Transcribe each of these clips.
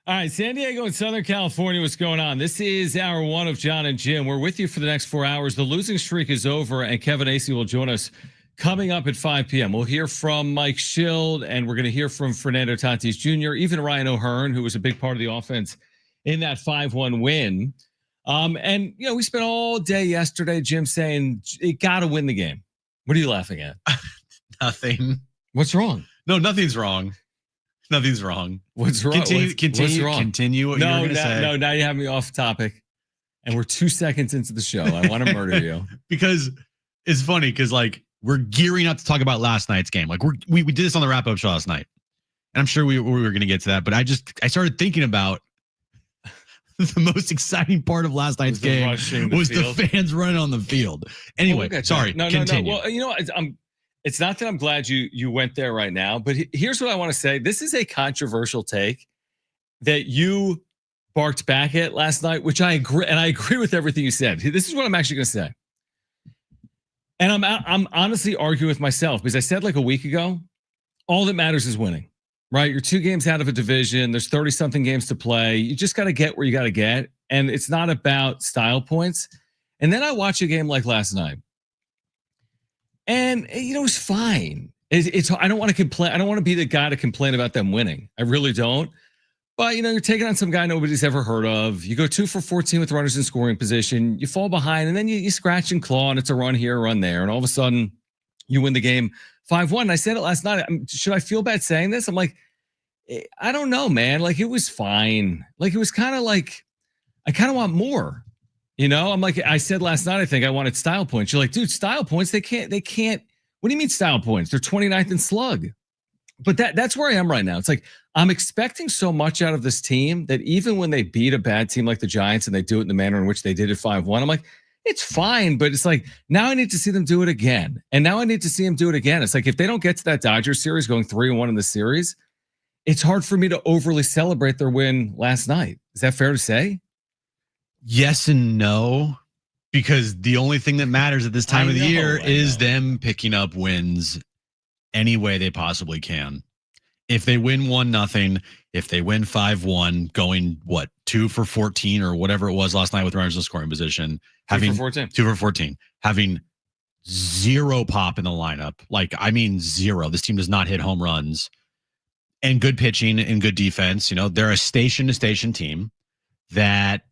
All right, San Diego and Southern California, what's going on? This is hour one of Jon and Jim. We're with you for the next 4 hours. The losing streak is over, and Kevin Acee will join us coming up at 5 p.m. We'll hear from Mike Shildt, and we're going to hear from Fernando Tatis Jr., even Ryan O'Hearn, who was a big part of the offense in that 5-1 win. And, we spent all day yesterday, Jim, saying you got to win the game. What are you laughing at? Nothing. What's wrong? No, nothing's wrong. Nothing's wrong. What's wrong? Continue what you were going to say. No, now you have me off topic. And we're 2 seconds into the show. I want to murder you. Because it's funny because we're gearing up to talk about last night's game. We did this on the wrap-up show last night. And I'm sure we were going to get to that. But I started thinking about the most exciting part of last night's game was the fans running on the field. Anyway, sorry. Continue. No. Well, it's not that I'm glad you went there right now, but here's what I want to say. This is a controversial take that you barked back at last night, which I agree, and I agree with everything you said. This is what I'm actually going to say. And I'm honestly arguing with myself because I said like a week ago, all that matters is winning, right? You're 2 games out of a division. There's 30-something games to play. You just got to get where you got to get, and it's not about style points. And then I watch a game like last night. And it was fine. I don't want to complain. I don't want to be the guy to complain about them winning. I really don't. But you're taking on some guy nobody's ever heard of. You go 2 for 14 with runners in scoring position. You fall behind, and then you scratch and claw, and it's a run here, a run there, and all of a sudden you win the game 5-1. And I said it last night. Should I feel bad saying this? I'm like, I don't know, man. It was fine. It was kind of like I kind of want more. I'm like, I said last night, I think I wanted style points. You're like, dude, style points, they can't. What do you mean style points? They're 29th in slug. But that's where I am right now. It's like, I'm expecting so much out of this team that even when they beat a bad team like the Giants and they do it in the manner in which they did it 5-1, I'm like, it's fine. But it's like, now I need to see them do it again. And now I need to see them do it again. It's like, if they don't get to that Dodgers series going 3-1 in the series, it's hard for me to overly celebrate their win last night. Is that fair to say? Yes and no, because the only thing that matters at this time of the year is them picking up wins any way they possibly can. If they win 1-0, if they win 5-1, going 2 for 14 or whatever it was last night with runners in scoring position, having 2 for 14, having 0 pop in the lineup. Zero. This team does not hit home runs, and good pitching and good defense. They're a station to station team that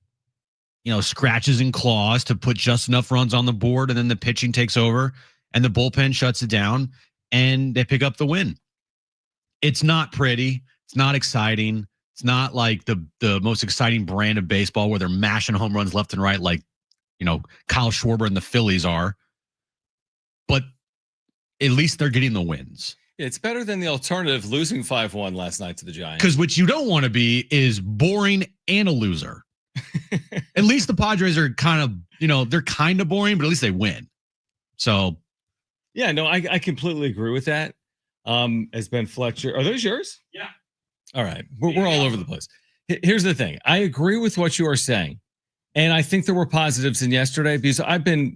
scratches and claws to put just enough runs on the board, and then the pitching takes over and the bullpen shuts it down and they pick up the win. It's not pretty. It's not exciting. It's not like the most exciting brand of baseball where they're mashing home runs left and right like, Kyle Schwarber and the Phillies are. But at least they're getting the wins. It's better than the alternative losing 5-1 last night to the Giants. Because what you don't want to be is boring and a loser. At least the Padres are kind of, they're kind of boring, but at least they win. So, yeah, no, I completely agree with that. As Ben Fletcher, are those yours? Yeah. All right, we're all over the place. Here's the thing: I agree with what you are saying, and I think there were positives in yesterday because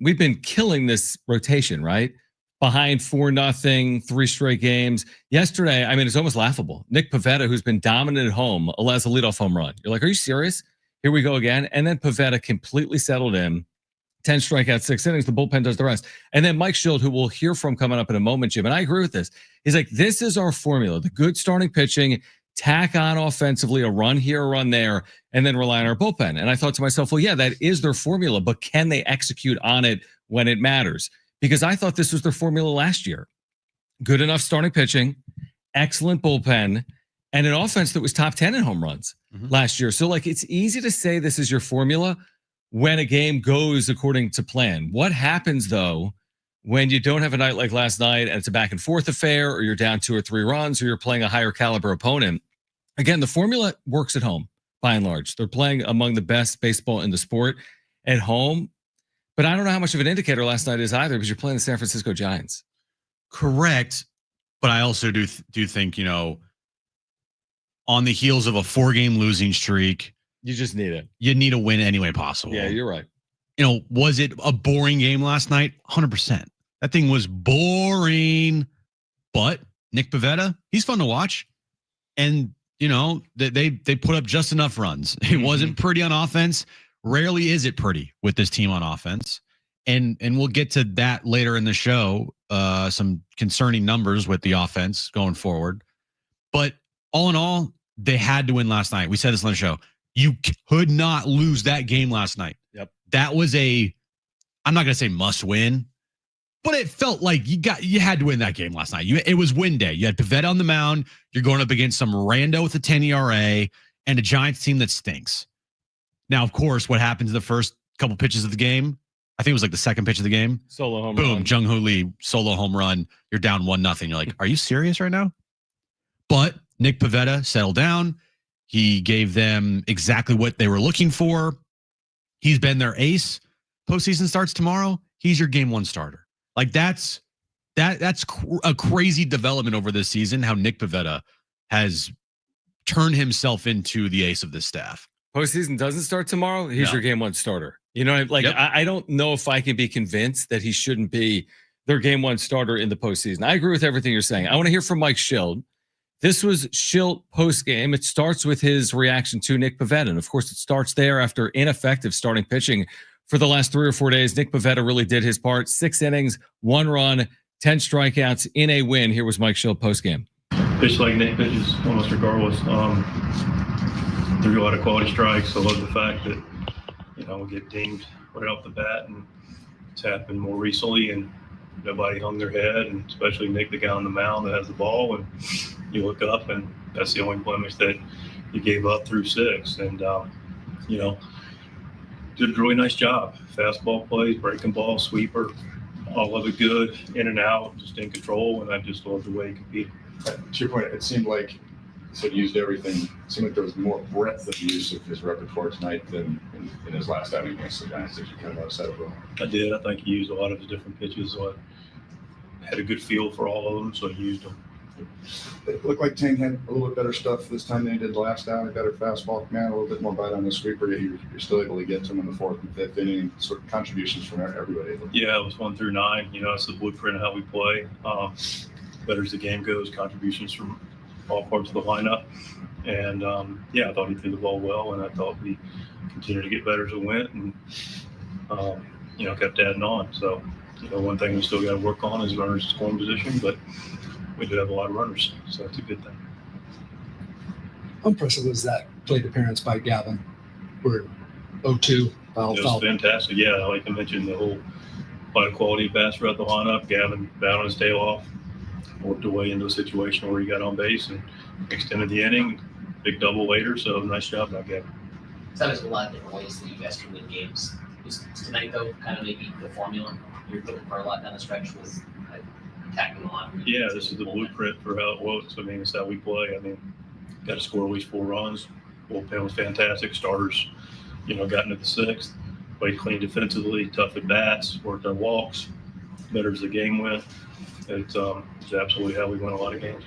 we've been killing this rotation, right? Behind 4-0, 3 straight games. Yesterday, it's almost laughable. Nick Pivetta, who's been dominant at home, allows a leadoff home run. You're like, are you serious? Here we go again. And then Pivetta completely settled in. 10 strikeouts, 6 innings. The bullpen does the rest. And then Mike Shildt, who we'll hear from coming up in a moment, Jim, and I agree with this. He's like, this is our formula. The good starting pitching, tack on offensively, a run here, a run there, and then rely on our bullpen. And I thought to myself, well, yeah, that is their formula, but can they execute on it when it matters? Because I thought this was their formula last year. Good enough starting pitching, excellent bullpen, and an offense that was top 10 in home runs last year. So it's easy to say this is your formula when a game goes according to plan. What happens though when you don't have a night like last night and it's a back and forth affair, or you're down 2 or 3 runs, or you're playing a higher caliber opponent? Again, the formula works at home by and large. They're playing among the best baseball in the sport at home. But I don't know how much of an indicator last night is either, because you're playing the San Francisco Giants. Correct. But I also do think, on the heels of a 4-game losing streak, you just need it. You need a win any way possible. Yeah, you're right. Was it a boring game last night? 100%. That thing was boring. But Nick Pivetta, he's fun to watch. And they put up just enough runs. It wasn't pretty on offense. Rarely is it pretty with this team on offense. And we'll get to that later in the show. Some concerning numbers with the offense going forward. But all in all, they had to win last night. We said this on the show. You could not lose that game last night. Yep. That was I'm not going to say must win, but it felt like you had to win that game last night. It was win day. You had Pivetta on the mound. You're going up against some rando with a 10 ERA and a Giants team that stinks. Now, of course, what happens in the first couple pitches of the game? I think it was like the second pitch of the game. Solo home run. Boom, Jung-Hoo Lee, solo home run. You're down 1-0. You're like, are you serious right now? But Nick Pivetta settled down. He gave them exactly what they were looking for. He's been their ace. Postseason starts tomorrow. He's your game one starter. Like that's a crazy development over this season, how Nick Pivetta has turned himself into the ace of this staff. Postseason doesn't start tomorrow. He's your game one starter. I don't know if I can be convinced that he shouldn't be their game one starter in the postseason. I agree with everything you're saying. I want to hear from Mike Shildt. This was Shildt post-game. It starts with his reaction to Nick Pivetta. And of course, it starts there after ineffective starting pitching for the last 3 or 4 days. Nick Pivetta really did his part. 6 innings, 1 run, 10 strikeouts in a win. Here was Mike Shildt post-game. Pitch like Nick pitches almost regardless. There's a lot of quality strikes. I love the fact that, we get dinged right off the bat, and it's happened more recently, and nobody hung their head, and especially Nick, the guy on the mound that has the ball, and you look up, and that's the only blemish that you gave up through 6. And, did a really nice job. Fastball plays, breaking ball, sweeper, all of it good, in and out, just in control, and I just love the way he competed. To your point, it seemed like he said he used everything. It seemed like there was more breadth of use of his repertoire tonight than in his last outing against the Giants that you kind of upset about. I did. I think he used a lot of his different pitches, so I had a good feel for all of them, so he used them. It looked like Tang had a little bit better stuff this time than he did the last outing. Better fastball command, a little bit more bite on the sweeper. Yet you're still able to get to him in the 4th and 5th inning. Sort of contributions from everybody. Yeah, it was 1 through 9. It's the blueprint of how we play. Better as the game goes, contributions from all parts of the lineup. And, I thought he threw the ball well, and I thought we continued to get better as it went and, kept adding on. So, one thing we still got to work on is runners in scoring position, but we do have a lot of runners, so that's a good thing. How impressive was that plate appearance by Gavin? We're 0-2. It was fantastic. Yeah, like I mentioned, the whole lot of quality bats throughout the lineup. Gavin battled his tail off, worked away into a situation where he got on base and extended the inning. Big double later, so nice job by Gavin. So there's a lot of different ways that you guys can win games. Was tonight, though, kind of maybe the formula you're looking for a lot down the stretch with attacking on? Yeah, this is the blueprint for how it works. I mean, it's how we play. I mean, got to score at least 4 runs. Bullpen was fantastic. Starters, got into the 6th. Played clean defensively, tough at bats, worked our walks. Better as the game went. It's absolutely how we win a lot of games.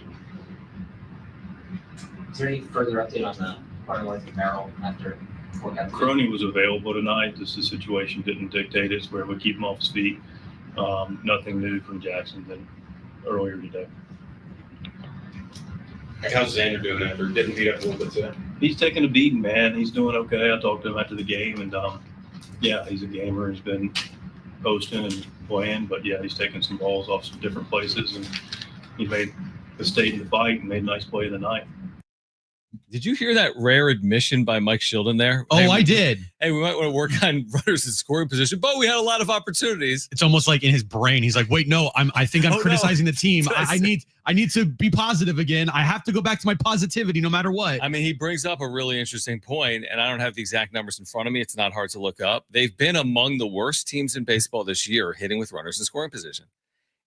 Is there any further update on the partner with Merrill after workout? Crony was available tonight. Just the situation didn't dictate it. Where we keep him off his feet. Nothing new from Jackson than earlier today. How's Xander doing after didn't beat up a little bit today? He's taking a beating, man. He's doing okay. I talked to him after the game, and he's a gamer. He's been posting and playing, but he's taking some balls off some different places, and he made a stayed in the fight and made a nice play of the night. Did you hear that rare admission by Mike Shildt in there? Oh, I did. Hey, we might want to work on runners in scoring position, but we had a lot of opportunities. It's almost like in his brain, he's like, "Wait, no, I think I'm criticizing the team. I need to be positive again. I have to go back to my positivity, no matter what." I mean, he brings up a really interesting point, and I don't have the exact numbers in front of me. It's not hard to look up. They've been among the worst teams in baseball this year hitting with runners in scoring position,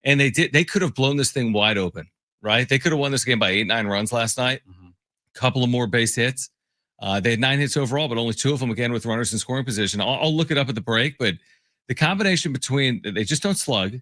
and they could have blown this thing wide open, right? They could have won this game by 8-9 runs last night. Couple of more base hits. They had 9 hits overall, but only 2 of them again with runners in scoring position. I'll look it up at the break, but the combination between they just don't slug,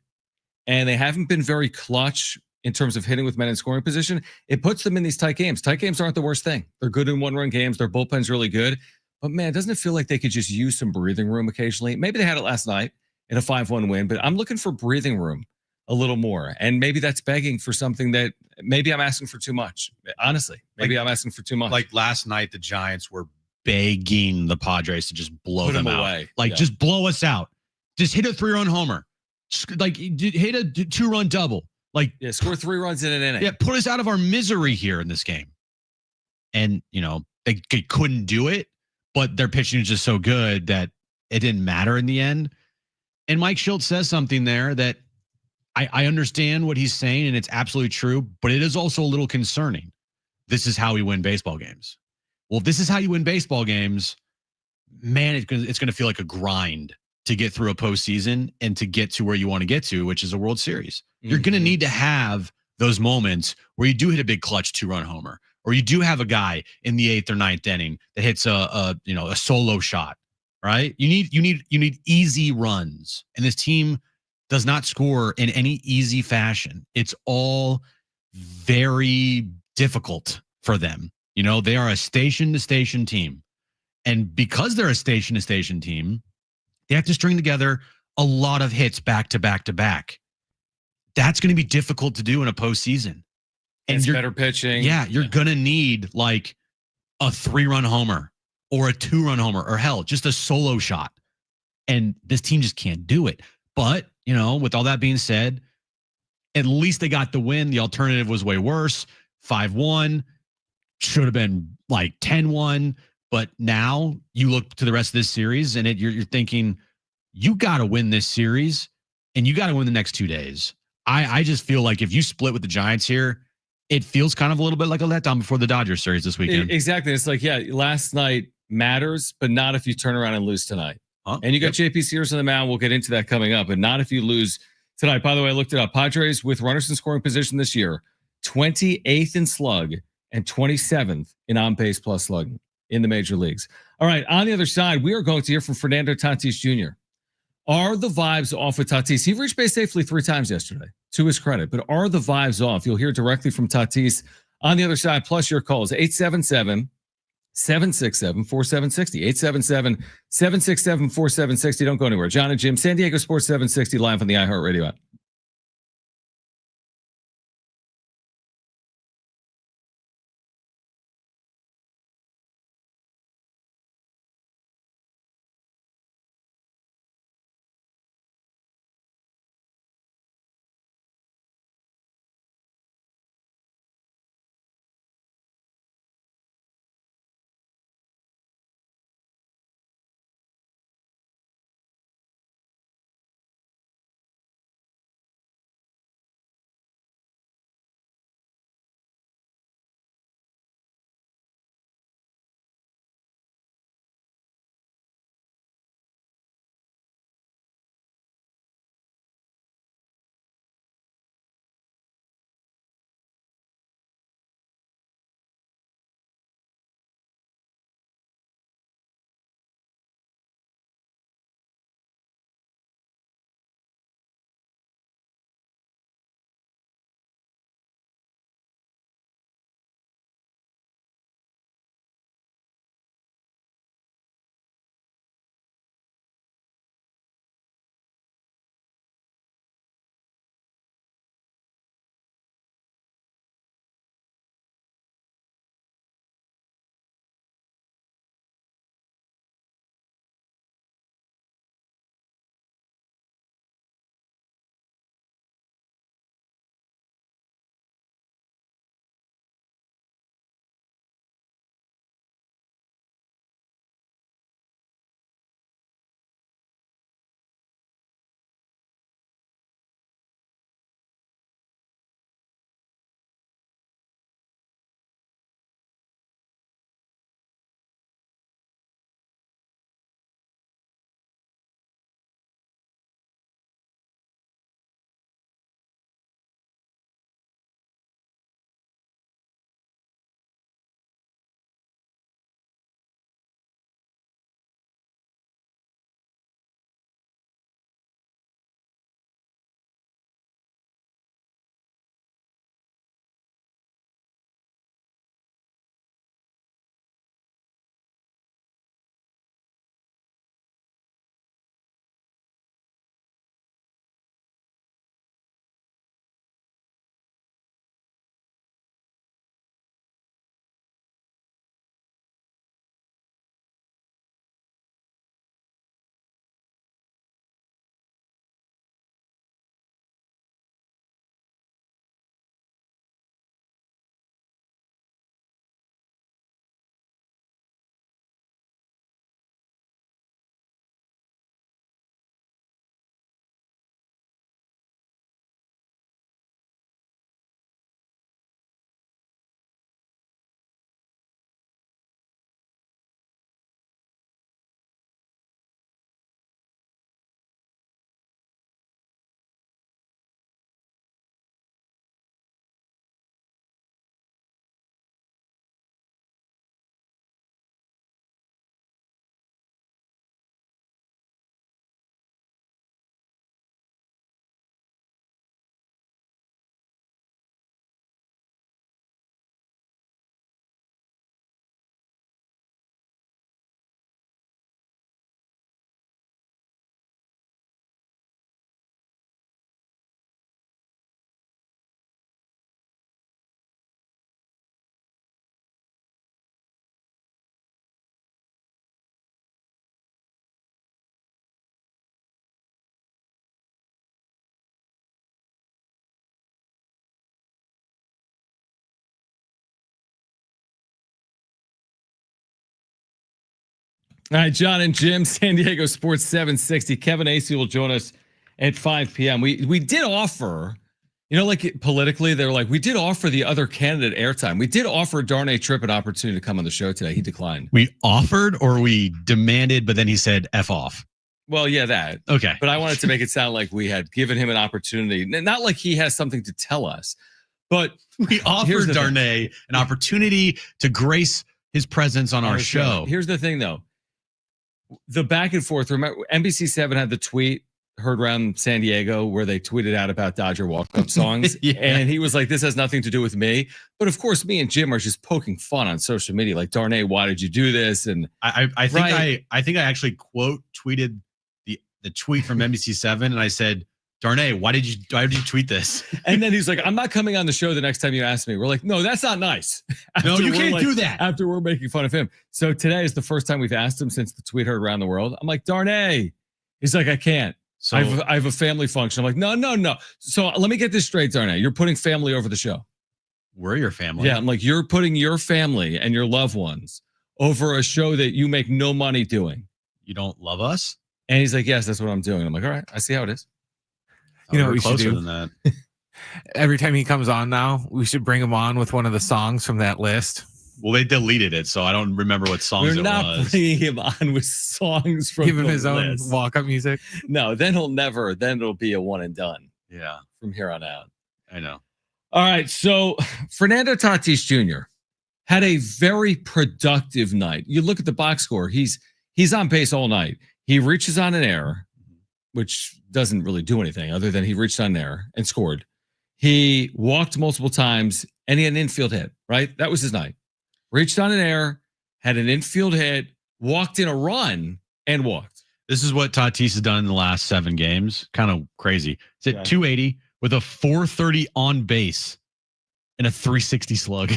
and they haven't been very clutch in terms of hitting with men in scoring position. It puts them in these tight games. Tight games aren't the worst thing. They're good in 1-run games. Their bullpen's really good, but man, doesn't it feel like they could just use some breathing room occasionally? Maybe they had it last night in a 5-1 win, but I'm looking for breathing room. a little more. And maybe that's begging for something that maybe I'm asking for too much. Honestly, maybe I'm asking for too much. Like last night, the Giants were begging the Padres to just blow Put them out. away. Like, Yeah. just blow us out. Just hit a 3-run homer. Like, hit a 2-run double. Like, Yeah, score 3 runs in an inning. yeah, put us out of our misery here in this game. And, they couldn't do it, but their pitching is just so good that it didn't matter in the end. And Mike Shildt says something there that I understand what he's saying, and it's absolutely true, but it is also a little concerning. This is how we win baseball games. Well, if this is how you win baseball games, man, it's going to feel like a grind to get through a postseason and to get to where you want to get to, which is a World Series. You're going to need to have those moments where you do hit a big clutch 2-run homer, or you do have a guy in the 8th or 9th inning that hits a solo shot, right? You need easy runs, and this team does not score in any easy fashion. It's all very difficult for them. They are a station-to-station team. And because they're a station-to-station team, they have to string together a lot of hits back to back to back. That's going to be difficult to do in a postseason. And you're better pitching. Yeah, you're going to need like a 3-run homer or a 2-run homer, or hell, just a solo shot. And this team just can't do it. But, with all that being said, at least they got the win. The alternative was way worse. 5-1 should have been like 10-1. But now you look to the rest of this series, and you're thinking, you got to win this series, and you got to win the next 2 days. I just feel like if you split with the Giants here, it feels kind of a little bit like a letdown before the Dodgers series this weekend. Exactly. It's like, yeah, last night matters, but not if you turn around and lose tonight. And you got JP Sears on the mound. We'll get into that coming up, but not if you lose tonight. By the way, I looked it up. Padres with runners in scoring position this year, 28th in slug and 27th in on-base plus slugging in the major leagues. All right, on the other side, we are going to hear from Fernando Tatis Jr. Are the vibes off with Tatis? He reached base safely 3 times yesterday, to his credit, but are the vibes off? You'll hear directly from Tatis on the other side, plus your calls, 877-767-4760, 877-767-4760. Don't go anywhere. Jon and Jim, San Diego Sports 760, live on the iHeartRadio app. All right, Jon and Jim, San Diego Sports 760. Kevin Acee will join us at 5 p.m. We did offer, like politically, they're like, we did offer the other candidate airtime. We did offer Darnay Tripp an opportunity to come on the show today. He declined. We offered or we demanded, but then he said F off. Well, yeah, that. Okay. But I wanted to make it sound like we had given him an opportunity. Not like he has something to tell us, but we offered Darnay an opportunity to grace his presence on our show. Here's the thing, though. The back and forth. Remember, NBC7 had the tweet heard around San Diego where they tweeted out about Dodger walk-up songs. Yeah. And he was like, this has nothing to do with me. But of course, me and Jim are just poking fun on social media. Like, Darnay, why did you do this? And I think I actually quote tweeted the tweet from NBC7 and I said, Darnay, why did you tweet this? And then he's like, I'm not coming on the show the next time you ask me. We're like, no, that's not nice. No, you can't do that. After we're making fun of him. So today is the first time we've asked him since the tweet heard around the world. I'm like, Darnay. He's like, I can't. So I have a family function. I'm like, no. So let me get this straight, Darnay. You're putting family over the show. We're your family. Yeah, I'm like, you're putting your family and your loved ones over a show that you make no money doing. You don't love us? And he's like, yes, that's what I'm doing. I'm like, all right, I see how it is. You know what we should closer do? Than that. Every time he comes on now, we should bring him on with one of the songs from that list. Well, they deleted it, so I don't remember what songs We're it was. not bringing him on with songs from Give him the his own list. walk-up music. No, then it'll be a one and done. Yeah, from here on out. I know. All right, so Fernando Tatis Jr. had a very productive night. You look at the box score; he's on base all night. He reaches on an error, which doesn't really do anything other than he reached on an error and scored. He walked multiple times and he had an infield hit. Right, that was his night. Reached on an error, had an infield hit, walked in a run, and walked. This is what Tatis has done in the last 7 games. Kind of crazy. It's at 280 with a 430 on base and a 360 slug.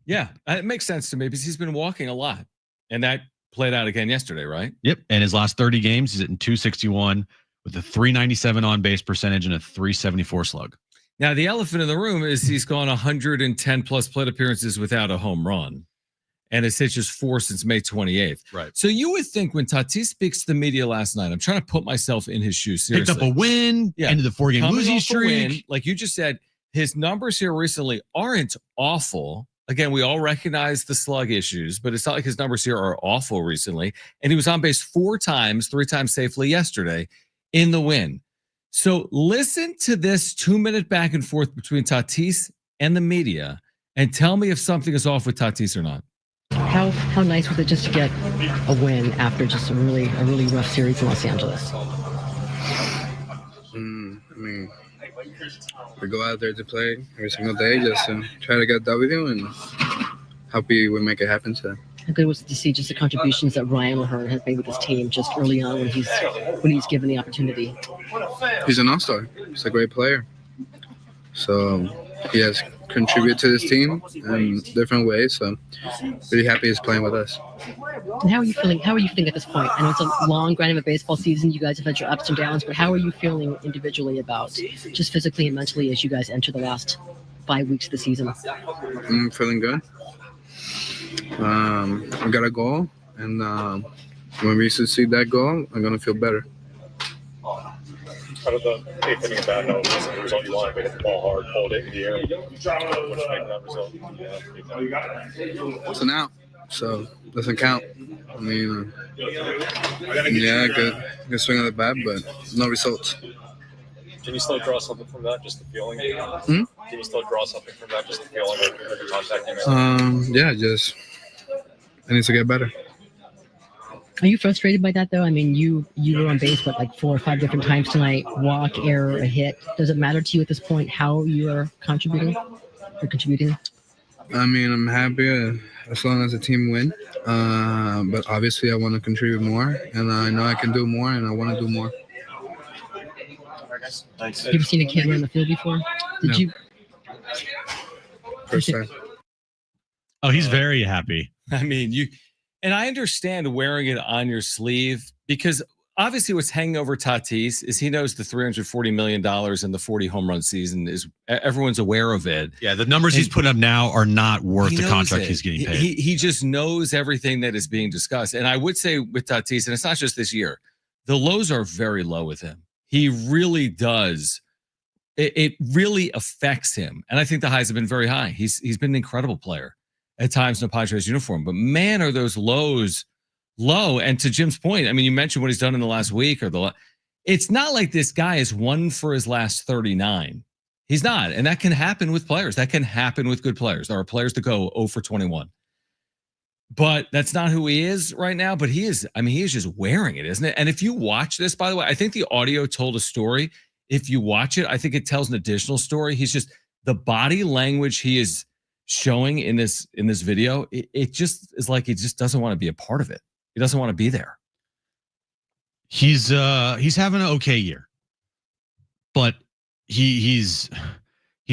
Yeah, it makes sense to me because he's been walking a lot. And that played out again yesterday, right? Yep. And his last 30 games, he's hitting 261 with a 397 on base percentage and a 374 slug. Now, the elephant in the room is he's gone 110 plus plate appearances without a home run. And it's hit just 4 since May 28th. Right. So you would think when Tatis speaks to the media last night, I'm trying to put myself in his shoes. Seriously. Picked up a win, ended the 4-game losing streak. Win, like you just said, his numbers here recently aren't awful. Again, we all recognize the slug issues, but it's not like his numbers here are awful recently. And he was on base 4 times, 3 times safely yesterday in the win. So listen to this 2-minute back and forth between Tatis and the media and tell me if something is off with Tatis or not. How nice was it just to get a win after just a really rough series in Los Angeles? I mean, we go out there to play every single day just to try to get W and happy we make it happen today. How good was it to see just the contributions that Ryan O'Hearn has made with his team just early on when he's given the opportunity? He's an all-star. He's a great player. So he has contributed to this team in different ways. So really happy he's playing with us. And how are you feeling? How are you feeling at this point? I know it's a long grind of a baseball season. You guys have had your ups and downs, but how are you feeling individually about just physically and mentally as you guys enter the last 5 weeks of the season? I'm feeling good. I got a goal, and when we succeed that goal, I'm gonna feel better. Out of the 8th inning of that, no, it wasn't the result you wanted, but hit the ball hard, hold it in the air. What you make of that result? It's an out, so doesn't count. I mean, yeah, good swing of the bat, but no results. Can you still draw something from that, just the feeling? Hmm? Can you still draw something from that, just the feeling of the contact you made? Yeah, just I need to get better. Are you frustrated by that though? I mean, you were on base like 4 or 5 different times tonight. Walk, error, a hit. Does it matter to you at this point how you are contributing? I mean, I'm happy as long as the team win. But obviously, I want to contribute more, and I know I can do more, and I want to do more. Thanks. You ever seen a kid run the field before? Did No. you? First time. Oh, he's very happy. I mean, and I understand wearing it on your sleeve because obviously what's hanging over Tatis is he knows the $340 million and the 40 home run season is everyone's aware of it. Yeah, the numbers he's putting up now are not worth the contract he's getting paid. He just knows everything that is being discussed. And I would say with Tatis, and it's not just this year, the lows are very low with him. He really does. It really affects him. And I think the highs have been very high. He's been an incredible player at times in a Padres uniform. But man, are those lows low. And to Jim's point, I mean, you mentioned what he's done in the last week it's not like this guy is 1 for his last 39. He's not. And that can happen with players. That can happen with good players. There are players that go 0 for 21. But that's not who he is right now. But he is just wearing it, isn't it? And if you watch this, by the way, I think the audio told a story. If you watch it, I think it tells an additional story. He's just the body language he is showing in this video. It just is like he just doesn't want to be a part of it. He doesn't want to be there. He's having an okay year, but he's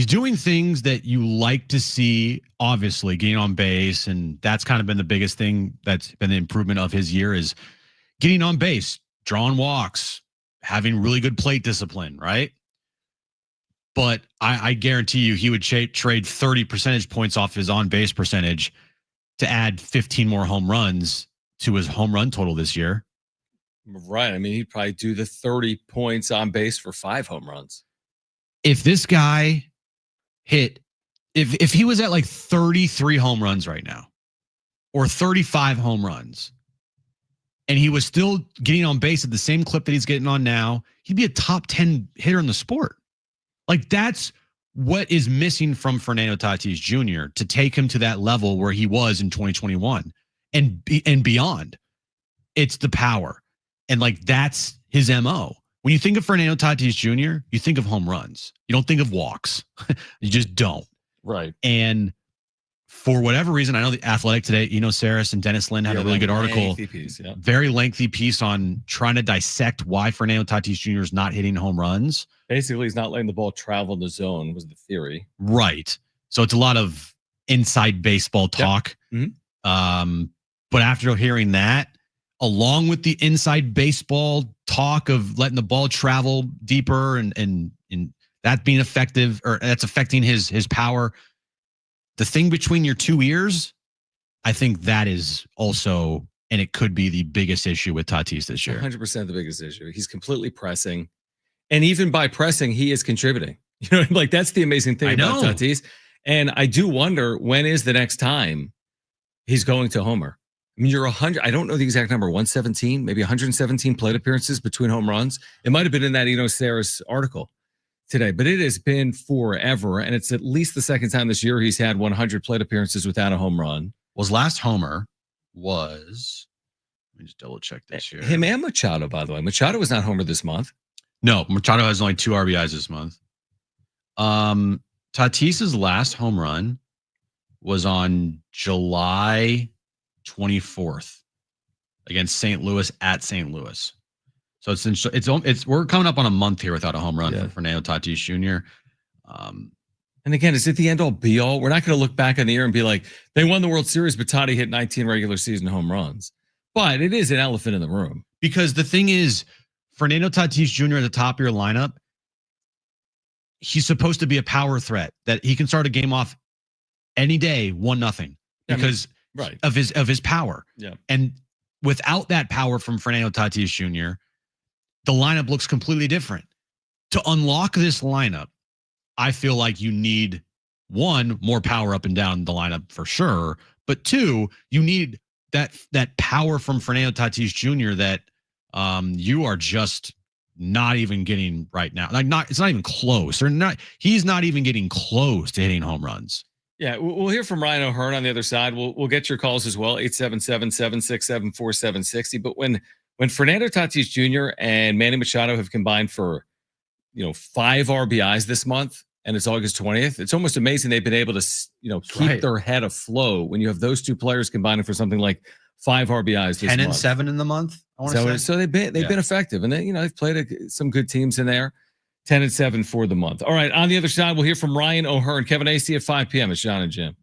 doing things that you like to see. Obviously, getting on base, and that's kind of been the biggest thing that's been the improvement of his year is getting on base, drawing walks, having really good plate discipline, right? But I guarantee you he would trade 30 percentage points off his on-base percentage to add 15 more home runs to his home run total this year. Right. I mean, he'd probably do the 30 points on base for 5 home runs. If this guy hit, if he was at like 33 home runs right now or 35 home runs, and he was still getting on base at the same clip that he's getting on now, he'd be a top 10 hitter in the sport. Like, that's what is missing from Fernando Tatis Jr. to take him to that level where he was in 2021 and beyond. It's the power. And like, that's his MO. When you think of Fernando Tatis Jr., you think of home runs. You don't think of walks. You just don't. Right. And for whatever reason, I know the Athletic today, Saris and Dennis Lynn had a really good article, very lengthy piece on trying to dissect why Fernando Tatis Jr. is not hitting home runs. Basically, he's not letting the ball travel in the zone was the theory. Right. So it's a lot of inside baseball talk. Yep. Mm-hmm. But after hearing that, along with the inside baseball talk of letting the ball travel deeper and that being effective, or that's affecting his power, the thing between your two ears, I think that is also, and it could be the biggest issue with Tatis this year. 100% the biggest issue. He's completely pressing. And even by pressing, he is contributing. Like, that's the amazing thing about Tatis. And I do wonder, when is the next time he's going to homer? I mean, you're 100. I don't know the exact number, 117, maybe 117 plate appearances between home runs. It might have been in that Saris article today, but it has been forever. And it's at least the second time this year he's had 100 plate appearances without a home run. Well, his last homer was, let me just double check this here. Him and Machado, by the way. Machado was not homer this month. No, Machado has only 2 RBIs this month. Tatis's last home run was on July 24th against St. Louis at St. Louis. So it's we're coming up on a month here without a home run for Fernando Tatis Jr. And again, is it the end all be all? We're not going to look back on the year and be like, they won the World Series, but Tati hit 19 regular season home runs. But it is an elephant in the room. Because the thing is, Fernando Tatis Jr. at the top of your lineup, he's supposed to be a power threat that he can start a game off any day 1-0 because of his power. Yeah. And without that power from Fernando Tatis Jr., the lineup looks completely different. To unlock this lineup, I feel like you need, 1, more power up and down the lineup for sure, but 2, you need that power from Fernando Tatis Jr. that you are just not even getting right now. It's not even close. He's not even getting close to hitting home runs. Yeah, we'll hear from Ryan O'Hearn on the other side. We'll get your calls as well, 877-767-4760. But when Fernando Tatis Jr. and Manny Machado have combined for 5 RBIs this month, and it's August 20th, it's almost amazing they've been able to keep their head afloat when you have those two players combining for something like 5 RBIs this 10 month. and 7 in the month. I want to say. So they've been effective, and they've played some good teams in there. 10 and 7 for the month. All right, on the other side, we'll hear from Ryan O'Hearn, Kevin Acee at 5 p.m. It's Jon and Jim.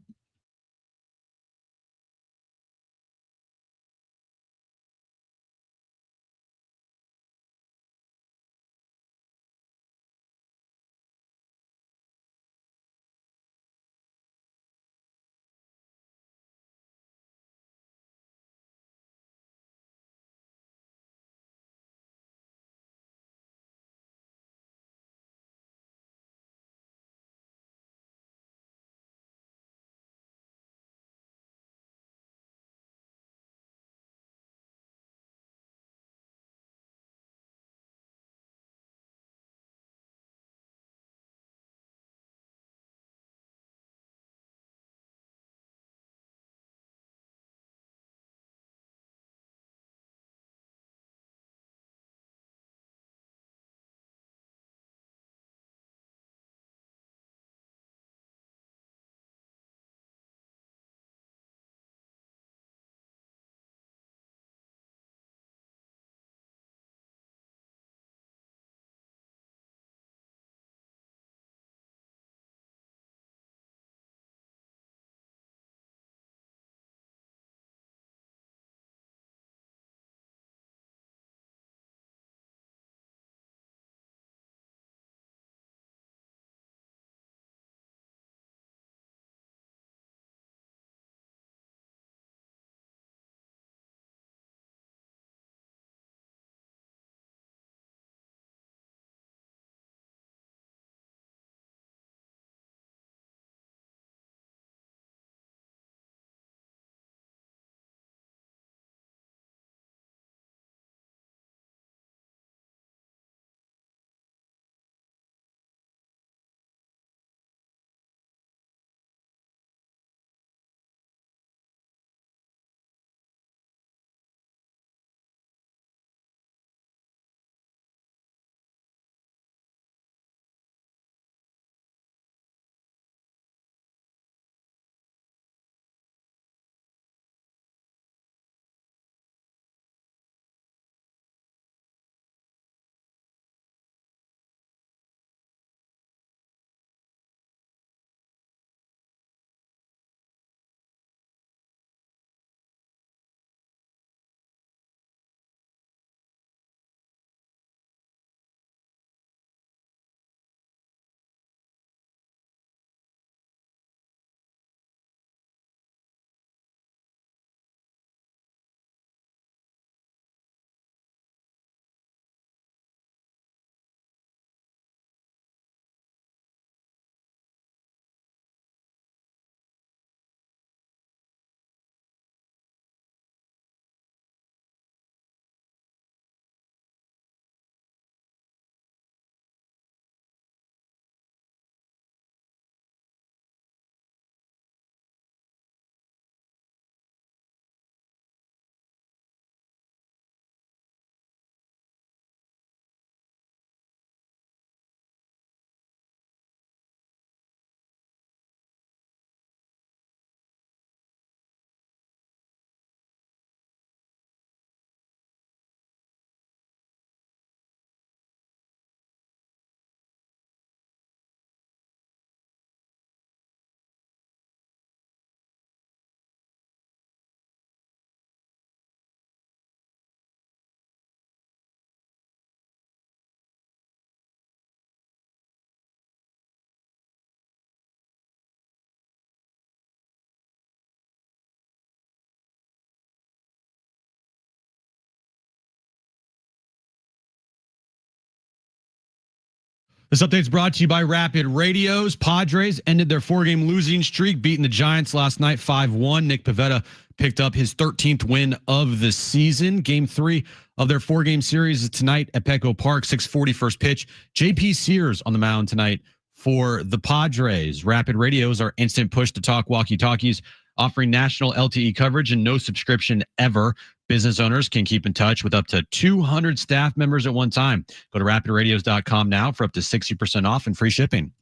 This update's brought to you by Rapid Radios. Padres ended their 4-game losing streak, beating the Giants last night 5-1. Nick Pivetta picked up his 13th win of the season. Game 3 of their 4-game series is tonight at Petco Park, 6:40 first pitch. JP Sears on the mound tonight for the Padres. Rapid Radios are instant push-to-talk walkie-talkies, offering national LTE coverage and no subscription ever. Business owners can keep in touch with up to 200 staff members at one time. Go to rapidradios.com now for up to 60% off and free shipping.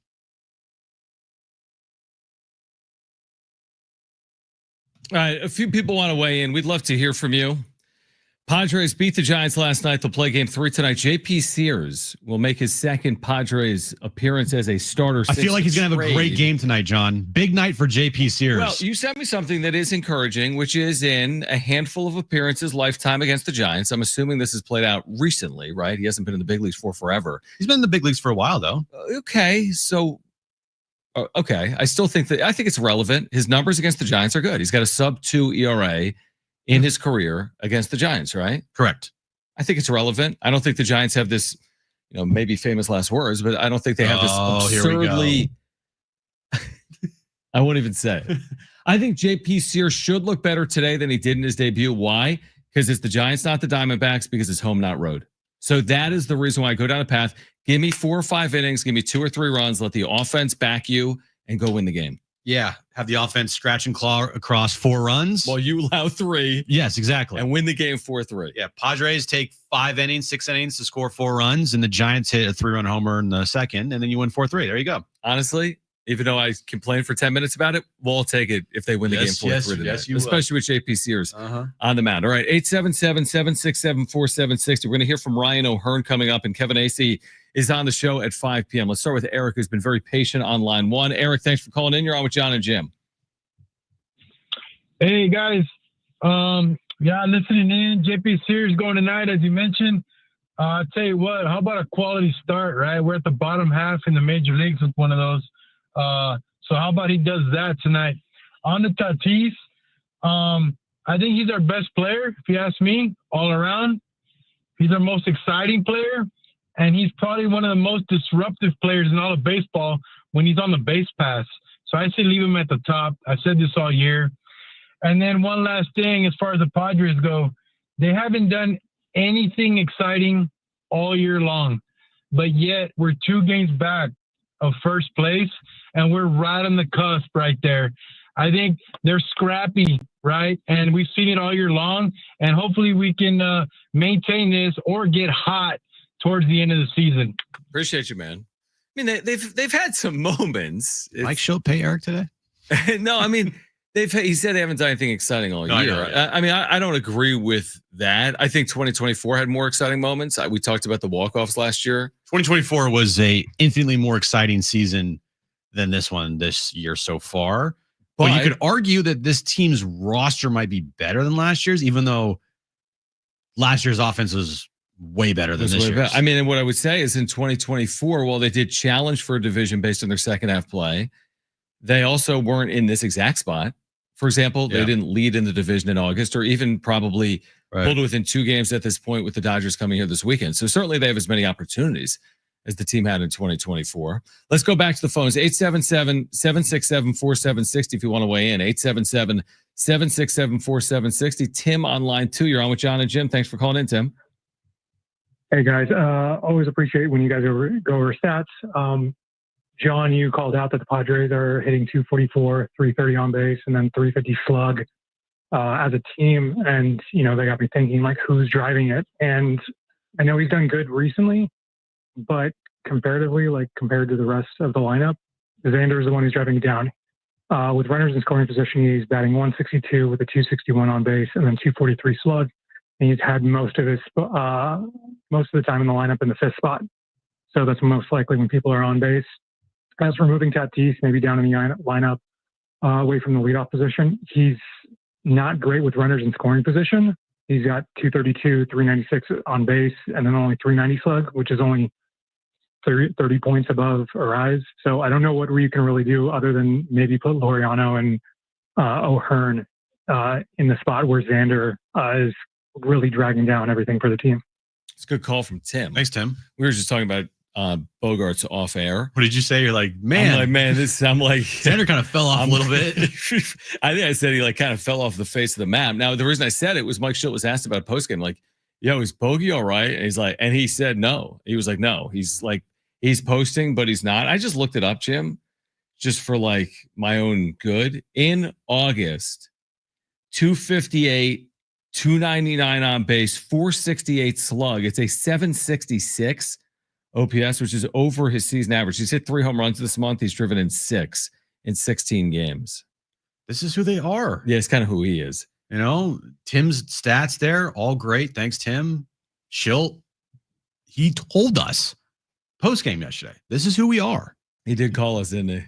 All right, a few people want to weigh in. We'd love to hear from you. Padres beat the Giants last night. They'll play game 3 tonight. JP Sears will make his second Padres appearance as a starter. I feel like he's going to have a great game tonight, John. Big night for JP Sears. Well, you sent me something that is encouraging, which is in a handful of appearances lifetime against the Giants. I'm assuming this has played out recently, right? He hasn't been in the big leagues for forever. He's been in the big leagues for a while, though. Okay, so okay, I think it's relevant. His numbers against the Giants are good. He's got a sub-2 ERA in his career against the Giants, right? Correct. I think it's relevant. I don't think the Giants have this, maybe famous last words, but I don't think they have this absurdly. I won't even say it. I think JP Sears should look better today than he did in his debut. Why? Because it's the Giants, not the Diamondbacks, because it's home, not road. So that is the reason why I go down a path. Give me 4 or 5 innings, give me 2 or 3 runs, let the offense back you, and go win the game. Yeah, have the offense scratch and claw across 4 runs. Well, you allow 3. Yes, exactly. And win the game 4-3. Yeah, Padres take 5 innings, 6 innings to score 4 runs, and the Giants hit a 3-run homer in the second, and then you win 4-3. There you go. Honestly, even though I complained for 10 minutes about it, we'll take it if they win the game 4-3 today. Yes, you especially with JP Sears on the mound. All right, 877-767-4760. We're going to hear from Ryan O'Hearn coming up, and Kevin Acee is on the show at 5 p.m. Let's start with Eric, who's been very patient on line 1. Eric, thanks for calling in. You're on with Jon and Jim. Hey, guys. Listening in. JP Sears going tonight, as you mentioned. I'll tell you what, how about a quality start, right? We're at the bottom half in the major leagues with one of those. So how about he does that tonight? On to Tatis. I think he's our best player, if you ask me, all around. He's our most exciting player. And he's probably one of the most disruptive players in all of baseball when he's on the base pass. So I say leave him at the top. I said this all year. And then one last thing, as far as the Padres go, they haven't done anything exciting all year long. But yet we're 2 games back of first place, and we're right on the cusp right there. I think they're scrappy, right? And we've seen it all year long. And hopefully we can maintain this or get hot towards the end of the season. Appreciate you, man. I mean, they've had some moments. Mike Shildt pay Eric today? No, I mean, he said they haven't done anything exciting all year. I don't agree with that. I think 2024 had more exciting moments. We talked about the walk-offs last year. 2024 was a infinitely more exciting season than this one this year so far. But you could argue that this team's roster might be better than last year's, even though last year's offense was way better than this year's. I mean, and what I would say is in 2024, while they did challenge for a division based on their second half play, they also weren't in this exact spot. For example, they didn't lead in the division in August, or even probably pulled within 2 games at this point with the Dodgers coming here this weekend. So certainly they have as many opportunities as the team had in 2024. Let's go back to the phones. 877-767-4760 if you want to weigh in. 877-767-4760. Tim on line 2. You're on with Jon and Jim. Thanks for calling in, Tim. Hey, guys. Always appreciate when you guys go over stats. John, you called out that the Padres are hitting 244, 330 on base, and then 350 slug as a team. And, they got me thinking, who's driving it? And I know he's done good recently, but comparatively, compared to the rest of the lineup, Xander is the one who's driving it down. With runners in scoring position, he's batting 162 with a 261 on base and then 243 slug. And he's had most of the time in the lineup in the 5th spot. So that's most likely when people are on base. As for moving Tatis, maybe down in the lineup, away from the leadoff position, he's not great with runners in scoring position. He's got 232, 396 on base, and then only 390 slug, which is only 30 points above Arise. So I don't know what you can really do other than maybe put Laureano and O'Hearn in the spot where Xander is really dragging down everything for the team. It's a good call from Tim. Thanks, Tim. We were just talking about Bogarts off air. What did you say? You're like, man, I'm like Xander kind of fell off a little bit. I think I said he like kind of fell off the face of the map. Now, the reason I said it was Mike Shildt was asked about postgame, like, yo, is Bogey all right? And he's like, and he said no. He was like, no, he's like, he's posting, but he's not. I just looked it up, Jim, just for like my own good. In August, 258, 299 on base, 468 slug. It's a 766 OPS, which is over his season average. He's hit 3 home runs this month. He's driven in 6 in 16 games. This is who they are. Yeah, it's kind of who he is. You know, Tim's stats there, all great. Thanks, Tim. Shildt, he told us post-game yesterday, this is who we are. He did call us, didn't he?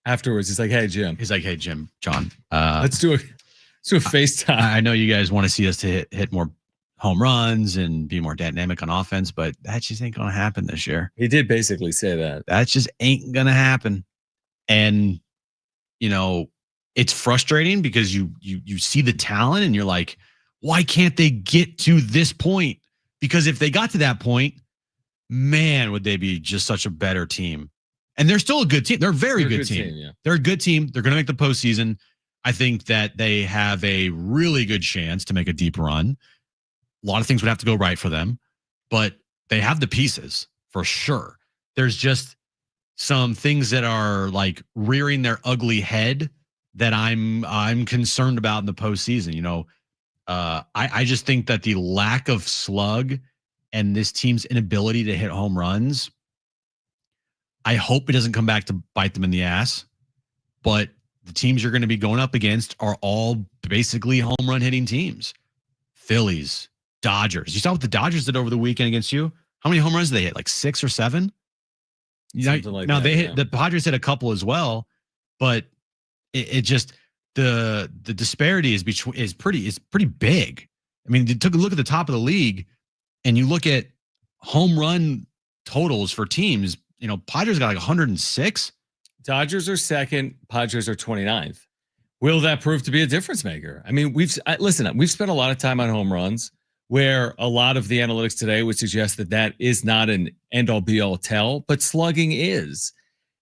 Afterwards, he's like, hey, Jim. He's like, hey, Jim, John. Let's do a FaceTime. I know you guys want to see us to hit more home runs and be more dynamic on offense, but that just ain't going to happen this year. He did basically say that. That just ain't going to happen. And, you know, it's frustrating because you see the talent and you're like, why can't they get to this point? Because if they got to that point, man, would they be just such a better team. And they're still a good team. They're a very good team. Yeah. They're a good team. They're going to make the postseason. I think that they have a really good chance to make a deep run. A lot of things would have to go right for them, but they have the pieces for sure. There's just some things that are like rearing their ugly head that I'm concerned about in the postseason. You know, I just think that the lack of slug and this team's inability to hit home runs, I hope it doesn't come back to bite them in the ass. But the teams you're going to be going up against are all basically home run hitting teams. Phillies, Dodgers. You saw what the Dodgers did over the weekend against you? How many home runs did they hit? Like 6 or 7? Something like now that, they hit the Padres hit a couple as well, but it just the disparity is pretty big. I mean, you took a look at the top of the league and you look at home run totals for teams, you know, Padres got like 106. Dodgers are second, Padres are 29th. Will that prove to be a difference maker? I mean, we've spent a lot of time on home runs where a lot of the analytics today would suggest that is not an end-all be-all tell, but slugging is.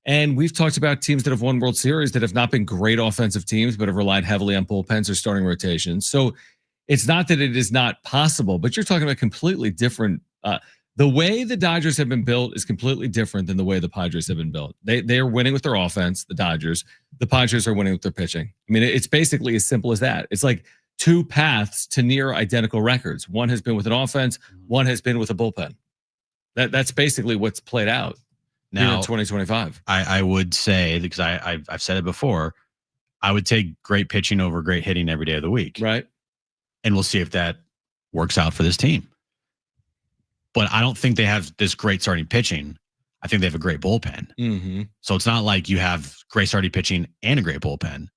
And we've talked about teams that have won World Series that have not been great offensive teams, but have relied heavily on bullpens or starting rotations. So it's not that it is not possible, but you're talking about completely different. The way the Dodgers have been built is completely different than the way the Padres have been built. They are winning with their offense, the Dodgers. The Padres are winning with their pitching. I mean, it's basically as simple as that. It's like 2 paths to near identical records. One has been with an offense, one has been with a bullpen. That's basically what's played out now in 2025. I would say, because I've said it before, I would take great pitching over great hitting every day of the week. Right. And we'll see if that works out for this team. But I don't think they have this great starting pitching. I think they have a great bullpen. Mm-hmm. So it's not like you have great starting pitching and a great bullpen.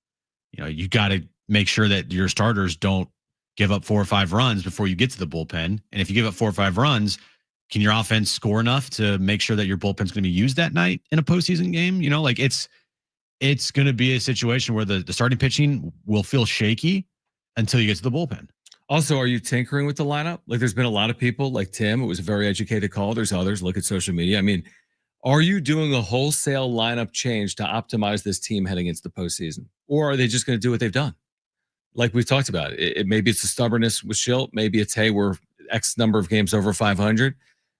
You know, you got to make sure that your starters don't give up 4 or 5 runs before you get to the bullpen. And if you give up 4 or 5 runs, can your offense score enough to make sure that your bullpen's going to be used that night in a postseason game? You know, like it's going to be a situation where the starting pitching will feel shaky until you get to the bullpen. Also, are you tinkering with the lineup? Like there's been a lot of people like Tim. It was a very educated call. There's others. Look at social media. I mean, are you doing a wholesale lineup change to optimize this team heading into the postseason? Or are they just going to do what they've done? Like we've talked about, maybe it's the stubbornness with Shildt. Maybe it's, hey, we're X number of games over 500.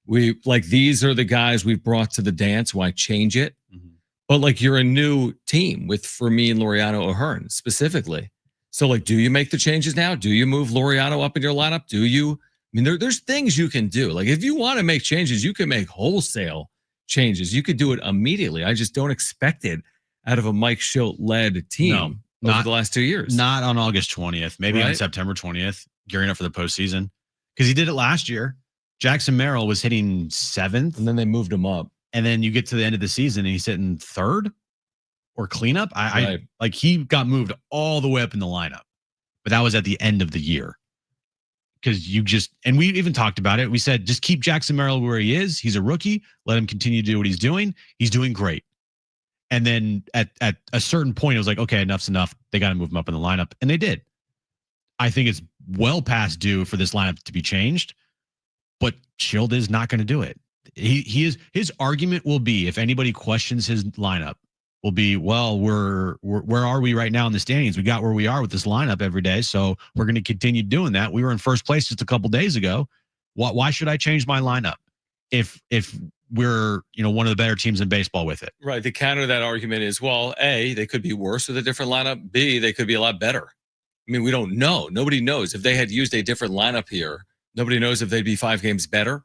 These are the guys we've brought to the dance. Why change it? Mm-hmm. But like you're a new team with Fermin, Laureano, O'Hearn specifically. So like, do you make the changes now? Do you move Laureano up in your lineup? Do you? I mean, there's things you can do. Like if you want to make changes, you can make wholesale changes. You could do it immediately. I just don't expect it out of a Mike Shildt-led team over the last 2 years. Not on August 20th, maybe on September 20th, gearing up for the postseason. Because he did it last year. Jackson Merrill was hitting 7th. And then they moved him up. And then you get to the end of the season and he's hitting 3rd or cleanup. Like he got moved all the way up in the lineup. But that was at the end of the year. Because and we even talked about it. We said, just keep Jackson Merrill where he is. He's a rookie. Let him continue to do what he's doing. He's doing great. And then at a certain point, it was like, okay, enough's enough. They got to move him up in the lineup. And they did. I think it's well past due for this lineup to be changed. But Shildt is not going to do it. his argument will be, if anybody questions his lineup, will be, well, we're where are we right now in the standings? We got where we are with this lineup every day, so we're going to continue doing that. We were in first place just a couple days ago. Why should I change my lineup if we're one of the better teams in baseball with it? Right. The counter to that argument is, well, A, they could be worse with a different lineup. B, they could be a lot better. I mean, we don't know. Nobody knows. If they had used a different lineup here, nobody knows if they'd be 5 games better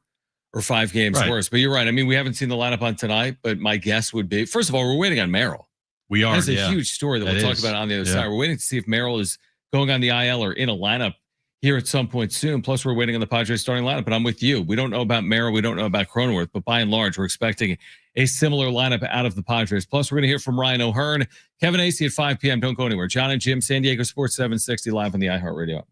or 5 games worse. But you're right. I mean, we haven't seen the lineup on tonight, but my guess would be, first of all, we're waiting on Merrill. We are. That's a huge story that we'll talk about on the other side. We're waiting to see if Merrill is going on the IL or in a lineup here at some point soon. Plus, we're waiting on the Padres starting lineup. But I'm with you. We don't know about Merrill. We don't know about Cronenworth. But by and large, we're expecting a similar lineup out of the Padres. Plus, we're going to hear from Ryan O'Hearn, Kevin Acee at 5 p.m. Don't go anywhere. Jon and Jim, San Diego Sports 760 live on the iHeartRadio.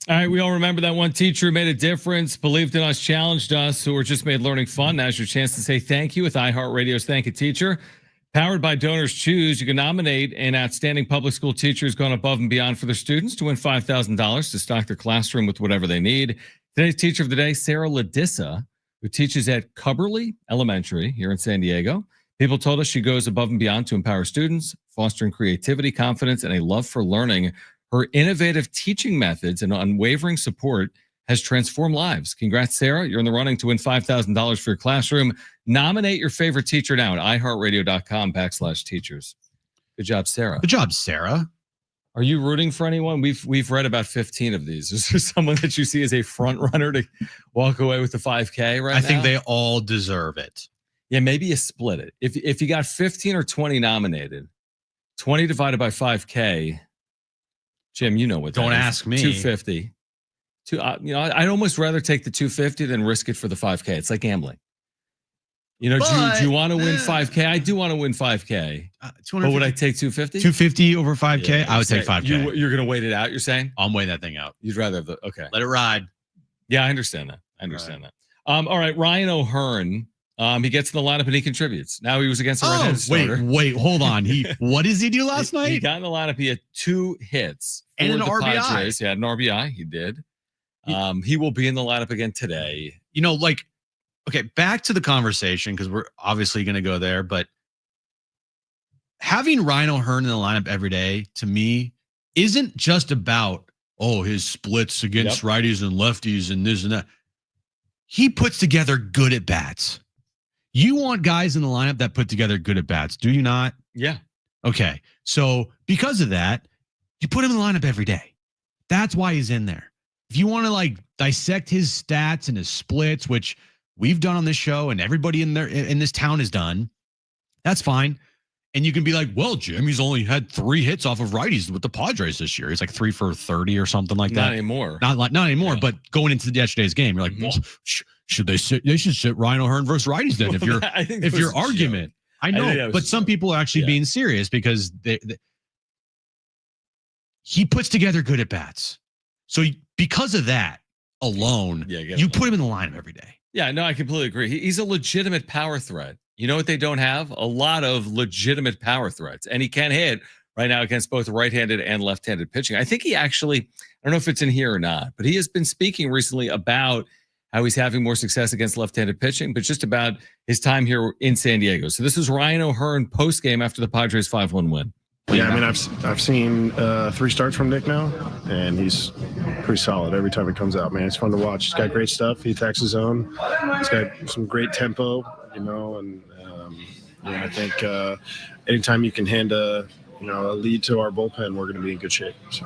All right, we all remember that one teacher who made a difference, believed in us, challenged us, who were just made learning fun. Now's your chance to say thank you with iHeartRadio's Thank You Teacher. Powered by Donors Choose, you can nominate an outstanding public school teacher who's gone above and beyond for their students to win $5,000 to stock their classroom with whatever they need. Today's teacher of the day, Sarah Ladissa, who teaches at Cubberley Elementary here in San Diego. People told us she goes above and beyond to empower students, fostering creativity, confidence, and a love for learning. Her innovative teaching methods and unwavering support has transformed lives. Congrats, Sarah. You're in the running to win $5,000 for your classroom. Nominate your favorite teacher now at iHeartRadio.com/teachers. Good job, Sarah. Good job, Sarah. Are you rooting for anyone? We've read about 15 of these. Is there someone that you see as a front runner to walk away with the 5K right now? I think they all deserve it. Yeah, maybe you split it. If you got 15 or 20 nominated, 20 divided by 5K, Jim, you know what that Don't is. ask me. 250. I'd almost rather take the 250 than risk it for the 5K. It's like gambling. Do you want to win 5K? I do want to win 5K. But would I take 250? 250 over 5K? Yeah, I would take 5K. You're going to wait it out, you're saying? I'm waiting that thing out. You'd rather have okay. Let it ride. Yeah, I understand that. That. All right, Ryan O'Hearn. He gets in the lineup and he contributes. Now he was against the right-handed starter. Wait, hold on. What does he do last night? He got in the lineup. He had 2 hits and an RBI. Padres. He had an RBI. He did. He will be in the lineup again today. Okay, back to the conversation because we're obviously going to go there. But having Ryan O'Hearn in the lineup every day to me isn't just about his splits against righties and lefties and this and that. He puts together good at bats. You want guys in the lineup that put together good at bats, do you not? Yeah. Okay. So because of that, you put him in the lineup every day. That's why he's in there. If you want to dissect his stats and his splits, which we've done on this show and everybody in this town has done, that's fine. And you can be like, well, Jim, he's only had 3 hits off of righties with the Padres this year. He's like 3 for 30 or something like that. Not anymore. Not anymore. Yeah. But going into yesterday's game, you're like, well, should they sit? They should sit Ryan O'Hearn versus righties then. If your argument, I know, but some people are actually being serious because he puts together good at bats. So because of that alone, you put him in the lineup every day. Yeah, no, I completely agree. He's a legitimate power threat. You know what they don't have? A lot of legitimate power threats. And he can hit right now against both right-handed and left-handed pitching. I think he actually, I don't know if it's in here or not, but he has been speaking recently about how he's having more success against left-handed pitching, but just about his time here in San Diego. So this is Ryan O'Hearn post-game after the Padres 5-1 win. Yeah, I mean, I've seen 3 starts from Nick now, and he's pretty solid every time he comes out, man. It's fun to watch. He's got great stuff. He attacks his zone. He's got some great tempo, and I think anytime you can hand a lead to our bullpen, we're going to be in good shape. So.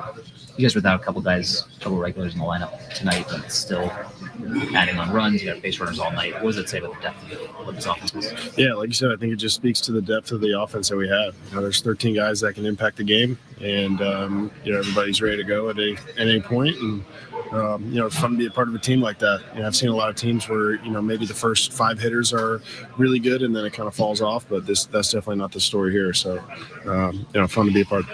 You guys without a couple regulars in the lineup tonight, but still adding on runs. You got base runners all night. What does it say about the depth of this offense? Yeah, like you said, I think it just speaks to the depth of the offense that we have. There's 13 guys that can impact the game, and everybody's ready to go at any point. And it's fun to be a part of a team like that. I've seen a lot of teams where maybe the first 5 hitters are really good, and then it kind of falls off. But that's definitely not the story here. So, fun to be a part.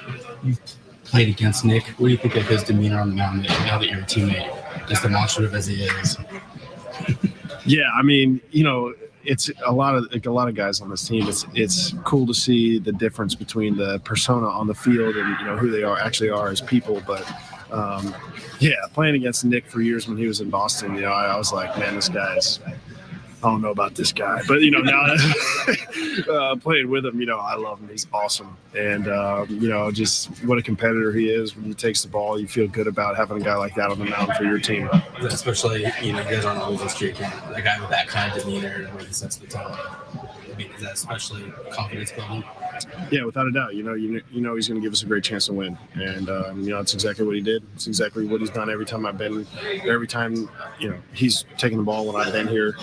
You played against Nick. What do you think of his demeanor on the mound now that you're a teammate, as demonstrative as he is? Yeah, I mean, it's a lot of guys on this team. It's cool to see the difference between the persona on the field and who they actually are as people. But playing against Nick for years when he was in Boston, I was like, man, this guy's. I don't know about this guy, but now that playing with him, I love him. He's awesome, and just what a competitor he is. When he takes the ball, you feel good about having a guy like that on the mound for your team. Especially, you guys aren't always just streaking. A guy with that kind of demeanor and really sets the tone. I mean, is that especially confidence building? Yeah, without a doubt. He's going to give us a great chance to win, and that's exactly what he did. It's exactly what he's done every time I've been. Every time he's taken the ball when I've been here.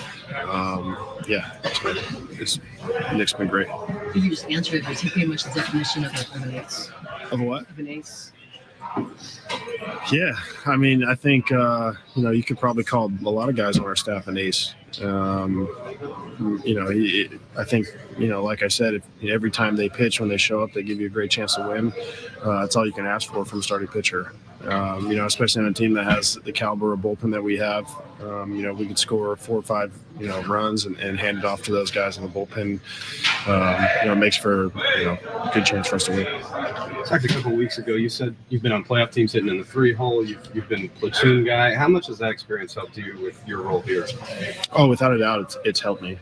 Nick's been great. Did you just answer it? Is he pretty much the definition of an ace? Of what? Of an ace. Yeah, I mean, I think you could probably call a lot of guys on our staff an ace. I think like I said, every time they pitch, when they show up, they give you a great chance to win. That's all you can ask for from a starting pitcher. Especially on a team that has the caliber of bullpen that we have. We could score 4 or 5, runs and hand it off to those guys in the bullpen. Makes for a good chance for us to win. Talked a couple of weeks ago. You said you've been on playoff teams hitting in the 3 hole. You've been platoon guy. How much has that experience helped you with your role here? Oh, without a doubt, it's helped me.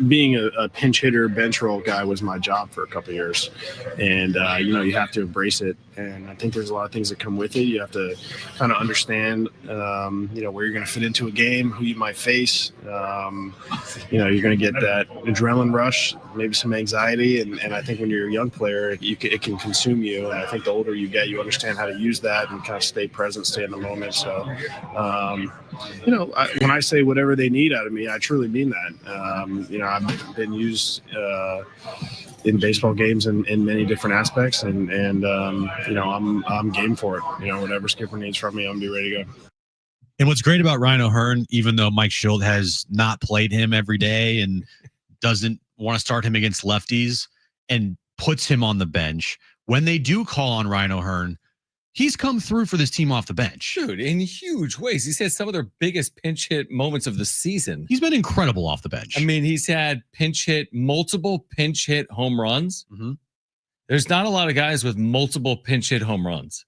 Being a pinch hitter, bench roll guy was my job for a couple of years, and you have to embrace it. And I think there's a lot of things that come with it. You have to kind of understand, where you're going to fit into a game, who you might face. You're going to get that adrenaline rush, maybe some anxiety, and I think when you're a young player, it can consume you. And I think the older you get, you understand how to use that and kind of stay present, stay in the moment. So, when I say whatever they need out of me, I truly mean that. I've been used in baseball games in many different aspects, and I'm game for it. Whatever Skipper needs from me, I'm gonna be ready to go. And what's great about Ryan O'Hearn, even though Mike Shildt has not played him every day and doesn't want to start him against lefties and puts him on the bench, when they do call on Ryan O'Hearn, he's come through for this team off the bench. Dude, in huge ways. He's had some of their biggest pinch hit moments of the season. He's been incredible off the bench. I mean, he's had multiple pinch hit home runs. Mm-hmm. There's not a lot of guys with multiple pinch hit home runs.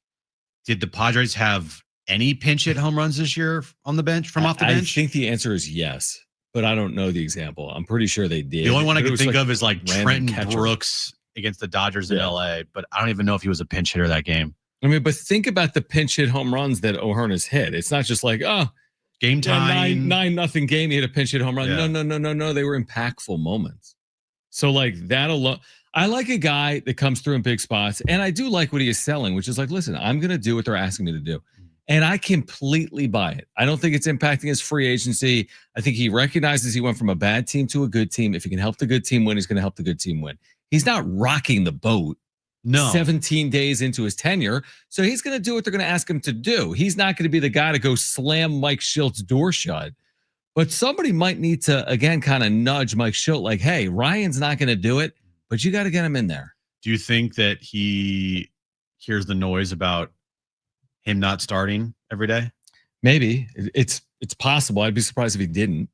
Did the Padres have any pinch hit home runs this year on the bench, from off the bench? I think the answer is yes, but I don't know the example. I'm pretty sure they did. The only one I can think of is like Trenton Brooks against the Dodgers in LA, but I don't even know if he was a pinch hitter that game. I mean, but think about the pinch hit home runs that O'Hearn has hit. It's not just like, game time, 9-0 game, he hit a pinch hit home run. Yeah. No. They were impactful moments. So like that alone, I like a guy that comes through in big spots, and I do like what he is selling, which is like, listen, I'm going to do what they're asking me to do. And I completely buy it. I don't think it's impacting his free agency. I think he recognizes he went from a bad team to a good team. If he can help the good team win, he's going to help the good team win. He's not rocking the boat. No. 17 days into his tenure. So he's going to do what they're going to ask him to do. He's not going to be the guy to go slam Mike Shilt's door shut. But somebody might need to, again, kind of nudge Mike Shildt like, hey, Ryan's not going to do it, but you got to get him in there. Do you think that he hears the noise about him not starting every day? Maybe. It's possible. I'd be surprised if he didn't.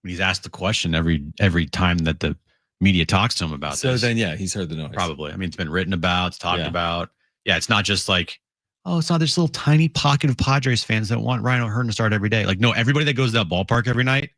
He's asked the question every time that the media talks to him about so this. Then, yeah, he's heard the noise. Probably. I mean, it's been written about, it's talked about. Yeah, it's not just like, it's not this little tiny pocket of Padres fans that want Ryan O'Hearn to start every day. Like, no, everybody that goes to that ballpark every night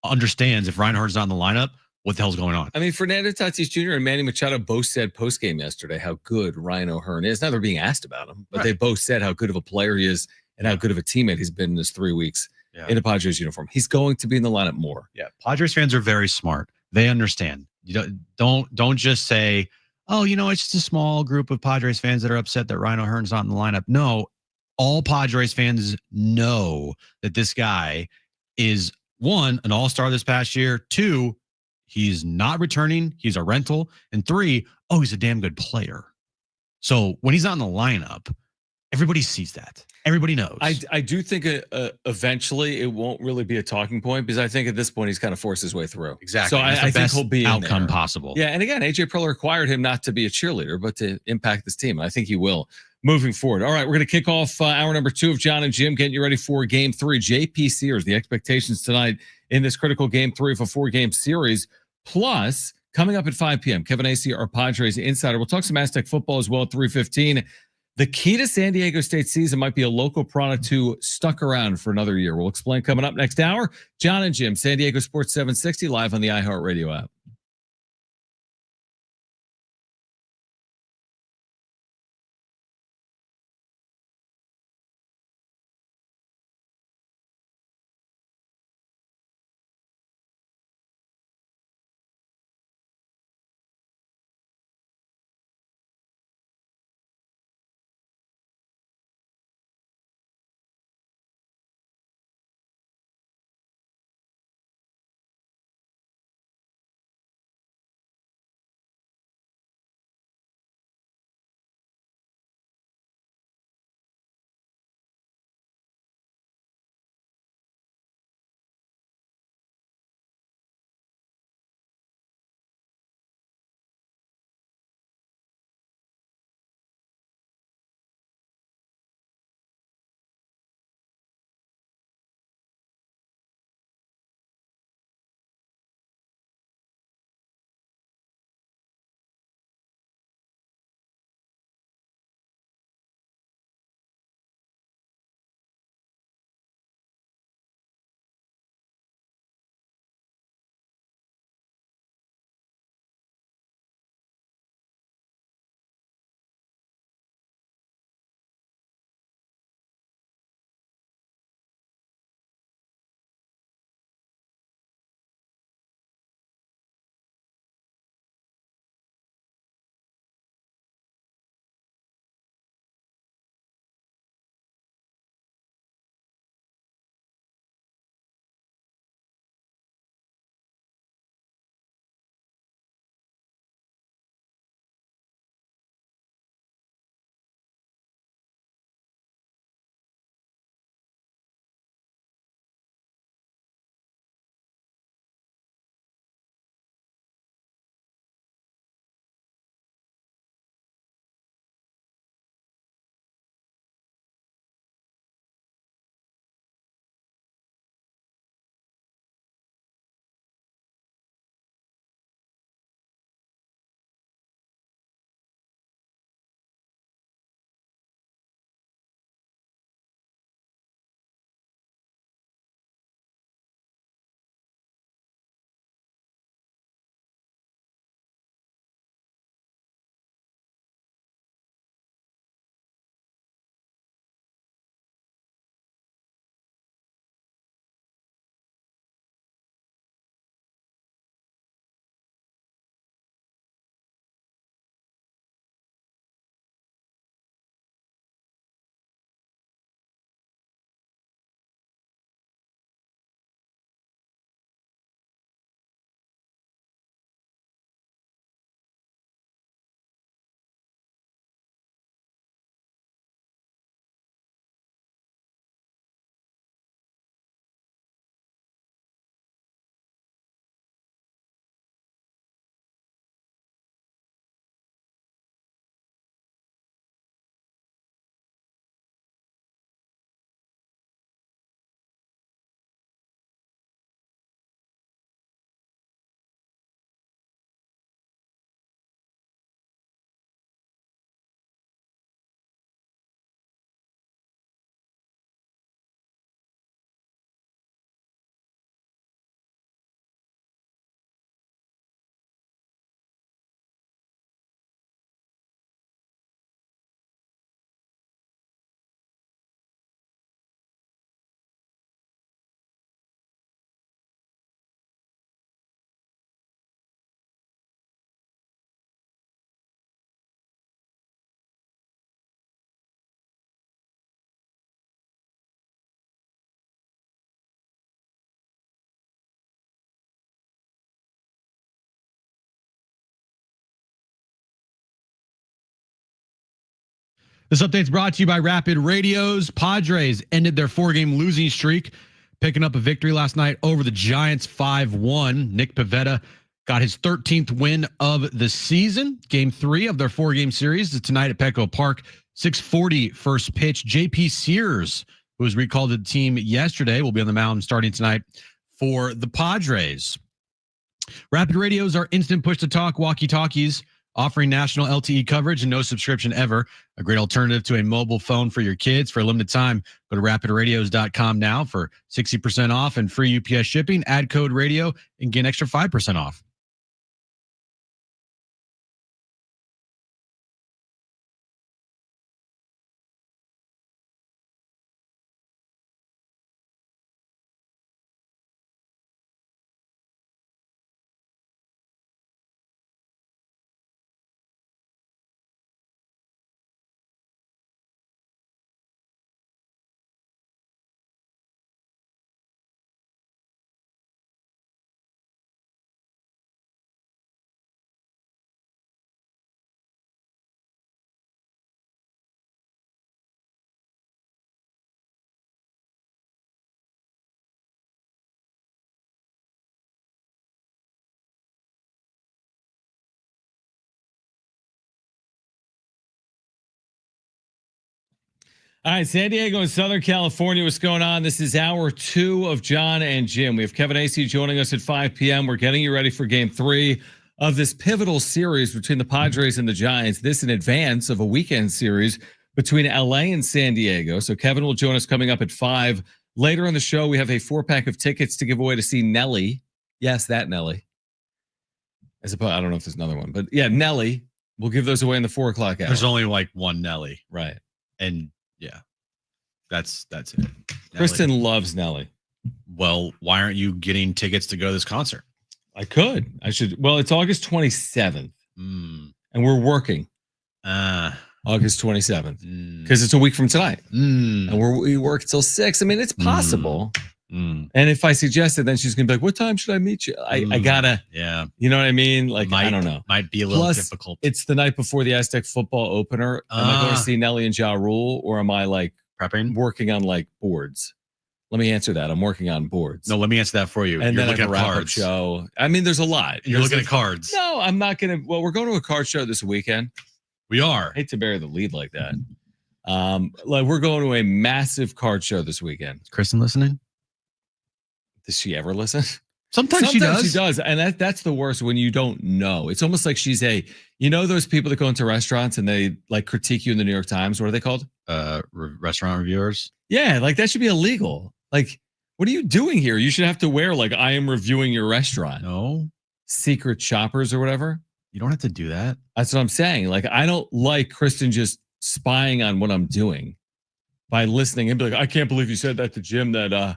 understands if Ryan O'Hearn's not in the lineup, what the hell's going on? I mean, Fernando Tatis Jr. and Manny Machado both said post-game yesterday how good Ryan O'Hearn is. Now they're being asked about him, but they both said how good of a player he is and how good of a teammate he's been in his 3 weeks in a Padres uniform. He's going to be in the lineup more. Yeah, Padres fans are very smart. They understand. You don't just say, it's just a small group of Padres fans that are upset that Ryan O'Hearn's not in the lineup. No, all Padres fans know that this guy is, 1, an all-star this past year, 2, he's not returning, he's a rental, and 3, he's a damn good player. So when he's not in the lineup, everybody sees that. Everybody knows. I do think eventually it won't really be a talking point because I think at this point he's kind of forced his way through. Exactly. So I think he'll be outcome in there. possible. Yeah, and again, AJ Preller required him not to be a cheerleader, but to impact this team. I think he will moving forward. All right, we're going to kick off hour number 2 of Jon and Jim, getting you ready for Game 3. JP Sears, the expectations tonight in this critical Game 3 of a 4-game series. Plus, coming up at 5 p.m., Kevin Acee, our Padres Insider. We'll talk some Aztec football as well at 3:15. The key to San Diego State season might be a local product who stuck around for another year. We'll explain coming up next hour. Jon and Jim, San Diego Sports 760, live on the iHeartRadio app. This update's brought to you by Rapid Radios. Padres ended their 4-game losing streak, picking up a victory last night over the Giants 5-1. Nick Pivetta got his 13th win of the season. Game 3 of their 4-game series is tonight at Petco Park. 6:40 first pitch. JP Sears, who was recalled to the team yesterday, will be on the mound starting tonight for the Padres. Rapid Radios are instant push-to-talk walkie-talkies, offering national LTE coverage and no subscription ever. A great alternative to a mobile phone for your kids. For a limited time, go to rapidradios.com now for 60% off and free UPS shipping. Add code radio and get an extra 5% off. All right, San Diego and Southern California, what's going on? This is hour 2 of Jon and Jim. We have Kevin Acee joining us at 5 p.m. We're getting you ready for game 3 of this pivotal series between the Padres and the Giants. This in advance of a weekend series between LA and San Diego. So Kevin will join us coming up at 5. Later in the show, we have a 4-pack of tickets to give away to see Nelly. Yes, that Nelly. I suppose, I don't know if there's another one, but yeah, Nelly. We'll give those away in the 4 o'clock hour. There's only like one Nelly. Right. And yeah, that's it. Kristen Nelly. loves Nelly. Well, why aren't you getting tickets to go to this concert? I could. I should. Well, it's August 27th. And we're working. August 27th. Because it's a week from tonight. And we work till 6. I mean, it's possible. And if I suggest it, then she's going to be like, what time should I meet you? I gotta. Yeah. You know what I mean? Like, I don't know. Might be a little Plus, difficult. It's the night before the Aztec football opener. Am I going to see Nelly and Ja Rule, or am I like prepping? Working on like boards? Let me answer that. I'm working on boards. No, let me answer that for you. And You're then looking at at wrap-up cards. show. I mean, there's a lot. You're looking at cards. No, I'm not going to. Well, we're going to a card show this weekend. We are. I hate to bury the lead like that. Like we're going to a massive card show this weekend. Kristen listening? Does she ever listen? Sometimes she does. She does. And that's the worst when you don't know. It's almost like she's those people that go into restaurants and they like critique you in the New York Times. What are they called? Restaurant reviewers. Yeah. Like that should be illegal. Like, what are you doing here? You should have to wear like, I am reviewing your restaurant. No. Secret shoppers or whatever. You don't have to do that. That's what I'm saying. Like, I don't like Kristen just spying on what I'm doing by listening and be like, I can't believe you said that to Jim that,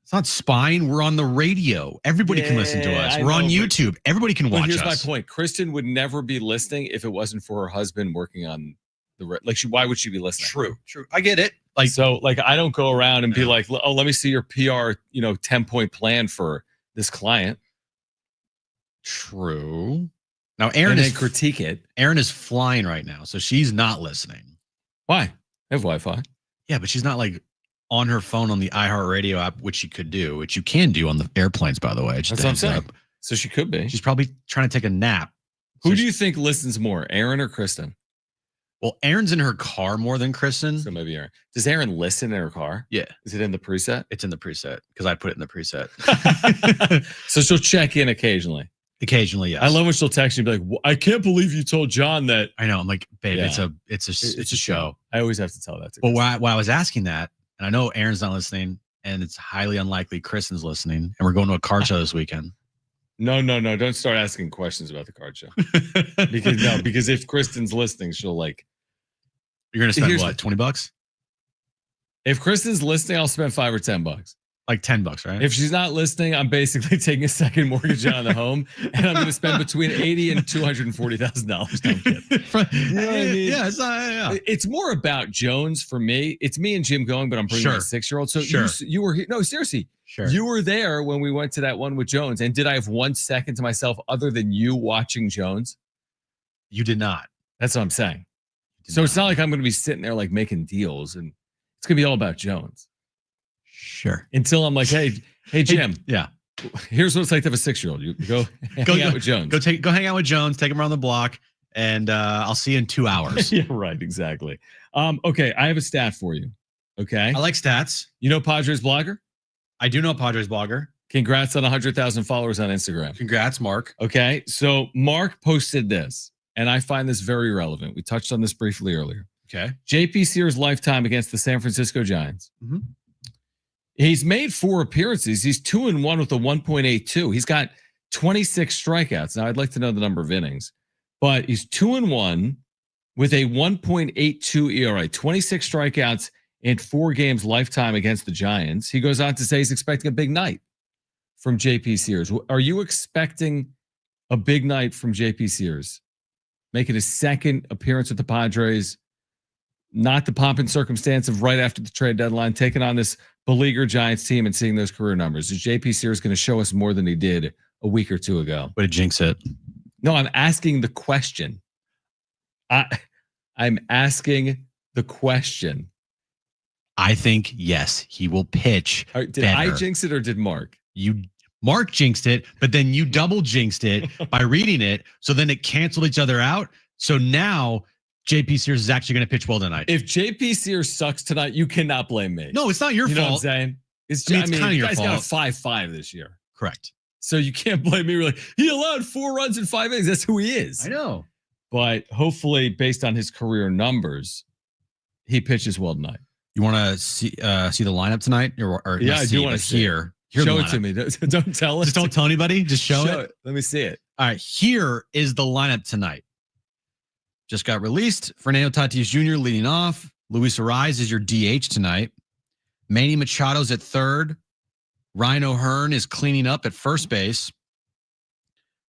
it's not spying. We're on the radio. Everybody can listen to us. We're on YouTube. Everybody can watch us. Here's my point. Kristen would never be listening if it wasn't for her husband working on the why would she be listening? True. I get it. Like so, like I don't go around and be like, oh, let me see your PR, 10-point plan for this client. True. Now Aaron is critique it. Aaron is flying right now, so she's not listening. Why? I have Wi-Fi. Yeah, but she's not like on her phone on the iHeartRadio app, which you could do, which you can do on the airplanes, by the way. That's what I'm saying. So she could be. She's probably trying to take a nap. Who do you think listens more, Aaron or Kristen? Well, Aaron's in her car more than Kristen. So maybe Aaron. Does Aaron listen in her car? Yeah. Is it in the preset? It's in the preset because I put it in the preset. So she'll check in occasionally. Occasionally, yes. I love when she'll text you and be like, I can't believe you told John that. I know. I'm like, babe, Yeah. it's a show. I always have to tell that to But Kristen. while I was asking that, and I know Aaron's not listening, and it's highly unlikely Kristen's listening, and we're going to a card show this weekend. No. Don't start asking questions about the card show. Because if Kristen's listening, she'll like. You're gonna spend Here's what, $20? If Kristen's listening, I'll spend $5 or $10. Like $10, right? If she's not listening, I'm basically taking a second mortgage on the home, and I'm going to spend between $80,000 and $240,000. No, I'm kidding. You know what I mean? Yeah, It's more about Jones for me. It's me and Jim going, but I'm bringing my 6-year-old. So you were here. No, seriously. Sure. You were there when we went to that one with Jones. And did I have 1 second to myself other than you watching Jones? You did not. That's what I'm saying. So it's not like I'm going to be sitting there like making deals, and it's going to be all about Jones. Sure. Until I'm like, hey, Jim. Yeah. Here's what it's like to have a 6-year-old. You go hang out with Jones. Go hang out with Jones. Take him around the block, and I'll see you in 2 hours. Yeah, right. Exactly. Okay, I have a stat for you. Okay. I like stats. You know Padres blogger? I do know Padres blogger. Congrats on 100,000 followers on Instagram. Congrats, Mark. Okay, so Mark posted this, and I find this very relevant. We touched on this briefly earlier. Okay. JP Sears' lifetime against the San Francisco Giants. Mm-hmm. He's made 4 appearances. He's 2-1 with a 1.82. He's got 26 strikeouts. Now, I'd like to know the number of innings, but he's 2-1 with a 1.82 ERA, 26 strikeouts in 4 games lifetime against the Giants. He goes on to say he's expecting a big night from JP Sears. Are you expecting a big night from JP Sears? Making his second appearance with the Padres, not the pomp and circumstance of right after the trade deadline, taking on this beleaguered Giants team and seeing those career numbers. Is JP Sears going to show us more than he did a week or 2 ago? Way to jinx it. No, I'm asking the question. I'm asking the question. I think, yes, he will pitch. Did better. I jinx it or did Mark? Mark jinxed it, but then you double jinxed it by reading it. So then it canceled each other out. So now JP Sears is actually going to pitch well tonight. If JP Sears sucks tonight, you cannot blame me. No, it's not your fault. fault. Know what I'm saying? It's kind of your guy's fault. got a 5.5 this year. Correct. So you can't blame me. Really, he allowed 4 runs in 5 innings. That's who he is. I know. But hopefully, based on his career numbers, he pitches well tonight. You want to see the lineup tonight, or yeah, I do want to hear. Show it to me. Don't tell us. Just don't tell anybody. Just show it. Let me see it. All right. Here is the lineup tonight. Just got released. Fernando Tatis Jr. leading off. Luis Ariz is your DH tonight. Manny Machado's at third. Ryan O'Hearn is cleaning up at first base.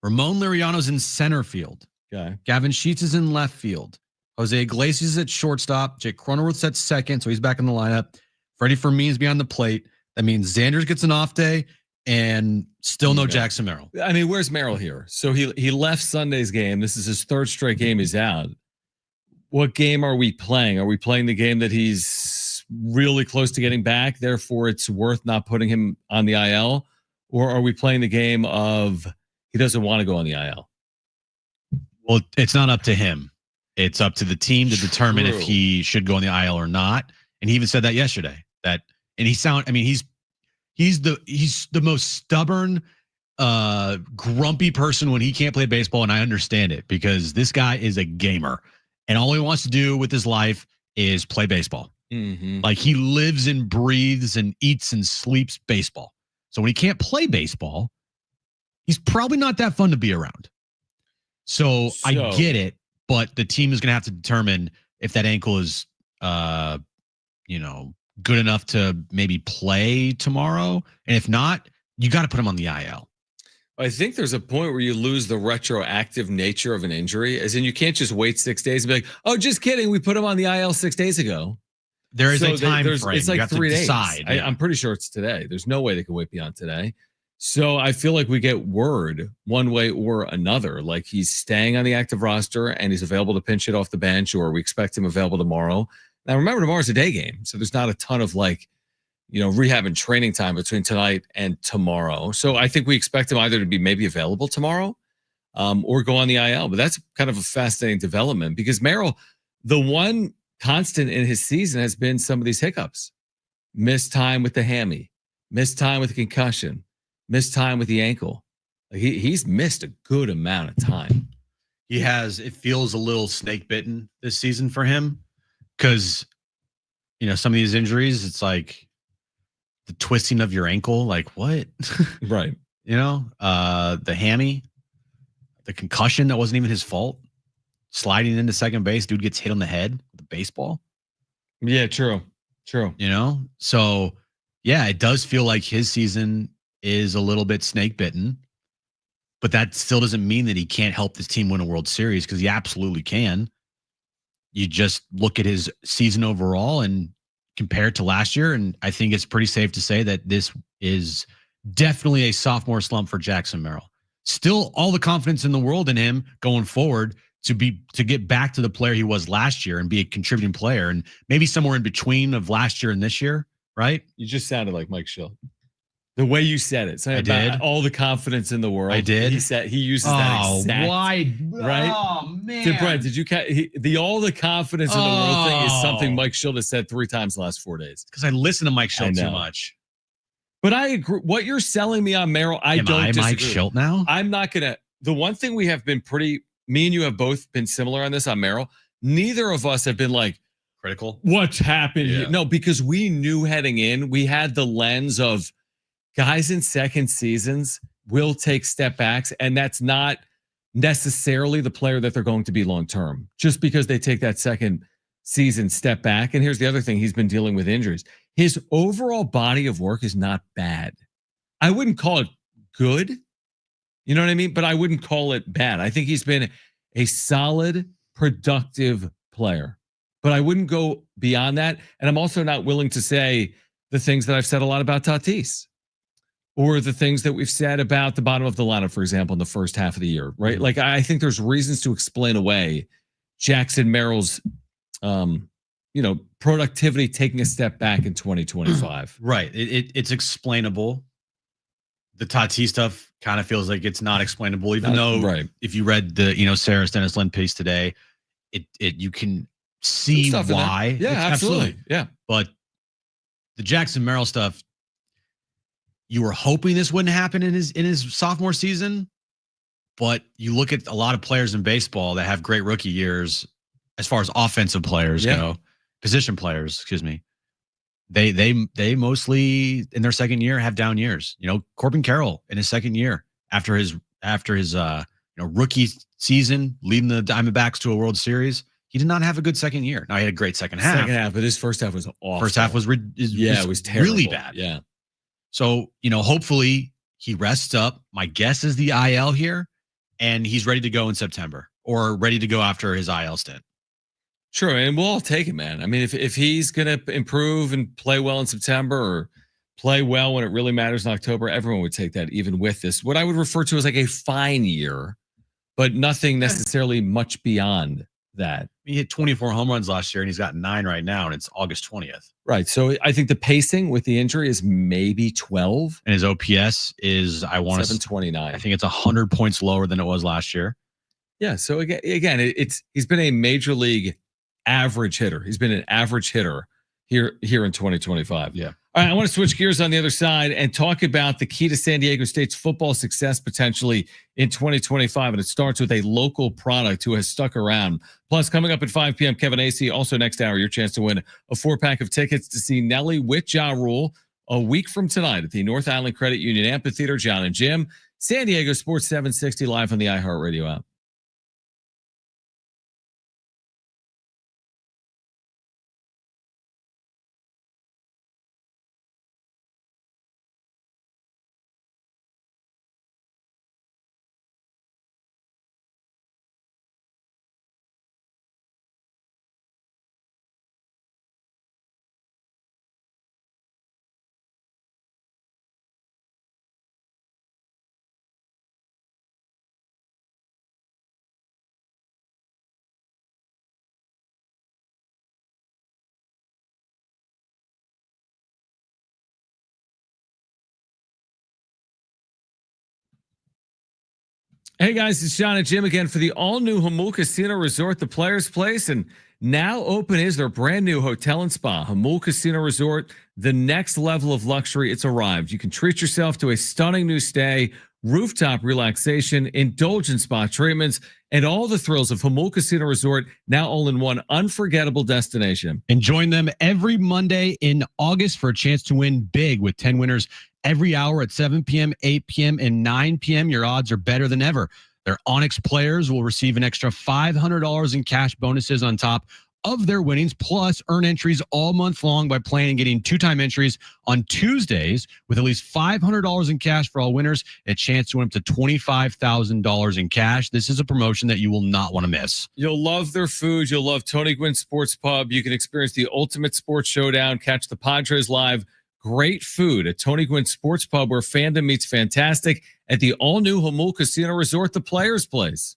Ramon Liriano's in center field. Okay. Gavin Sheets is in left field. Jose Iglesias is at shortstop. Jake Cronenworth's at second, so he's back in the lineup. Freddie Fermin is behind the plate. That means Xander gets an off day, and still no Jackson Merrill. I mean, where's Merrill here? So he left Sunday's game. This is his 3rd straight game he's out. What game are we playing? Are we playing the game that he's really close to getting back, therefore it's worth not putting him on the IL? Or are we playing the game of he doesn't want to go on the IL? Well, it's not up to him. It's up to the team to determine if he should go on the IL or not. And he even said that yesterday. He's the most stubborn, grumpy person when he can't play baseball, and I understand it because this guy is a gamer, and all he wants to do with his life is play baseball. Mm-hmm. Like he lives and breathes and eats and sleeps baseball. So when he can't play baseball, he's probably not that fun to be around. So I get it, but the team is going to have to determine if that ankle is, good enough to maybe play tomorrow. And if not, you got to put him on the IL. I think there's a point where you lose the retroactive nature of an injury, as in you can't just wait 6 days and be like, oh, just kidding. We put him on the IL 6 days ago. There is a time frame. It's like 3 days. Decide, yeah. I'm pretty sure it's today. There's no way they can wait beyond today. So I feel like we get word one way or another, like he's staying on the active roster and he's available to pinch it off the bench, or we expect him available tomorrow. Now, remember, tomorrow's a day game, so there's not a ton of rehab and training time between tonight and tomorrow. So I think we expect him either to be maybe available tomorrow or go on the IL. But that's kind of a fascinating development because Merrill, the one constant in his season has been some of these hiccups. Missed time with the hammy, missed time with the concussion, missed time with the ankle. He's missed a good amount of time. He has. It feels a little snake bitten this season for him. Because, some of these injuries, it's like the twisting of your ankle, like what? Right. The hammy, the concussion that wasn't even his fault. Sliding into second base, dude gets hit on the head with a baseball. Yeah, true. So, yeah, it does feel like his season is a little bit snake bitten. But that still doesn't mean that he can't help this team win a World Series, because he absolutely can. You just look at his season overall and compare it to last year, and I think it's pretty safe to say that this is definitely a sophomore slump for Jackson Merrill. Still all the confidence in the world in him going forward. to get back to the player he was last year and be a contributing player, and maybe somewhere in between of last year and this year, right? You just sounded like Mike Shildt. The way you said it, I did. All the confidence in the world. I did. He uses that exact. Why? Right? Oh man! Brett, did you catch the all the confidence in the world thing is something Mike Shildt has said 3 times the last 4 days. Because I listen to Mike Shildt too much. But I agree. What you're selling me on Merrill, Am don't I disagree. Mike Shildt now? I'm not gonna. The one thing we have been me and you have both been similar on this on Merrill. Neither of us have been like critical. What's happened? Yeah. No, because we knew heading in, we had the lens of guys in second seasons will take step backs, and that's not necessarily the player that they're going to be long term. Just because they take that second season step back. And here's the other thing: he's been dealing with injuries. His overall body of work is not bad. I wouldn't call it good. You know what I mean? But I wouldn't call it bad. I think he's been a solid, productive player. But I wouldn't go beyond that. And I'm also not willing to say the things that I've said a lot about Tatis, or the things that we've said about the bottom of the lineup, for example, in the first half of the year, right? Like, I think there's reasons to explain away Jackson Merrill's, productivity taking a step back in 2025. Right. It's explainable. The Tatis stuff kind of feels like it's not explainable, even though if you read the, Sarah Stennis Lynn piece today, you can see why. Yeah, absolutely. Yeah. But the Jackson Merrill stuff, you were hoping this wouldn't happen in his sophomore season, but you look at a lot of players in baseball that have great rookie years, as far as offensive players go, position players, excuse me. They mostly in their second year have down years. Corbin Carroll in his second year after his rookie season, leading the Diamondbacks to a World Series, he did not have a good second year. Now he had a great second half. But his first half was awful. First half was it was terrible. Really bad. Yeah. So, hopefully he rests up. My guess is the IL here, and he's ready to go in September, or ready to go after his IL stint. Sure, and we'll all take it, man. I mean, if he's going to improve and play well in September, or play well when it really matters in October, everyone would take that, even with this. What I would refer to as like a fine year, but nothing necessarily much beyond that. He hit 24 home runs last year, and he's got 9 right now, and it's August 20th. Right. So I think the pacing with the injury is maybe 12. And his OPS is, 729. I think it's 100 points lower than it was last year. Yeah. So again, he's been a major league average hitter. He's been an average hitter here in 2025. Yeah. All right, I want to switch gears on the other side and talk about the key to San Diego State's football success potentially in 2025. And it starts with a local product who has stuck around. Plus, coming up at 5 p.m., Kevin Acee. Also next hour, your chance to win a 4-pack of tickets to see Nelly with Ja Rule a week from tonight at the North Island Credit Union Amphitheater. Jon and Jim, San Diego Sports 760 live on the iHeartRadio app. Hey guys, it's Jon and Jim again for the all-new Jamul Casino Resort, the Players Place, and now open is their brand new hotel and spa. Jamul Casino Resort, the next level of luxury. It's arrived. You can treat yourself to a stunning new stay, rooftop relaxation, indulgent spa treatments, and all the thrills of Jamul Casino Resort, now all in one unforgettable destination. And join them every Monday in August for a chance to win big with 10 winners every hour at 7 p.m., 8 p.m., and 9 p.m. Your odds are better than ever. Their Onyx players will receive an extra $500 in cash bonuses on top of their winnings, plus earn entries all month long by playing and getting 2-time entries on Tuesdays with at least $500 in cash for all winners, and a chance to win up to $25,000 in cash. This is a promotion that you will not want to miss. You'll love their food. You'll love Tony Gwynn Sports Pub. You can experience the ultimate sports showdown, catch the Padres live. Great food at Tony Gwynn Sports Pub, where fandom meets fantastic, at the all-new Jamul Casino Resort, the Players Place.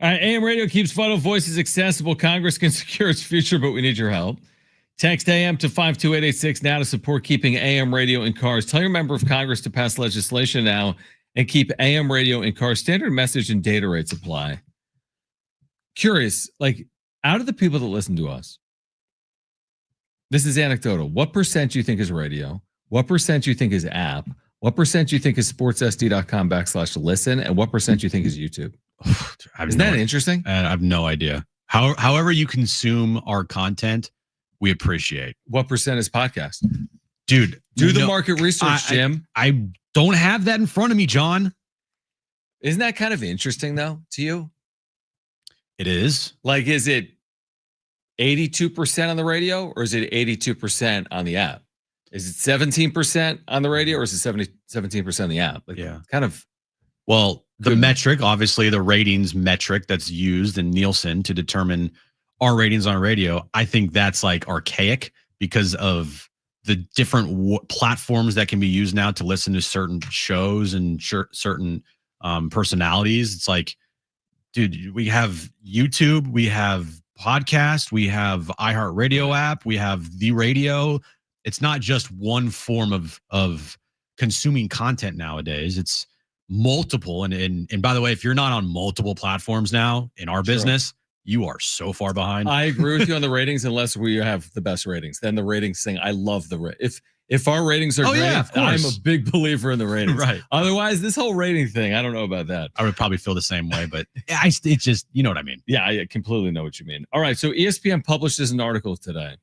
All right, AM radio keeps Vital Voices accessible. Congress can secure its future, but we need your help. Text AM to 52886 now to support keeping AM radio in cars. Tell your member of Congress to pass legislation now and keep AM radio in cars. Standard message and data rates apply. Curious, like, out of the people that listen to us, this is anecdotal. What percent do you think is radio? What percent do you think is app? What percent do you think is sportsSD.com/listen? And what percent do you think is YouTube? Isn't that interesting? I have no idea. However you consume our content, we appreciate. What percent is podcast? Dude, do the market research, Jim. I don't have that in front of me, John. Isn't that kind of interesting, though, to you? It is. Like, is it 82% on the radio, or is it 82% on the app? Is it 17% on the radio, or is it 17% on the app? Like, yeah. Kind of. Well, the metric, obviously the ratings metric that's used in Nielsen to determine our ratings on radio, I think that's like archaic because of the different platforms that can be used now to listen to certain shows and certain personalities. It's like, dude, we have YouTube, we have podcast, we have iHeartRadio app, we have the radio. It's not just one form of consuming content nowadays. It's multiple. And by the way, if you're not on multiple platforms now in our business, you are so far behind. I agree with you on the ratings, unless we have the best ratings. Then the ratings thing, I love the if our ratings are great, yeah, I'm a big believer in the ratings. Right. Otherwise, this whole rating thing, I don't know about that. I would probably feel the same way, but it's just, you know what I mean? Yeah, I completely know what you mean. All right, so ESPN publishes an article today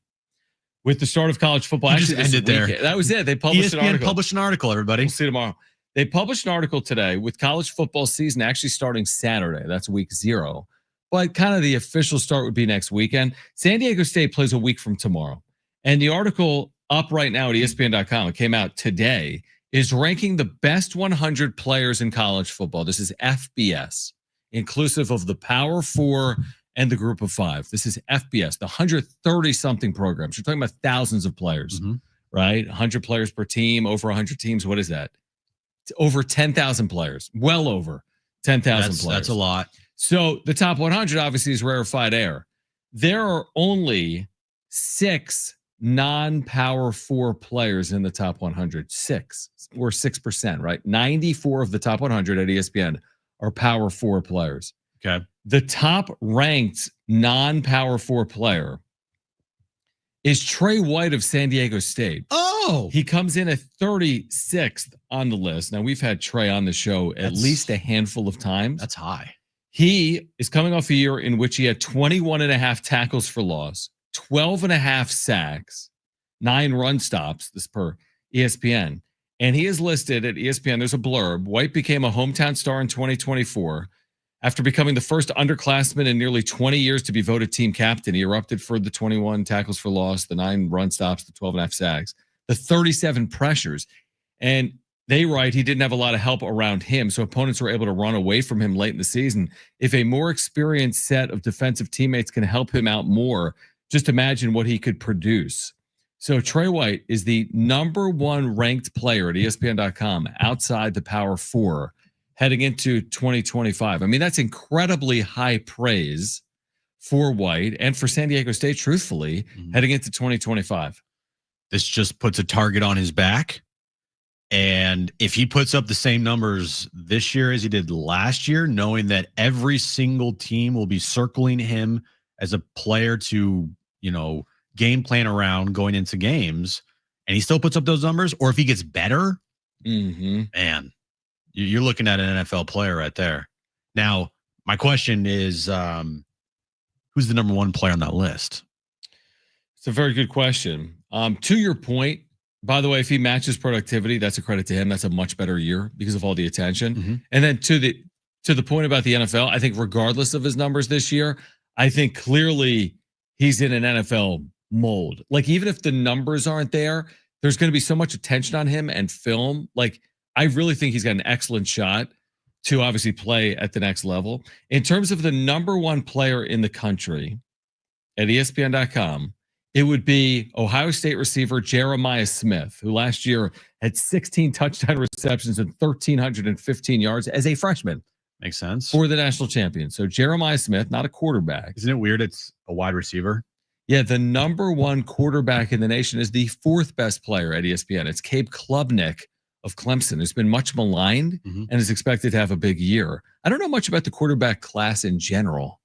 with the start of college football. You Actually, just ended there. That was it. They published an ESPN article. published an article, everybody. We'll see tomorrow. They published an article today with college football season actually starting Saturday. That's week 0. But kind of the official start would be next weekend. San Diego State plays a week from tomorrow. And the article up right now at ESPN.com, it came out today, is ranking the best 100 players in college football. This is FBS, inclusive of the Power 4 and the Group of 5. This is FBS, the 130-something programs. You're talking about thousands of players, right? 100 players per team, over 100 teams. What is that? It's over 10,000 players, well over 10,000 players. That's a lot. So the top 100 obviously is rarefied air. There are only 6 non-Power 4 players in the top 100. 6 or 6%, right? 94 of the top 100 at ESPN are Power 4 players. Okay. The top ranked non-Power 4 player is Trey White of San Diego State. Oh, he comes in at 36th on the list. Now, we've had Trey on the show at least a handful of times. That's high. He is coming off a year in which he had 21 and a half tackles for loss, 12 and a half sacks, 9 run stops, this per ESPN. And he is listed at ESPN. There's a blurb. White became a hometown star in 2024. After becoming the first underclassman in nearly 20 years to be voted team captain, he erupted for the 21 tackles for loss, the 9 run stops, the 12 and a half sacks, the 37 pressures. And they write he didn't have a lot of help around him, so opponents were able to run away from him late in the season. If a more experienced set of defensive teammates can help him out more, just imagine what he could produce. So Trey White is the number 1 ranked player at ESPN.com outside the Power 4 heading into 2025. I mean, that's incredibly high praise for White and for San Diego State, truthfully, heading into 2025. This just puts a target on his back. And if he puts up the same numbers this year as he did last year, knowing that every single team will be circling him as a player to, game plan around going into games, and he still puts up those numbers, or if he gets better, man, you're looking at an NFL player right there. Now, my question is, who's the number 1 player on that list? It's a very good question. To your point, by the way, if he matches productivity, that's a credit to him. That's a much better year because of all the attention. And then to the point about the NFL, I think regardless of his numbers this year, I think clearly he's in an NFL mold. Like, even if the numbers aren't there, there's going to be so much attention on him and film. Like, I really think he's got an excellent shot to obviously play at the next level. In terms of the number 1 player in the country at ESPN.com, it would be Ohio State receiver Jeremiah Smith, who last year had 16 touchdown receptions and 1,315 yards as a freshman. Makes sense. for the national champion. So Jeremiah Smith, not a quarterback. Isn't it weird? It's a wide receiver. Yeah, the number one quarterback in the nation is the fourth best player at ESPN. It's Cabe Klubnik of Clemson, who's been much maligned and is expected to have a big year. I don't know much about the quarterback class in general.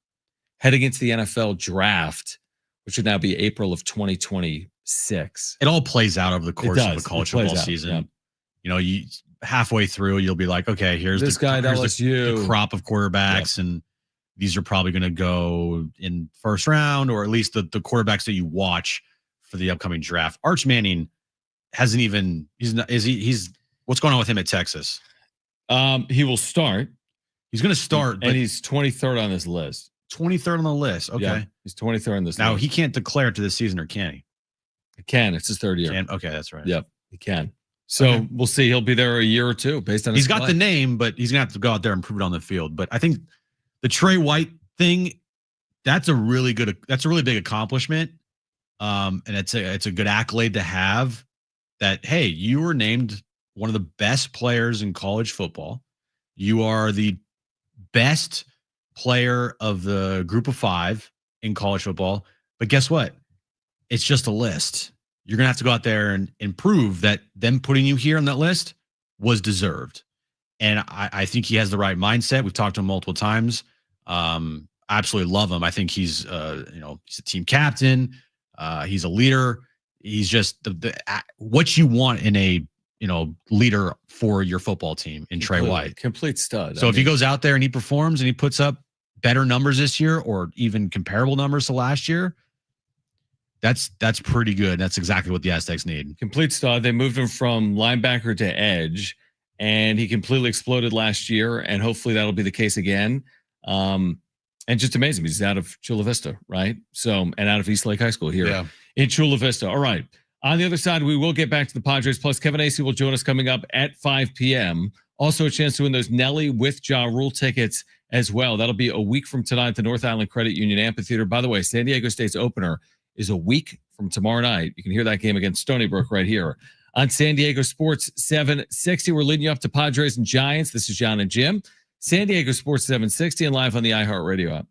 Heading into the NFL draft, which would now be April of 2026. It all plays out over the course of the college football season. Yep. You know, you halfway through, you'll be like, okay, here's this guy at LSU, the crop of quarterbacks, and these are probably going to go in first round, or at least the quarterbacks that you watch for the upcoming draft. Arch Manning hasn't even. He's what's going on with him at Texas? He will start. He's going to start, and he's 23rd on this list. 23rd on the list. Okay, yeah, he's 23rd on this. Now list. he can't declare to this season, or can he? He can. It's his third year. Okay, that's right. Yep, he can. So we'll see. He'll be there a year or two based on. He's got the name, but he's gonna have to go out there and prove it on the field. But I think the Trey White thing, that's a really big accomplishment. And it's a good accolade to have. That hey, you were named one of the best players in college football. You are the best player of the group of 5 in college football. But guess what? It's just a list. You're going to have to go out there and prove that them putting you here on that list was deserved. And I think he has the right mindset. We've talked to him multiple times. I absolutely love him. I think he's he's a team captain. He's a leader. He's just what you want in a leader for your football team in Trey White. Complete stud. So if he goes out there and he performs and he puts up better numbers this year, or even comparable numbers to last year, that's pretty good. That's exactly what the Aztecs need. Complete stud. They moved him from linebacker to edge, and he completely exploded last year, and hopefully that'll be the case again. And just amazing. He's out of Chula Vista, right? So, and out of East Lake High School here in Chula Vista. All right. On the other side, we will get back to the Padres. Plus, Kevin Acee will join us coming up at 5 p.m. Also, a chance to win those Nelly with Ja Rule tickets as well. That'll be a week from tonight at the North Island Credit Union Amphitheater. By the way, San Diego State's opener is a week from tomorrow night. You can hear that game against Stony Brook right here on San Diego Sports 760. We're leading you up to Padres and Giants. This is Jon and Jim. San Diego Sports 760 and live on the iHeartRadio app.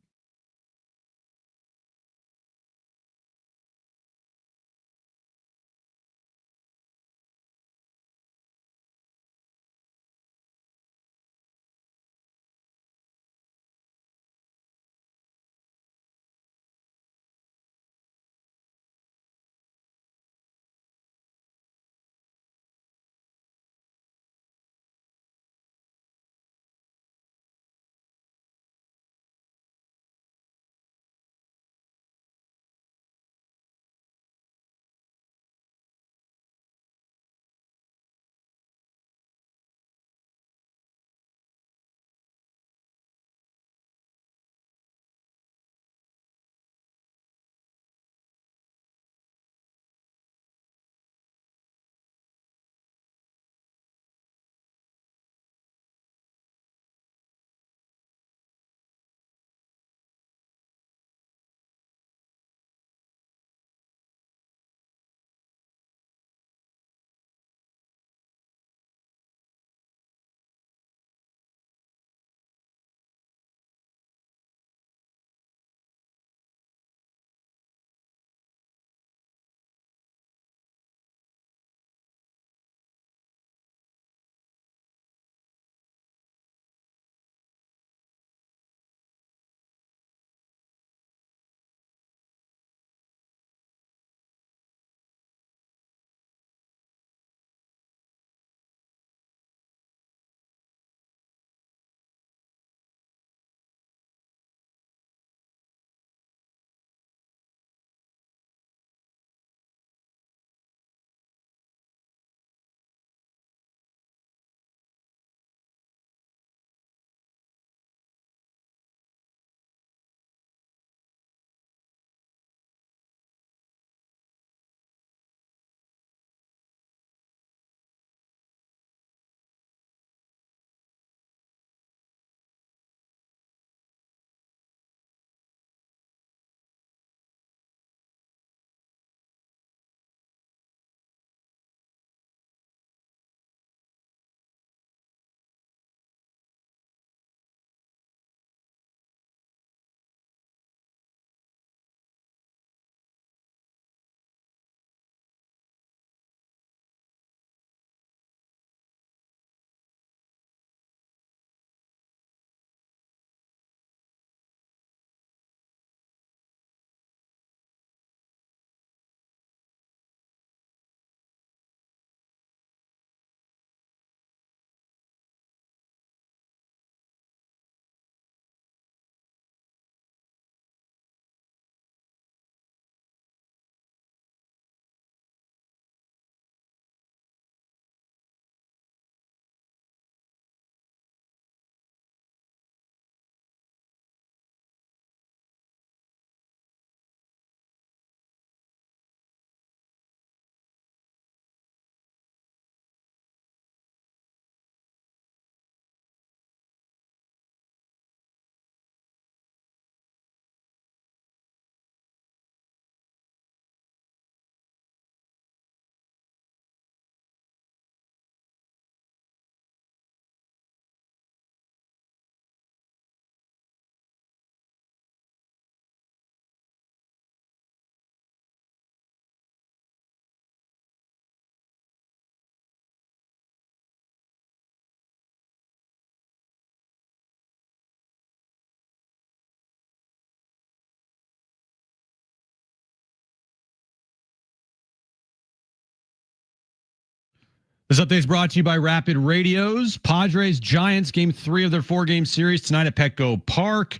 This update is brought to you by Rapid Radios. Padres Giants game 3 of their 4-game series tonight at Petco Park.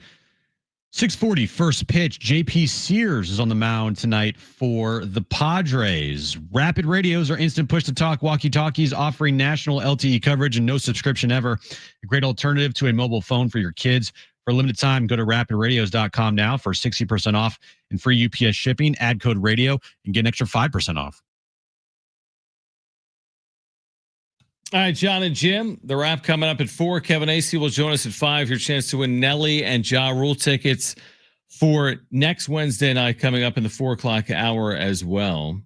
6:40 first pitch. JP Sears is on the mound tonight for the Padres. Rapid Radios are instant push-to-talk walkie-talkies offering national LTE coverage and no subscription ever. A great alternative to a mobile phone for your kids. For a limited time, go to rapidradios.com now for 60% off and free UPS shipping. Add code radio and get an extra 5% off. All right, Jon and Jim, the wrap coming up at 4. Kevin Acee will join us at 5. Your chance to win Nelly and Ja Rule tickets for next Wednesday night coming up in the 4 o'clock hour as well.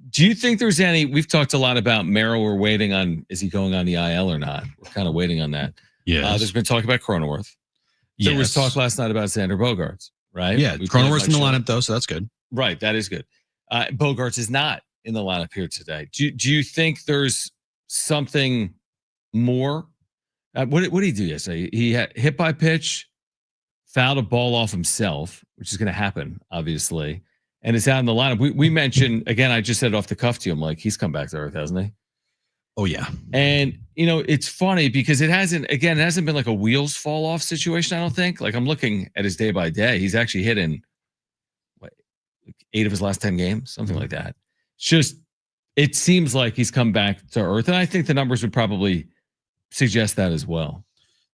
Do you think there's any, we've talked a lot about Merrill. We're waiting on, is he going on the IL or not? We're kind of waiting on that. Yes. There's been talk about Cronenworth. There was talk last night about Xander Bogarts, right? Yeah, Cronenworth's in the lineup though, so that's good. Right, that is good. Bogarts is not in the lineup here today. Do you think there's something more? What did he do yesterday? He had hit by pitch, fouled a ball off himself, which is going to happen, obviously, and is out in the lineup. We mentioned, again, I just said it off the cuff to him, like he's come back to earth, hasn't he? Oh, yeah. And, it's funny because it hasn't been like a wheels fall off situation, I don't think. Like I'm looking at his day by day. He's actually hit in 8 of his last 10 games, something like that. It's just, it seems like he's come back to earth. And I think the numbers would probably suggest that as well.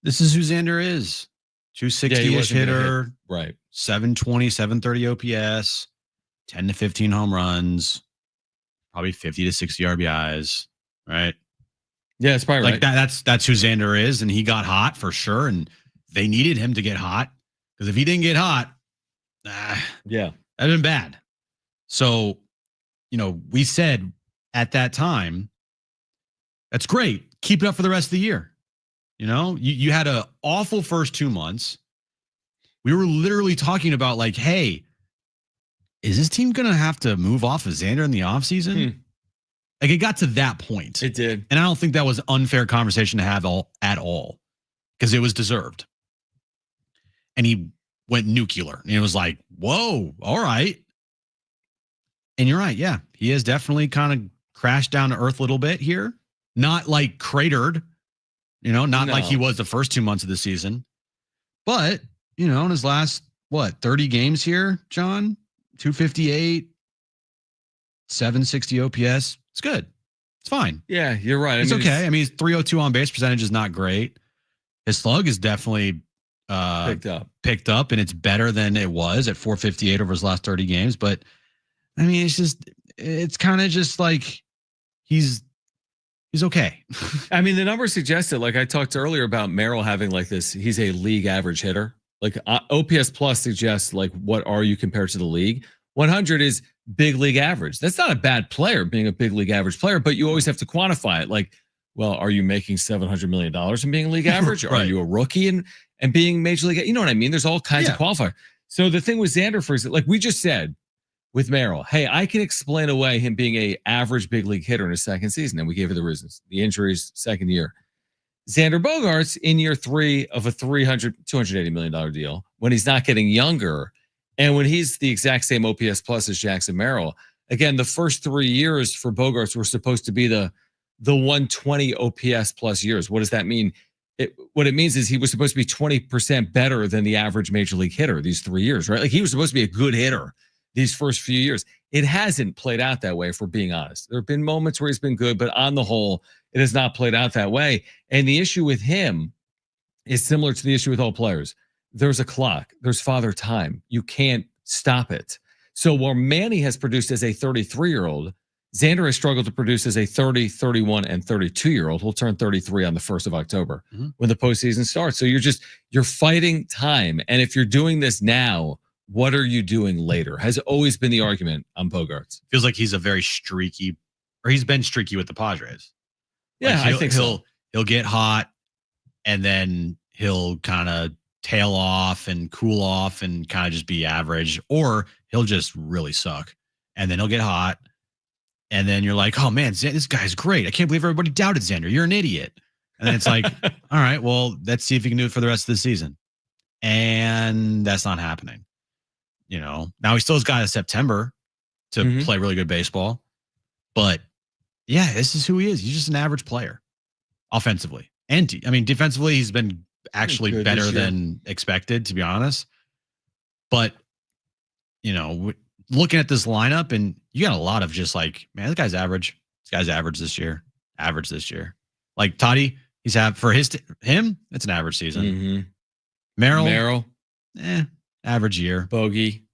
This is who Xander is. 260-ish hitter. Right. 720, 730 OPS, 10 to 15 home runs, probably 50 to 60 RBIs. Right. Yeah, it's probably like that. That's who Xander is. And he got hot for sure. And they needed him to get hot because if he didn't get hot, yeah, that'd been bad. So, we said at that time, that's great. Keep it up for the rest of the year. You had an awful first 2 months. We were literally talking about like, hey, is this team going to have to move off of Xander in the offseason? Like it got to that point. It did. And I don't think that was an unfair conversation to have at all because it was deserved. And he went nuclear and it was like, whoa, all right. And you're right. Yeah. He has definitely kind of crashed down to earth a little bit here. Not like cratered, not like he was the first 2 months of the season. But, in his last, 30 games here, Jon, 258, 760 OPS. It's good. It's fine. Yeah, you're right. It's okay. I mean, his 302 on base percentage is not great. His slug is definitely picked up, and it's better than it was at 458 over his last 30 games. But I mean, it's kind of just like he's okay. I mean, the numbers suggest it. Like I talked earlier about Merrill having like this. He's a league average hitter. Like OPS plus suggests like what are you compared to the league? 100 is big league average. That's not a bad player being a big league average player, but you always have to quantify it. Like, well, are you making $700 million and being league average? Right. Are you a rookie and being major league? You know what I mean? There's all kinds of qualifiers. So the thing with Xander, for example, like we just said with Merrill, hey, I can explain away him being a average big league hitter in his second season. And we gave you the reasons, the injuries, second year. Xander Bogarts in year 3 of a $280 million deal when he's not getting younger. And when he's the exact same OPS plus as Jackson Merrill, again, the first 3 years for Bogarts were supposed to be the 120 OPS plus years. What does that mean? What it means is he was supposed to be 20% better than the average major league hitter these 3 years, right? Like he was supposed to be a good hitter these first few years. It hasn't played out that way, if we're being honest. There have been moments where he's been good, but on the whole, it has not played out that way. And the issue with him is similar to the issue with all players. There's a clock. There's father time. You can't stop it. So while Manny has produced as a 33-year-old, Xander has struggled to produce as a 30, 31, and 32-year-old. He'll turn 33 on the 1st of October when the postseason starts. So you're fighting time. And if you're doing this now, what are you doing later? Has always been the argument on Bogarts. Feels like he's a very streaky, or he's been streaky with the Padres. Yeah, like I think so. He'll get hot and then he'll kind of tail off and cool off and kind of just be average, or he'll just really suck. And then he'll get hot. And then you're like, oh man, this guy's great. I can't believe everybody doubted Xander. You're an idiot. And then it's like, all right, well, let's see if he can do it for the rest of the season. And that's not happening. Now he still has got a September to play really good baseball. But, yeah, this is who he is. He's just an average player, offensively and defensively. He's been actually Good better this year. than expected, to be honest. But looking at this lineup, and you got a lot of just like, man, this guy's average. This guy's average this year. Average this year. Like Toddy, he's for him. It's an average season. Mm-hmm. Merrill, average year. Bogey,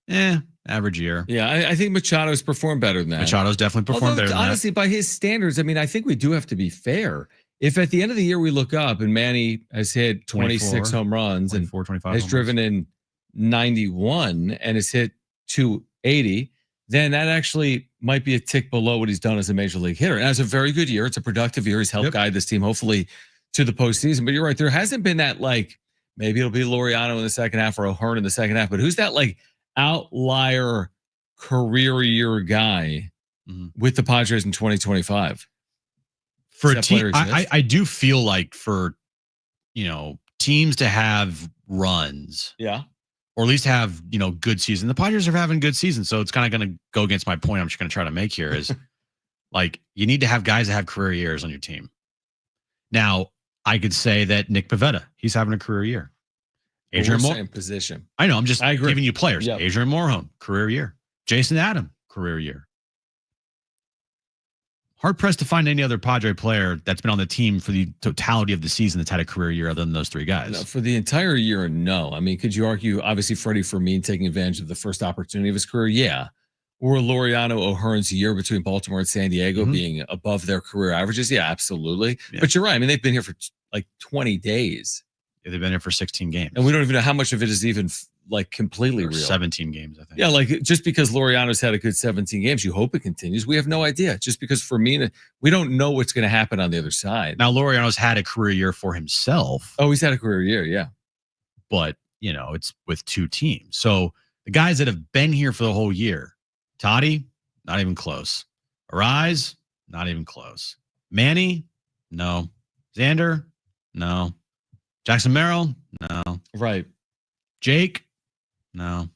average year. Yeah, I think Machado's performed better than that. Machado's definitely performed better than honestly, that. by his standards, I mean, I think we do have to be fair. If at the end of the year we look up and Manny has hit 26 home runs and 25 has driven in 91 and has hit 280, then that actually might be a tick below what he's done as a major league hitter. And that's a very good year. It's a productive year. He's helped guide this team hopefully to the postseason. But you're right, there hasn't been that like, maybe it'll be Laureano in the second half or O'Hearn in the second half. But who's that like outlier career year guy with the Padres in 2025? For a team, I do feel like for teams to have runs, or at least have good season. The Padres are having good seasons, so it's kind of going to go against my point. I'm just going to try to make here is like you need to have guys that have career years on your team. Now, I could say that Nick Pivetta, he's having a career year. Adrian Moore, same position. I know. I'm just giving you players. Yep. Adrian Morejon, career year. Jason Adam, career year. Hard pressed to find any other Padre player that's been on the team for the totality of the season that's had a career year other than those three guys. No, for the entire year, no. I mean, could you argue, obviously, Freddie Fermin taking advantage of the first opportunity of his career? Yeah. Or Laureano O'Hearn's year between Baltimore and San Diego being above their career averages? Yeah, absolutely. Yeah. But you're right. I mean, they've been here for like 20 days. Yeah, they've been here for 16 games. And we don't even know how much of it is even like completely real. 17 games, I think. Yeah, like just because Laureano's had a good 17 games, you hope it continues. We have no idea. Just because Fermin, we don't know what's going to happen on the other side. Now, Laureano's had a career year for himself. Oh, he's had a career year, yeah. But, it's with two teams. So the guys that have been here for the whole year, Toddy, not even close. Arise, not even close. Manny, no. Xander, no. Jackson Merrill, no. Right. Jake, no.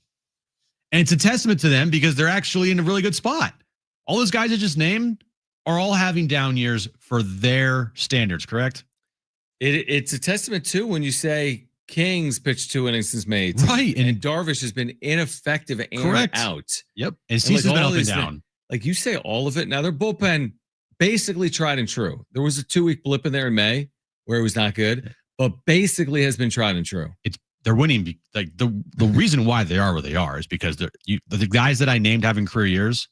And it's a testament to them because they're actually in a really good spot. All those guys I just named are all having down years for their standards, correct? It's a testament too when you say Kings pitched 2 innings since May 18th, right? And Darvish has been ineffective and out. Yep. And Cease's been up and down. Like you say all of it. Now their bullpen basically tried and true. There was a 2-week blip in there in May where it was not good, but basically has been tried and true. They're winning. Like the reason why they are where they are is because the guys that I named having career years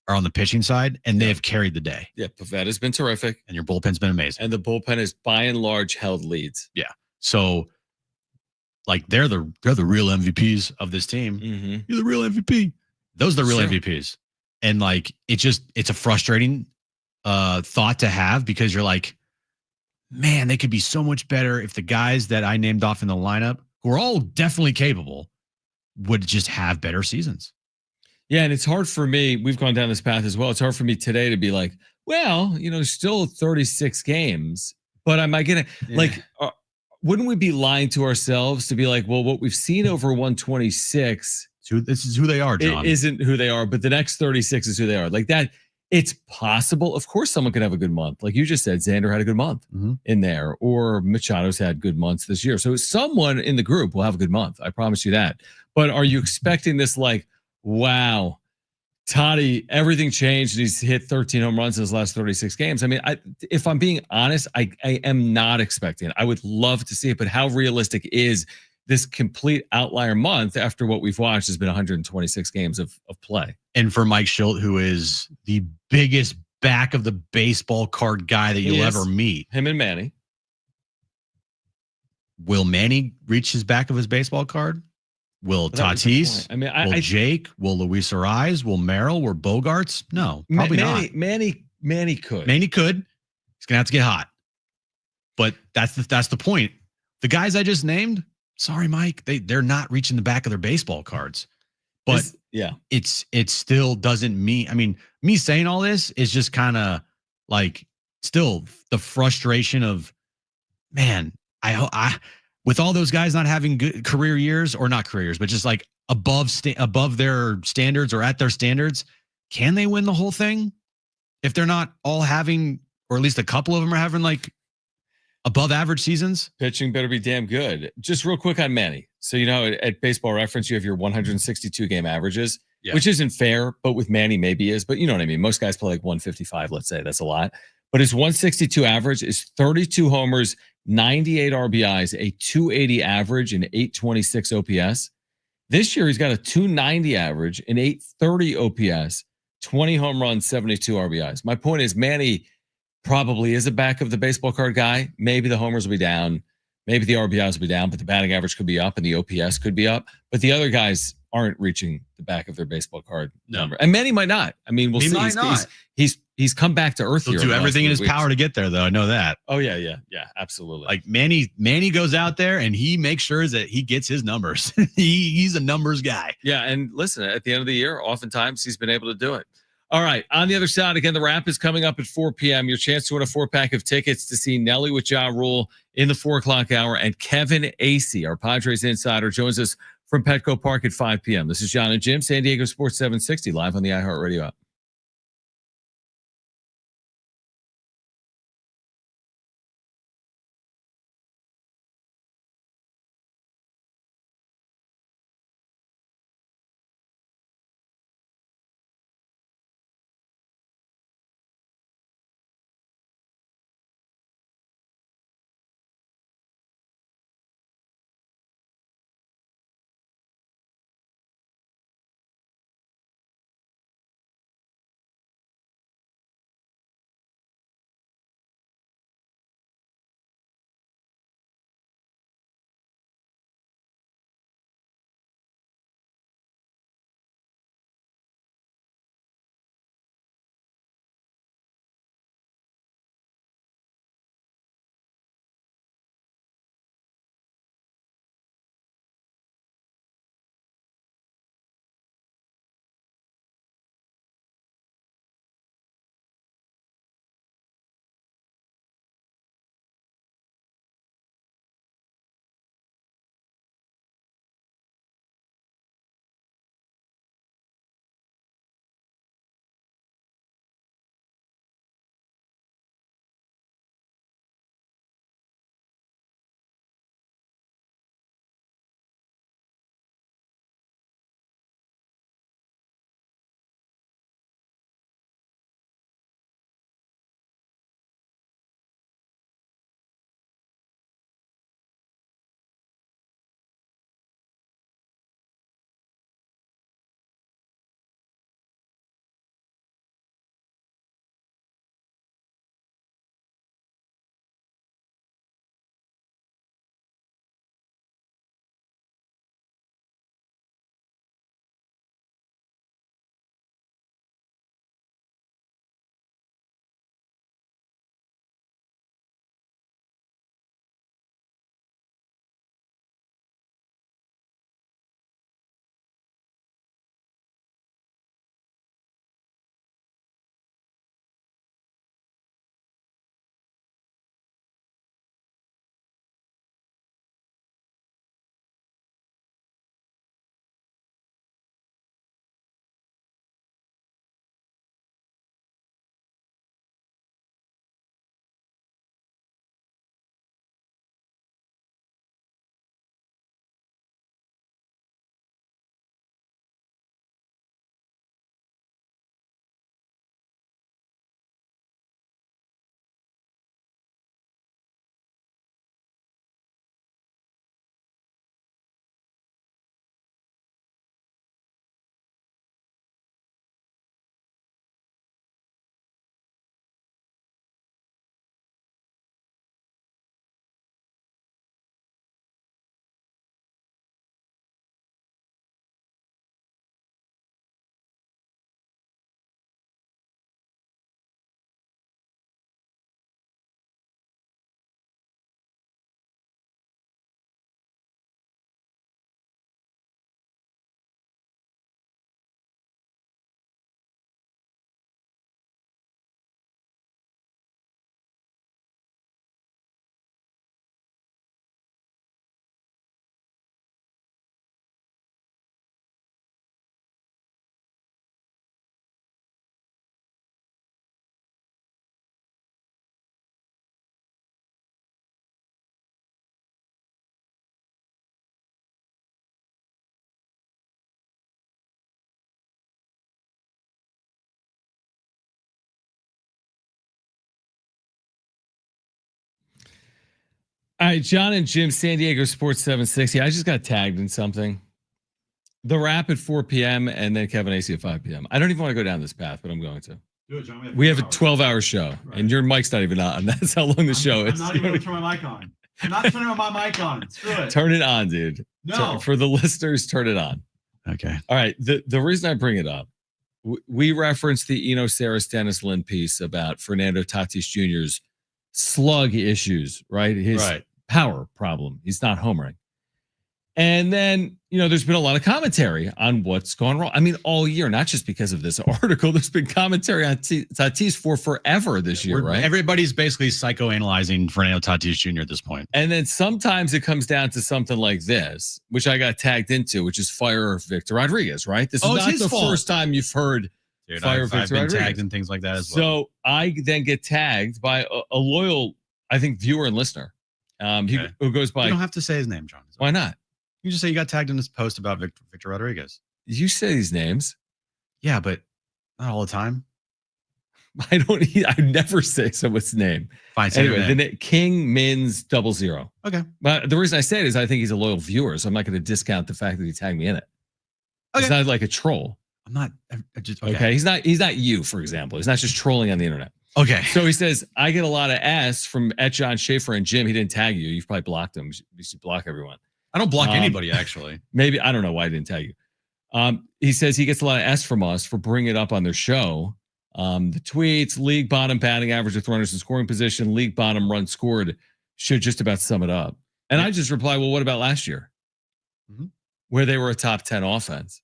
are on the pitching side, and they have carried the day. Yeah, Pavetta's been terrific, and your bullpen's been amazing. And the bullpen is by and large held leads. Yeah, so like they're the real MVPs of this team. Mm-hmm. You're the real MVP. Those are the real MVPs, and like it's a frustrating thought to have because you're like, man, they could be so much better if the guys that I named off in the lineup, who are all definitely capable, would just have better seasons. Yeah, and it's hard for me. We've gone down this path as well. It's hard for me today to be like, well, there's still 36 games, but am I going to wouldn't we be lying to ourselves to be like, well, what we've seen over 126, this is who they are, John. It isn't who they are, but the next 36 is who they are. Like that, it's possible. Of course, someone could have a good month. Like you just said, Xander had a good month in there, or Machado's had good months this year. So someone in the group will have a good month. I promise you that. But are you expecting this like, wow, Toddy, everything changed and he's hit 13 home runs in his last 36 games? I mean, if I'm being honest, I am not expecting it. I would love to see it, but how realistic is this complete outlier month after what we've watched has been 126 games of play? And for Mike Shildt, who is the biggest back of the baseball card guy that you'll ever meet. Him and Manny. Will Manny reach his back of his baseball card? Will Tatis? I mean, will Jake? Will Luis Ariz? Will Merrill? Will Bogarts? No, probably not. Manny could. Manny could. He's gonna have to get hot. But that's the point. The guys I just named, sorry, Mike, they're not reaching the back of their baseball cards. But it still doesn't mean. I mean, me saying all this is just kind of like still the frustration of, man, I with all those guys not having good career years, or not career years, but just like above their standards or at their standards, can they win the whole thing? if they're not all having, or at least a couple of them are having like above average seasons? Pitching better be damn good. Just real quick on Manny. So, at Baseball Reference, you have your 162 game averages, which isn't fair, but with Manny maybe is. But you know what I mean? Most guys play like 155, let's say. That's a lot. But his 162 average is 32 homers, 98 RBIs, a 280 average, and 826 OPS. This year, he's got a 290 average, an 830 OPS, 20 home runs, 72 RBIs. My point is, Manny probably is a back of the baseball card guy. Maybe the homers will be down. Maybe the RBIs will be down, but the batting average could be up and the OPS could be up. But the other guys aren't reaching the back of their baseball card number. And Manny might not. I mean, we'll see. Might not. He's come back to earth He'll here. do everything in his power to get there, though. I know that. Oh, yeah, absolutely. Like Manny goes out there and he makes sure that he gets his numbers. He's a numbers guy. Yeah, and listen, at the end of the year, oftentimes he's been able to do it. All right, on the other side, again, the wrap is coming up at 4 p.m. Your chance to win a 4-pack of tickets to see Nelly with Ja Rule in the 4 o'clock hour. And Kevin Acee, our Padres Insider, joins us from Petco Park at 5 p.m. This is Jon and Jim, San Diego Sports 760, live on the iHeartRadio app. All right, Jon and Jim, San Diego Sports 760. I just got tagged in something. The Wrap at 4 p.m. and then Kevin Acee at 5 p.m. I don't even want to go down this path, but I'm going to. Do it, John. We have a 12-hour show, and your mic's not even on. That's how long the show is. I'm not even going to turn my mic on. I'm not turning my mic on. Screw it. Turn it on, dude. No. For the listeners, turn it on. Okay. All right. The reason I bring it up, we referenced the Eno Saris Dennis Lynn piece about Fernando Tatis Jr.'s slug issues, right? His power problem. He's not homering. And then, there's been a lot of commentary on what's gone wrong. I mean, all year, not just because of this article. There's been commentary on Tatis for forever this year, right? Everybody's basically psychoanalyzing Fernando Tatis Jr. at this point. And then sometimes it comes down to something like this, which I got tagged into, which is fire Victor Rodriguez, right? This is not the first time you've heard fire Victor I've been Rodriguez. tagged in things like that as well. So I then get tagged by a loyal, I think, viewer and listener who goes by. You don't have to say his name, John. Why not? You just say you got tagged in this post about Victor Rodriguez. You say these names. Yeah, but not all the time. I never say someone's name. Fine. Say Anyway, the King Mins 00. Okay. But the reason I say it is I think he's a loyal viewer, so I'm not going to discount the fact that he tagged me in it. Okay. He's not like a troll. I'm not. Okay. He's not you, for example. He's not just trolling on the internet. Okay. So he says, I get a lot of S from Jon Schaefer and Jim. He didn't tag you. You've probably blocked him. You should block everyone. I don't block anybody, actually. Maybe. I don't know why I didn't tag you. He says he gets a lot of S from us for bringing it up on their show. The tweets, league bottom batting average with runners in scoring position, league bottom runs scored should just about sum it up. And I just reply, well, what about last year? Mm-hmm. Where they were a top 10 offense.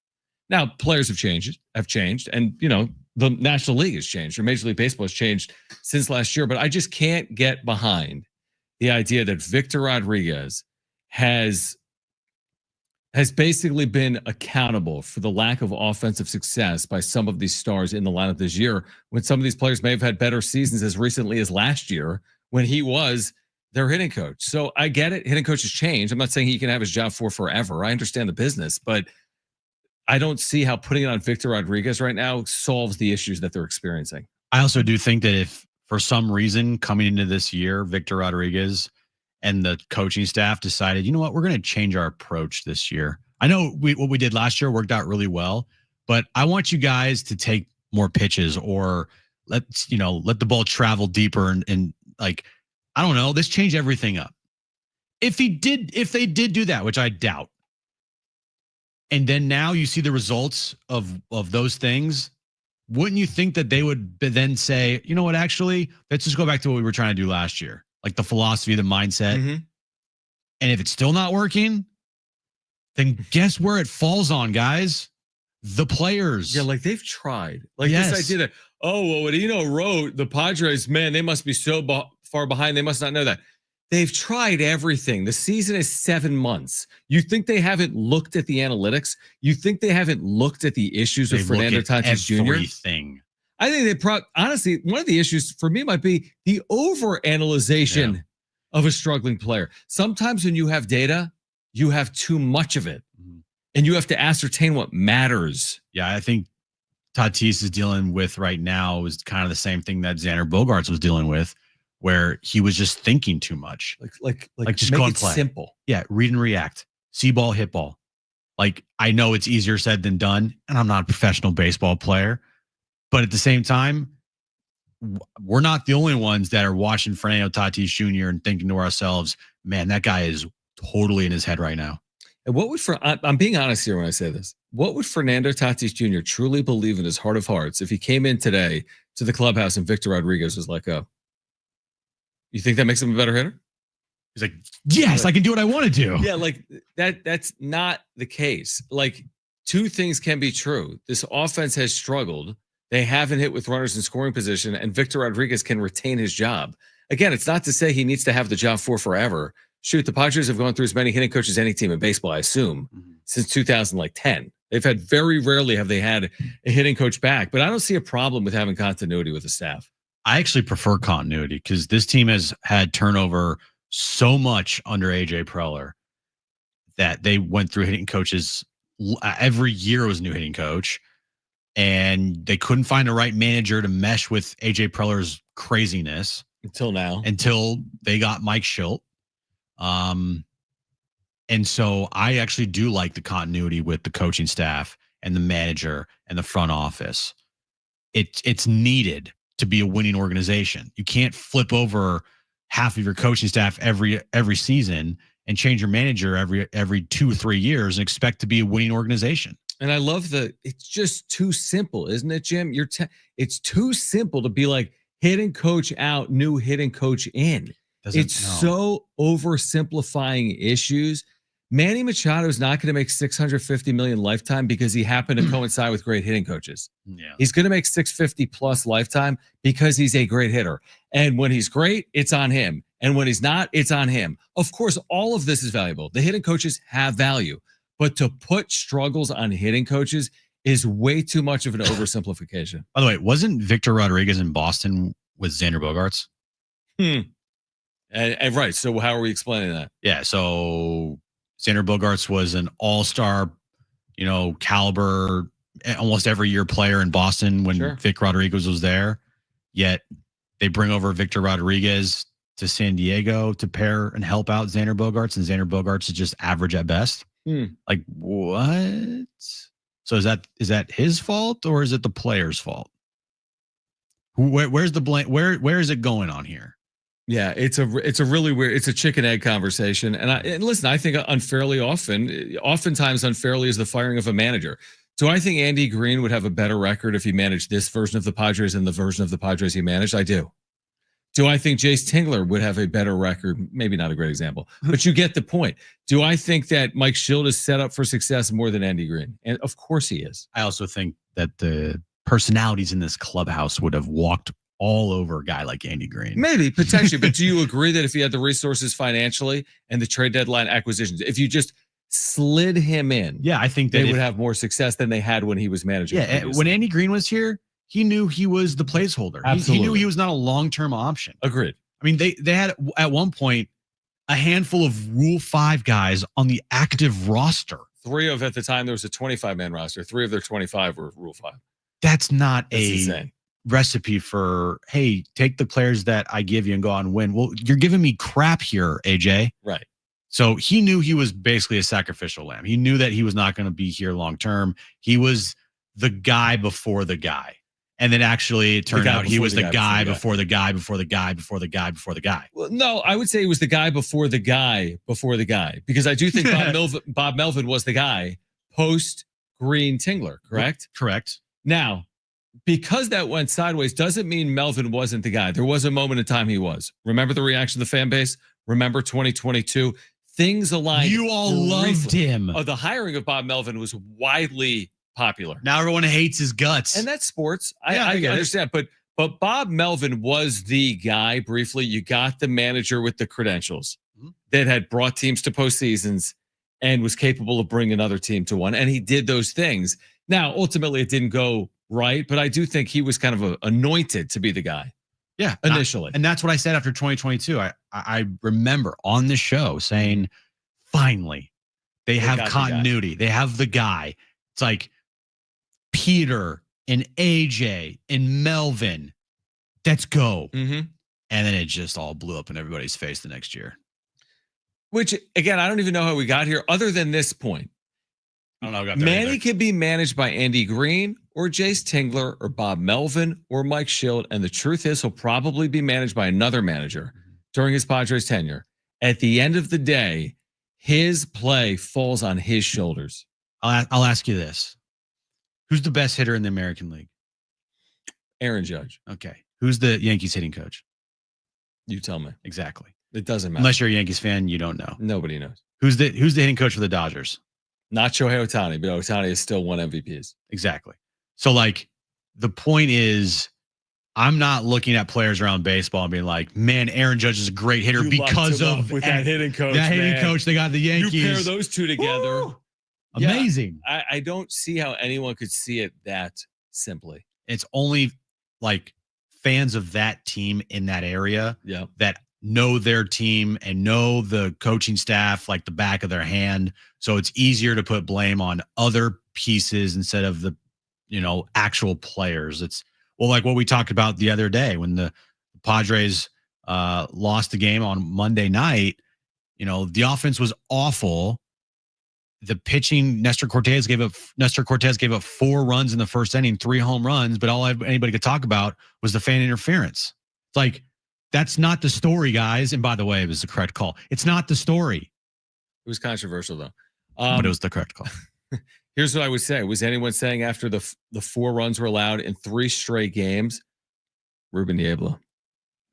Now, players have changed, and, the National League has changed, or Major League Baseball has changed since last year. But I just can't get behind the idea that Victor Rodriguez has basically been accountable for the lack of offensive success by some of these stars in the lineup this year, when some of these players may have had better seasons as recently as last year when he was their hitting coach. So I get it. Hitting coaches change. I'm not saying he can have his job for forever. I understand the business, but I don't see how putting it on Victor Rodriguez right now solves the issues that they're experiencing. I also do think that if for some reason coming into this year, Victor Rodriguez and the coaching staff decided, you know what, we're going to change our approach this year. I know what we did last year worked out really well, but I want you guys to take more pitches or let the ball travel deeper and like, I don't know, let's change everything up. If they did do that, which I doubt, and then now you see the results of those things, wouldn't you think that they would then say, you know what, actually, let's just go back to what we were trying to do last year, like the philosophy, the mindset. Mm-hmm. And if it's still not working, then guess where it falls on, guys? The players. Yeah, like they've tried. Like this idea that, what Eno wrote, the Padres, man, they must be so far behind. They must not know that. They've tried everything. The season is 7 months. You think they haven't looked at the analytics? You think they haven't looked at the issues with Fernando Tatis Jr.? Everything. I think honestly, one of the issues for me might be the overanalyzation of a struggling player. Sometimes when you have data, you have too much of it, and you have to ascertain what matters. Yeah, I think Tatis is dealing with right now is kind of the same thing that Xander Bogarts was dealing with, where he was just thinking too much. Like just make go and it play. Simple. Yeah, read and react. See ball, hit ball. Like, I know it's easier said than done, and I'm not a professional baseball player, but at the same time, we're not the only ones that are watching Fernando Tatis Jr. and thinking to ourselves, man, that guy is totally in his head right now. And what would I'm being honest here when I say this. What would Fernando Tatis Jr. truly believe in his heart of hearts if he came in today to the clubhouse and Victor Rodriguez was like, you think that makes him a better hitter? He's like, yes, I can do what I want to do. Yeah, like that's not the case. Like, two things can be true. This offense has struggled. They haven't hit with runners in scoring position, and Victor Rodriguez can retain his job. Again, it's not to say he needs to have the job for forever. Shoot, the Padres have gone through as many hitting coaches as any team in baseball, I assume, since 2010. They've had very rarely have they had a hitting coach back, but I don't see a problem with having continuity with the staff. I actually prefer continuity because this team has had turnover so much under AJ Preller that they went through hitting coaches. Every year was a new hitting coach, and they couldn't find the right manager to mesh with AJ Preller's craziness until now. Until they got Mike Shildt. And so I actually do like the continuity with the coaching staff and the manager and the front office. It's needed to be a winning organization. You can't flip over half of your coaching staff every season and change your manager every 2 or 3 years and expect to be a winning organization. And I love it's just too simple, isn't it, Jim? It's too simple to be like hitting coach out, new hitting coach in. So oversimplifying issues. Manny Machado is not going to make $650 million lifetime because he happened to coincide with great hitting coaches. Yeah. He's going to make $650 plus lifetime because he's a great hitter. And when he's great, it's on him. And when he's not, it's on him. Of course, all of this is valuable. The hitting coaches have value, but to put struggles on hitting coaches is way too much of an oversimplification. By the way, wasn't Victor Rodriguez in Boston with Xander Bogarts? And right. So how are we explaining that? Yeah. So Xander Bogarts was an all-star, caliber, almost every year player in Boston when Vic Rodriguez was there. Yet they bring over Victor Rodriguez to San Diego to pair and help out Xander Bogarts, and Xander Bogarts is just average at best. Like, what? So is that his fault or is it the player's fault? Where's the blame? Where is it going on here? Yeah, it's a really weird, it's a chicken egg conversation. And listen, I think oftentimes unfairly is the firing of a manager. Do I think Andy Green would have a better record if he managed this version of the Padres than the version of the Padres he managed? I do. Do I think Jace Tingler would have a better record? Maybe not a great example, but you get the point. Do I think that Mike Shildt is set up for success more than Andy Green? And of course he is. I also think that the personalities in this clubhouse would have walked all over a guy like Andy Green. Maybe, potentially. But do you agree that if he had the resources financially and the trade deadline acquisitions, if you just slid him in, I think that they would have more success than they had when he was managing. Yeah, previously. when Andy Green was here, he knew he was the placeholder. He knew he was not a long-term option. Agreed. I mean, they had at one point a handful of Rule 5 guys on the active roster. At the time, there was a 25-man roster. 3 of their 25 were Rule 5. That's not That's insane. Recipe for, hey, take the players that I give you and go out and win. Well, you're giving me crap here, AJ. Right. So he knew he was basically a sacrificial lamb. He knew that he was not going to be here long term. He was the guy before the guy. And then actually it turned out he was the guy before the guy before the guy before the guy before the guy. Well, no, I would say he was the guy before the guy before the guy, because I do think Bob Melvin was the guy post Green Tingler, correct? Correct. Now, because that went sideways doesn't mean Melvin wasn't the guy. There was a moment in time he was. Remember the reaction of the fan base? Remember 2022? Things aligned. You all loved him. The hiring of Bob Melvin was widely popular. Now everyone hates his guts. And that's sports. I understand. But Bob Melvin was the guy briefly. You got the manager with the credentials that had brought teams to postseasons and was capable of bringing another team to one. And he did those things. Now, ultimately, it didn't go right, but I do think he was kind of anointed to be the guy. Yeah, initially. And that's what I said after 2022. I remember on the show saying, finally, they have continuity. They have the guy. It's like Peter and AJ and Melvin. Let's go. Mm-hmm. And then it just all blew up in everybody's face the next year. Which, again, I don't even know how we got here other than this point. I don't know. Manny could be managed by Andy Green or Jace Tingler or Bob Melvin or Mike Shildt. And the truth is he'll probably be managed by another manager during his Padres tenure. At the end of the day, his play falls on his shoulders. I'll ask you this. Who's the best hitter in the American League? Aaron Judge. Okay. Who's the Yankees hitting coach? You tell me. Exactly. It doesn't matter. Unless you're a Yankees fan, you don't know. Nobody knows. Who's the hitting coach for the Dodgers? Not Shohei Ohtani, but Ohtani has still won MVPs. Exactly. So, like, the point is, I'm not looking at players around baseball and being like, man, Aaron Judge is a great hitter because of with that hitting coach. That hitting coach, they got the Yankees. You pair those two together. Woo! Amazing. Yeah, I don't see how anyone could see it that simply. It's only like fans of that team in that area that know their team and know the coaching staff like the back of their hand. So it's easier to put blame on other pieces instead of the, actual players. It's like what we talked about the other day when the Padres lost the game on Monday night. The offense was awful. The pitching, Nestor Cortez gave up 4 runs in the first inning, 3 home runs, but all anybody could talk about was the fan interference. It's like, that's not the story, guys. And by the way, it was the correct call. It's not the story. It was controversial, though. But it was the correct call. Here's what I would say. Was anyone saying after the 4 runs were allowed in 3 straight games, Ruben Niebla?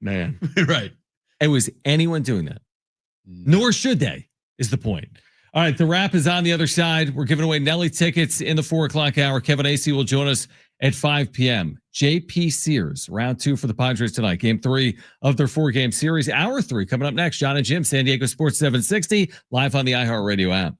Man. Right. And was anyone doing that? Nor should they, is the point. All right, the wrap is on the other side. We're giving away Nelly tickets in the 4 o'clock hour. Kevin Acee will join us at 5 p.m. JP Sears, round 2 for the Padres tonight. Game 3 of their 4-game series. Hour 3 coming up next. Jon and Jim, San Diego Sports 760, live on the iHeartRadio app.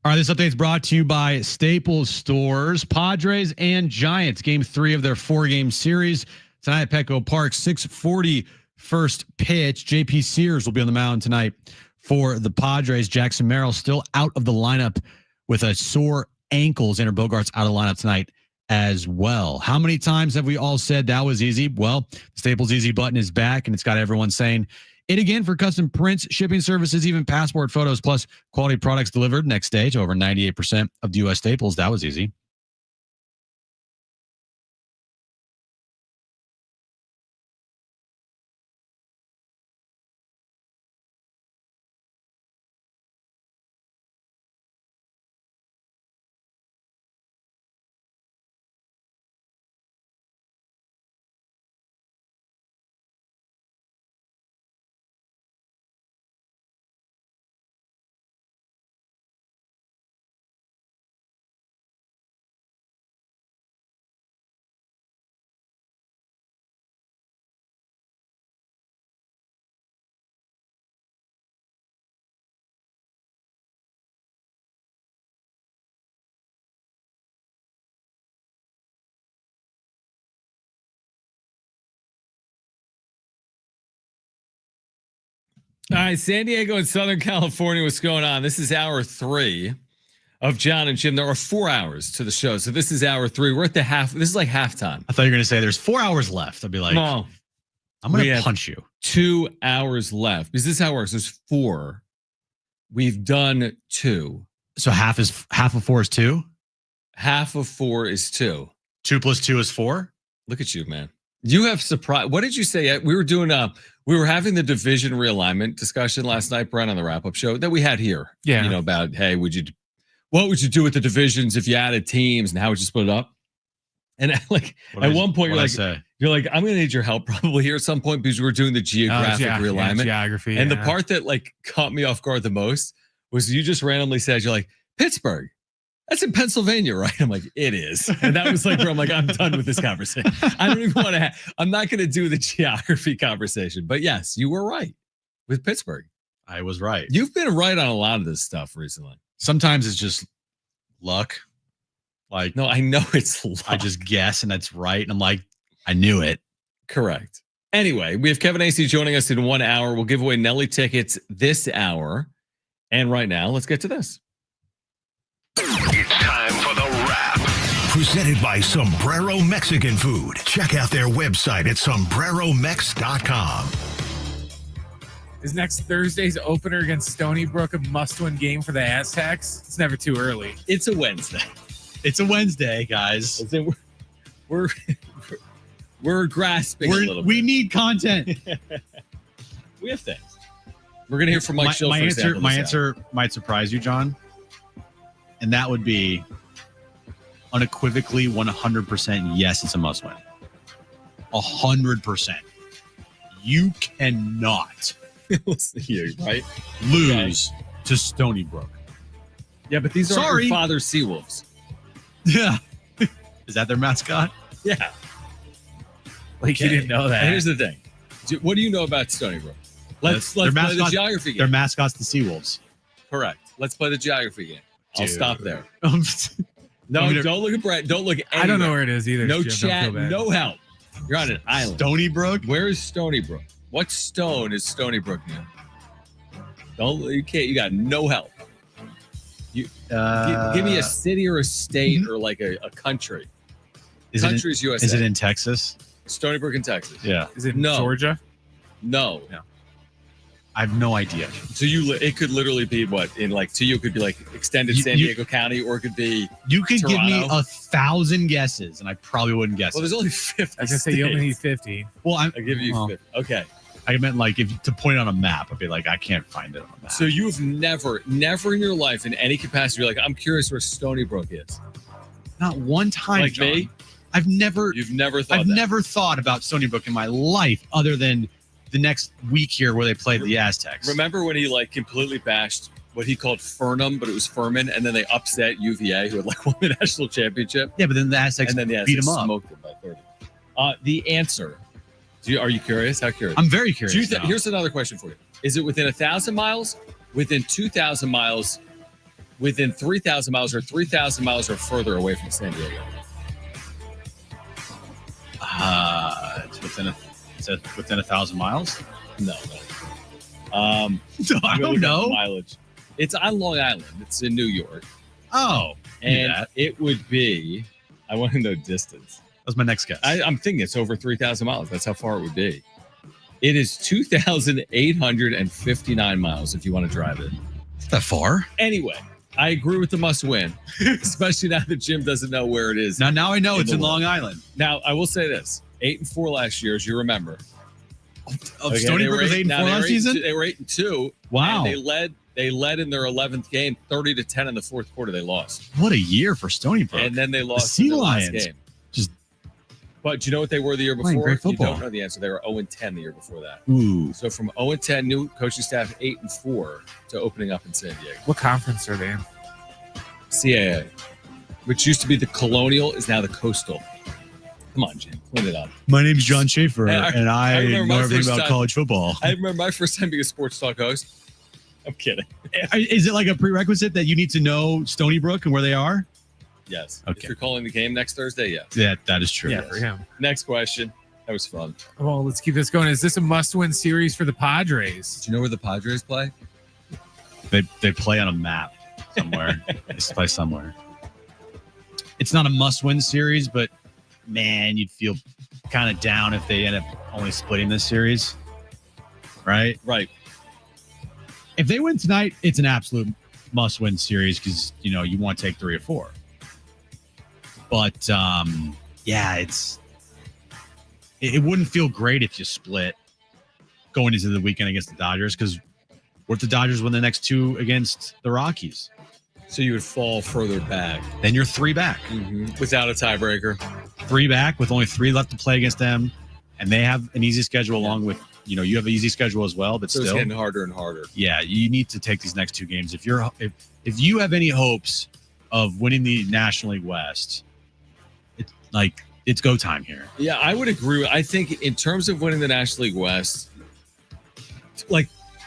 All right, this update is brought to you by Staples Stores. Padres and Giants, game 3 of their 4-game series. Tonight at Petco Park, 6:40 first pitch. JP Sears will be on the mound tonight for the Padres. Jackson Merrill still out of the lineup with a sore ankle. Xander Bogarts out of the lineup tonight as well. How many times have we all said that was easy? Well, the Staples Easy button is back, and it's got everyone saying it again for custom prints, shipping services, even passport photos, plus quality products delivered next day to over 98% of the U.S. Staples. That was easy. All right, San Diego and Southern California, what's going on? This is hour 3 of Jon and Jim. There are 4 hours to the show, so this is hour 3. We're at the half. This is like halftime. I thought you were going to say there's 4 hours left. I'd be like, no, I'm going to punch you. 2 hours left because this is how it works. There's 4. We've done 2. So half of 4 is 2? Half of 4 is 2. 2 plus 2 is 4? Look at you, man. You have surprise. What did you say? We were having the division realignment discussion last night, Brent, on the wrap-up show that we had here. Yeah. You know, about, hey, what would you do with the divisions if you added teams and how would you split it up? And like at one point you're like, I'm gonna need your help probably here at some point because we're doing the geographic realignment. Geography. And the part that like caught me off guard the most was you just randomly said, you're like, Pittsburgh. That's in Pennsylvania, right? I'm like, it is. And that was like where I'm like, I'm done with this conversation. I don't even want to I'm not going to do the geography conversation. But yes, you were right with Pittsburgh. I was right. You've been right on a lot of this stuff recently. Sometimes it's just luck. Like, no, I know it's luck. I just guess and that's right. And I'm like, I knew it. Correct. Anyway, we have Kevin Acee joining us in 1 hour. We'll give away Nelly tickets this hour. And right now, let's get to this. It's time for the wrap. Presented by Sombrero Mexican Food. Check out their website at sombreromex.com. Is next Thursday's opener against Stony Brook a must-win game for the Aztecs? It's never too early. It's a Wednesday. It's a Wednesday, guys. We're grasping a little bit. We need content. We have things. We're going to hear from Mike Shildt. My answer might surprise you, John. And that would be unequivocally 100% yes, it's a must win. 100%. You cannot right? lose to Stony Brook. Yeah, but these are your father's Seawolves. Yeah. Is that their mascot? Yeah. Like you didn't know that. And here's the thing. What do you know about Stony Brook? Let's play the geography game. Their mascot's the Seawolves. Correct. Let's play the geography game. I'll stop there. No, don't look at Brett. Don't look anywhere. I don't know where it is either. No Jim, chat, no help. You're on an island. Stony Brook? Where is Stony Brook? What stone is Stony Brook near? You got no help. Give me a city or a state or like a country. Country's USA. Is it in Texas? Stony Brook in Texas. Yeah. Is it in Georgia? No. I have no idea. So it could literally be what in like to you it could be like extended San Diego County, or it could be you could Toronto. give me 1,000 guesses and I probably wouldn't guess. Well, there's only 50. I was gonna say you only need 50. Well, I'll give you 50. Okay. I meant like if to point on a map, I'd be like, I can't find it on a map. So you've never in your life in any capacity, you're like, I'm curious where Stony Brook is. Not one time. Like John. me? You've never thought about Stony Brook in my life other than the next week here where they played the Aztecs. Remember when he like completely bashed what he called Furnham, but it was Furman, and then they upset UVA, who had like won the national championship. Yeah, but then the Aztecs beat them up. Smoked them by 30. The answer. Are you curious? How curious? I'm very curious. Here's another question for you. Is it within 1,000 miles, within 2,000 miles, within 3,000 miles or 3,000 miles or further away from San Diego? It's within 1,000 miles. No. I don't know. Mileage. It's on Long Island. It's in New York. Oh, and it would be. I want to know distance. That's my next guess. I'm thinking it's over 3,000 miles. That's how far it would be. It is 2,859 miles if you want to drive it. It's that far. Anyway, I agree with the must win, especially now that Jim doesn't know where it is. Now I know it's in Long Island. Now, I will say this 8-4 last year, as you remember. Stony Brook was 8-4 last season? They were 8-2. Wow. And they led in their 11th game, 30-10 in the fourth quarter. They lost. What a year for Stony Brook. And then they lost Sea in the last Lions. game. Just But do you know what they were the year playing before? great You football. don't know the answer. They were 0-10 the year before that. Ooh. So from 0-10, new coaching staff, 8-4 to opening up in San Diego. What conference are they in? CAA, which used to be the Colonial, is now the Coastal. Come on, Jim, clean it up. My name's John Schaefer, and I remember know my everything first about time- college football. I remember my first time being a sports talk host. I'm kidding. Is it like a prerequisite that you need to know Stony Brook and where they are? Yes. Okay. If you're calling the game next Thursday, yes. Yeah, that is true. Yeah, for him. Next question. That was fun. Well, let's keep this going. Is this a must-win series for the Padres? Do you know where the Padres play? They play on a map somewhere. They play somewhere. It's not a must-win series, but man, you'd feel kind of down if they end up only splitting this series. Right? Right. If they win tonight, it's an absolute must-win series because, you want to take 3 or 4. But, yeah, it wouldn't feel great if you split going into the weekend against the Dodgers because what if the Dodgers win the next 2 against the Rockies? So you would fall further back. Then you're 3 back. Without a tiebreaker. 3 back with only 3 left to play against them. And they have an easy schedule along with, you have an easy schedule as well, but So it's still. getting harder and harder. Yeah, you need to take these next 2 games. If you have any hopes of winning the National League West, it's go time here. Yeah, I would agree. I think in terms of winning the National League West,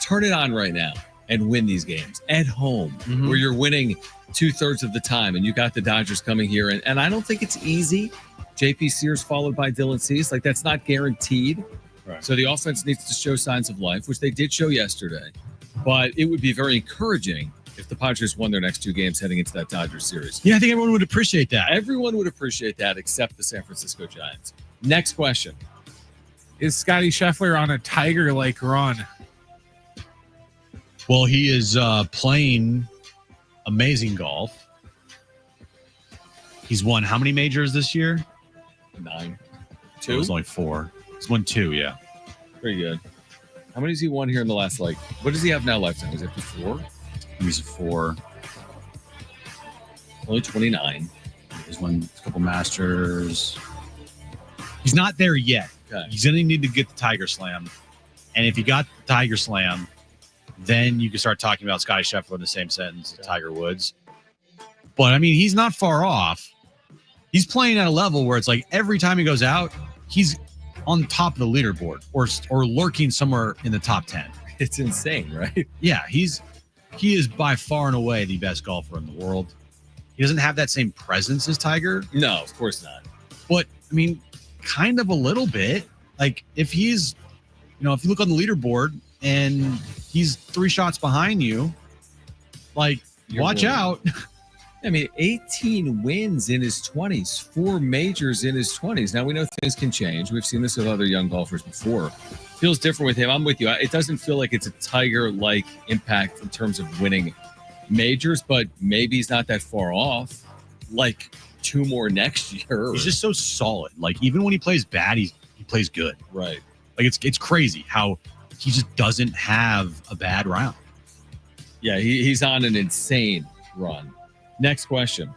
turn it on right now and win these games at home where you're winning 2/3 of the time and you got the Dodgers coming here. And I don't think it's easy. JP Sears followed by Dylan Cease. That's not guaranteed. Right. So the offense needs to show signs of life, which they did show yesterday. But it would be very encouraging if the Padres won their next 2 games heading into that Dodgers series. Yeah, I think everyone would appreciate that. Everyone would appreciate that except the San Francisco Giants. Next question. Is Scotty Scheffler on a Tiger-like run? Well, he is playing amazing golf. He's won how many majors this year? 9. It 2? was only 4. He's won 2, yeah. Very good. How many has he won here in the last, what does he have now lifetime? Is it 4? He's a 4. Only 29. He's won a couple Masters. He's not there yet. Okay. He's going to need to get the Tiger Slam. And if he got the Tiger Slam, then you can start talking about Scotty Scheffler in the same sentence as Tiger Woods. But, he's not far off. He's playing at a level where it's every time he goes out, he's on top of the leaderboard or lurking somewhere in the top 10. It's insane, right? Yeah, he is by far and away the best golfer in the world. He doesn't have that same presence as Tiger. No, of course not. But, kind of a little bit. If he's, if you look on the leaderboard and he's 3 shots behind you, You're watch winning. out. 18 wins in his 20s, 4 majors in his 20s. Now, we know things can change. We've seen this with other young golfers before. Feels different with him. I'm with you. It doesn't feel like it's a Tiger-like impact in terms of winning majors, but maybe he's not that far off. 2 more next year. He's just so solid. Even when he plays bad, he plays good. Right. It's crazy how he just doesn't have a bad round. Yeah, he's on an insane run. Next question.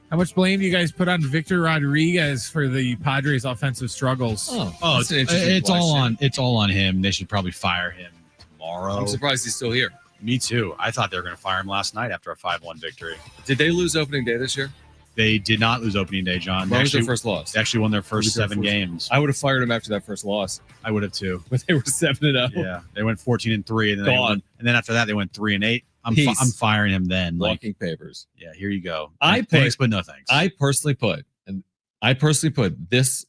How much blame do you guys put on Victor Rodriguez for the Padres' offensive struggles? Oh, it's that's an interesting question. It's all on him. They should probably fire him tomorrow. I'm surprised he's still here. Me too. I thought they were going to fire him last night after a 5-1 victory. Did they lose opening day this year? They did not lose opening day, John. What was their first loss? They actually won their first 7 games. I would have fired him after that first loss. I would have too. When they were 7-0. Yeah, they went 14-3, and then Gone. and then after that they went 3-8. I'm firing him then. Walking papers. Yeah, here you go. Thanks, but no thanks. I personally put this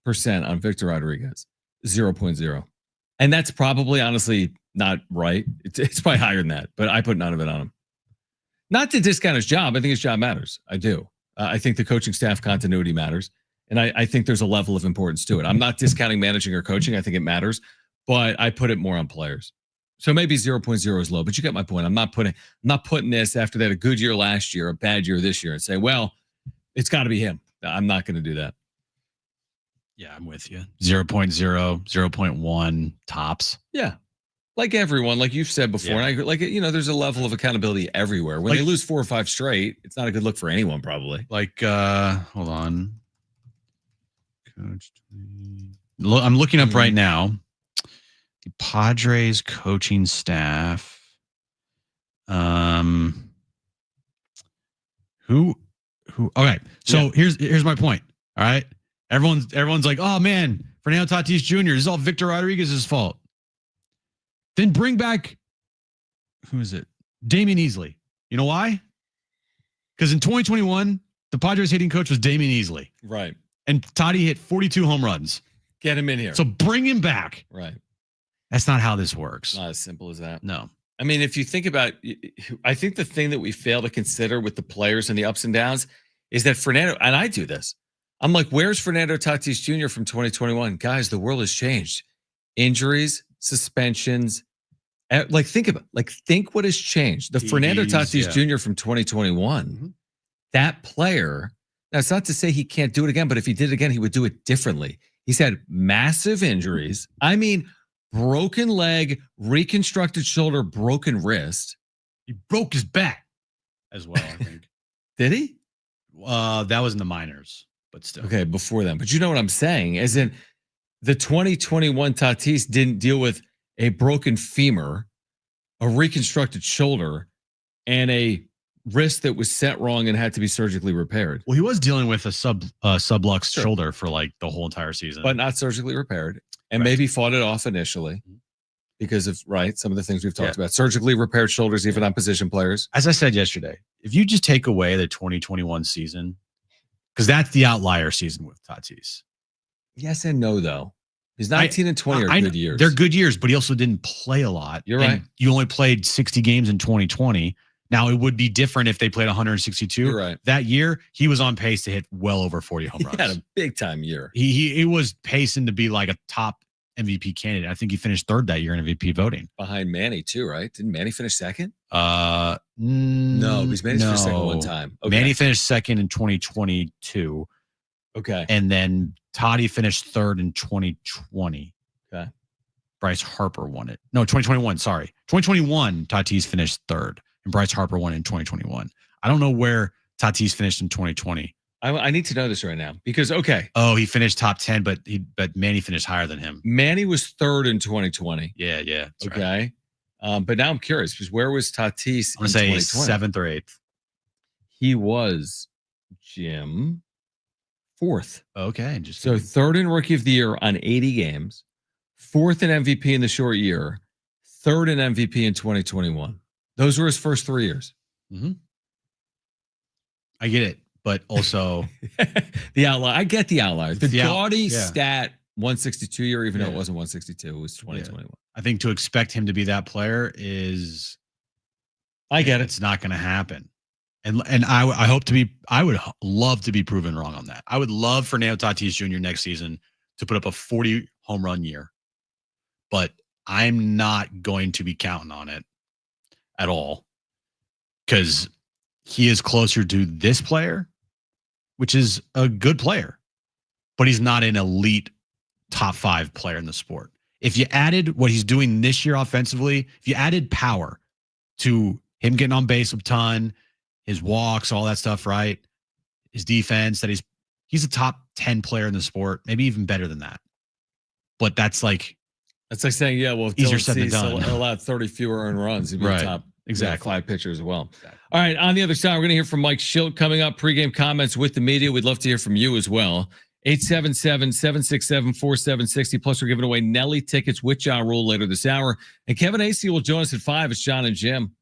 percent on Victor Rodriguez 0.0, and that's probably honestly not right. It's probably higher than that, but I put none of it on him. Not to discount his job. I think his job matters. I do. I think the coaching staff continuity matters. And I think there's a level of importance to it. I'm not discounting managing or coaching. I think it matters, but I put it more on players. So maybe 0.0 is low, but you get my point. I'm not putting this after they had a good year last year, a bad year this year, and say, well, it's got to be him. I'm not going to do that. Yeah, I'm with you. 0.0, 0.1 tops. Yeah. Like everyone, like you've said before, and I agree, there's a level of accountability everywhere. When they lose 4 or 5 straight, it's not a good look for anyone, probably. Hold on. Coach, I'm looking up right now. The Padres coaching staff. Who? Okay, so here's my point. All right, everyone's like, oh man, Fernando Tatis Jr. This is all Victor Rodriguez's fault. Then bring back, who is it? Damian Easley. You know why? Because in 2021, the Padres hitting coach was Damian Easley. Right. And Toddy hit 42 home runs. Get him in here. So bring him back. Right. That's not how this works. Not as simple as that. No. I mean, if you think about, I think the thing that we fail to consider with the players and the ups and downs is that Fernando, and I do this. I'm like, where's Fernando Tatis Jr. from 2021? Guys, the world has changed. Injuries, suspensions. Think what has changed. The Fernando Tatis Jr. from 2021, that player, now it's not to say he can't do it again, but if he did it again, he would do it differently. He's had massive injuries. I mean, broken leg, reconstructed shoulder, broken wrist. He broke his back as well, I think. Did he? That was in the minors, but still. Okay, before then. But you know what I'm saying? As in, the 2021 Tatis didn't deal with a broken femur, a reconstructed shoulder, and a wrist that was set wrong and had to be surgically repaired. Well, he was dealing with a sublux shoulder for like the whole entire season, but not surgically repaired, and maybe fought it off initially because of some of the things we've talked about. Surgically repaired shoulders, even on position players. As I said yesterday, if you just take away the 2021 season, because that's the outlier season with Tatis. Yes and no, though. He's 19 and 20 are good years. They're good years, but he also didn't play a lot. You're right. You only played 60 games in 2020. Now, it would be different if they played 162. You're right. That year, he was on pace to hit well over 40 home runs. He had a big-time year. He was pacing to be like a top MVP candidate. I think he finished third that year in MVP voting. Behind Manny, too, right? Didn't Manny finish second? No, because Manny finished second one time. Okay. Manny finished second in 2022. Okay. And then Toddy finished third in 2020. Okay. Bryce Harper won it. No, 2021, sorry. 2021, Tatis finished third, and Bryce Harper won in 2021. I don't know where Tatis finished in 2020. I need to know this right now because, Oh, he finished top 10, but Manny finished higher than him. Manny was third in 2020. Yeah. Okay. Right. But now I'm curious because where was Tatis I'm going to say 7th or 8th. He was, Jim, 4th. Okay. So 3rd in Rookie of the Year on 80 games, 4th in MVP in the short year, 3rd in MVP in 2021. Those were his first 3 years. Mm-hmm. I get it, but also the outlier. I get the outlier. The gaudy yeah. stat 162 year, even though it wasn't 162, it was 2021. Yeah. I think to expect him to be that player is, I get it. It's not going to happen. And I hope to be, I would love to be proven wrong on that. I would love Fernando Tatis Jr. next season to put up a 40 home run year, but I'm not going to be counting on it at all because he is closer to this player, which is a good player, but he's not an elite top 5 player in the sport. If you added what he's doing this year offensively, if you added power to him getting on base a ton, his walks, all that stuff, right? His defense, that he's a top 10 player in the sport, maybe even better than that. But that's like saying, yeah, well, if easier Dylan said than done. allowed 30 fewer earned runs, he'd be Right. top Exactly. 5 pitcher as well. Exactly. All right, on the other side, we're going to hear from Mike Shildt coming up, pregame comments with the media. We'd love to hear from you as well. 877-767-4760. Plus, we're giving away Nelly tickets with Ja Rule later this hour. And Kevin Acee will join us at 5. It's Jon and Jim.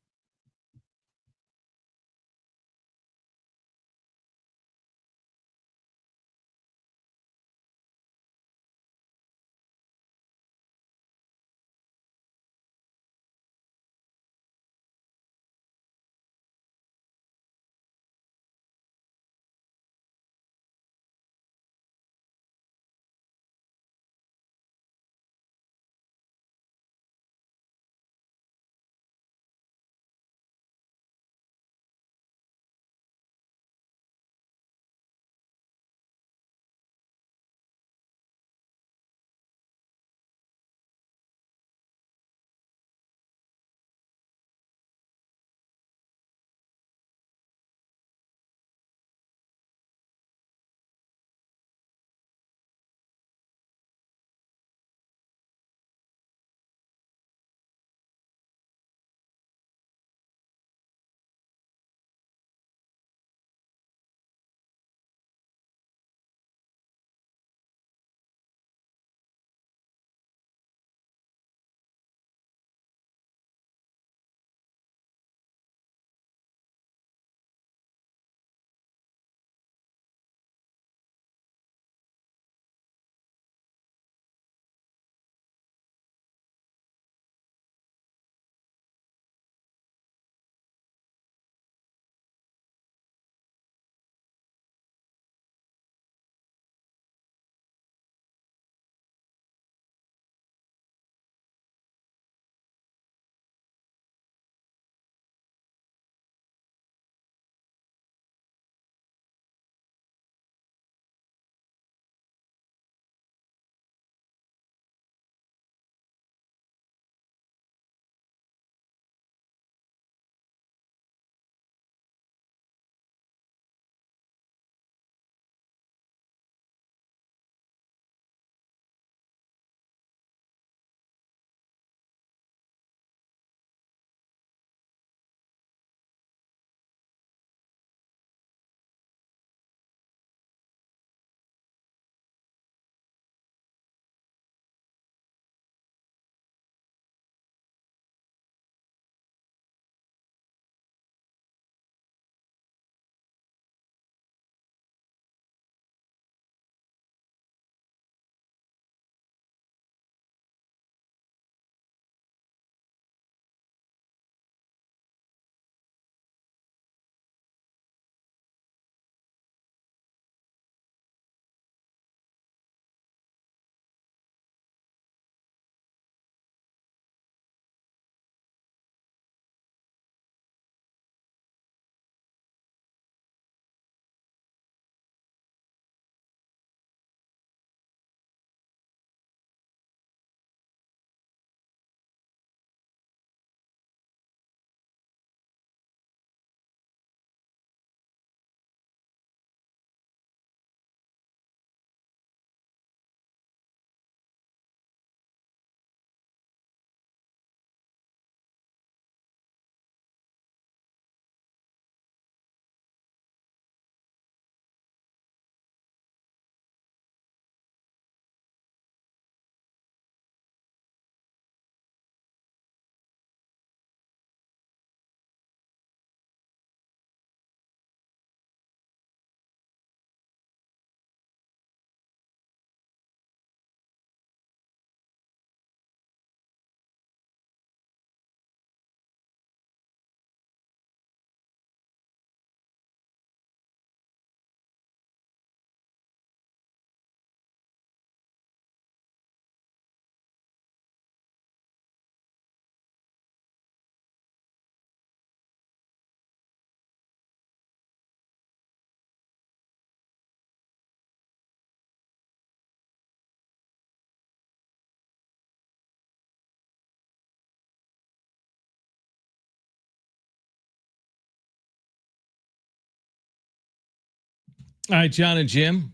All right, Jon and Jim,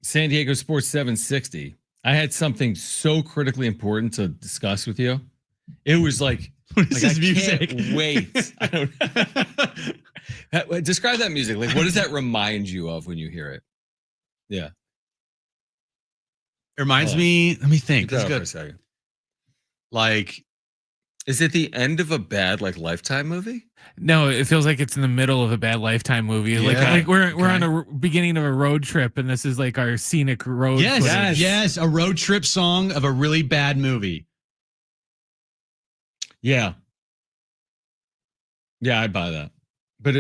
San Diego Sports 760. I had something so critically important to discuss with you. It was like, what is this music? Can't wait. I don't describe that music. Like, what does that remind you of when you hear it? Yeah. It reminds me, let me think. That's That's good. good. For a second. Like, is it the end of a bad like Lifetime movie? No, it feels like it's in the middle of a bad Lifetime movie. Like we're on a beginning of a road trip, and this is like our scenic road. Yes, a road trip song of a really bad movie. Yeah, I'd buy that. But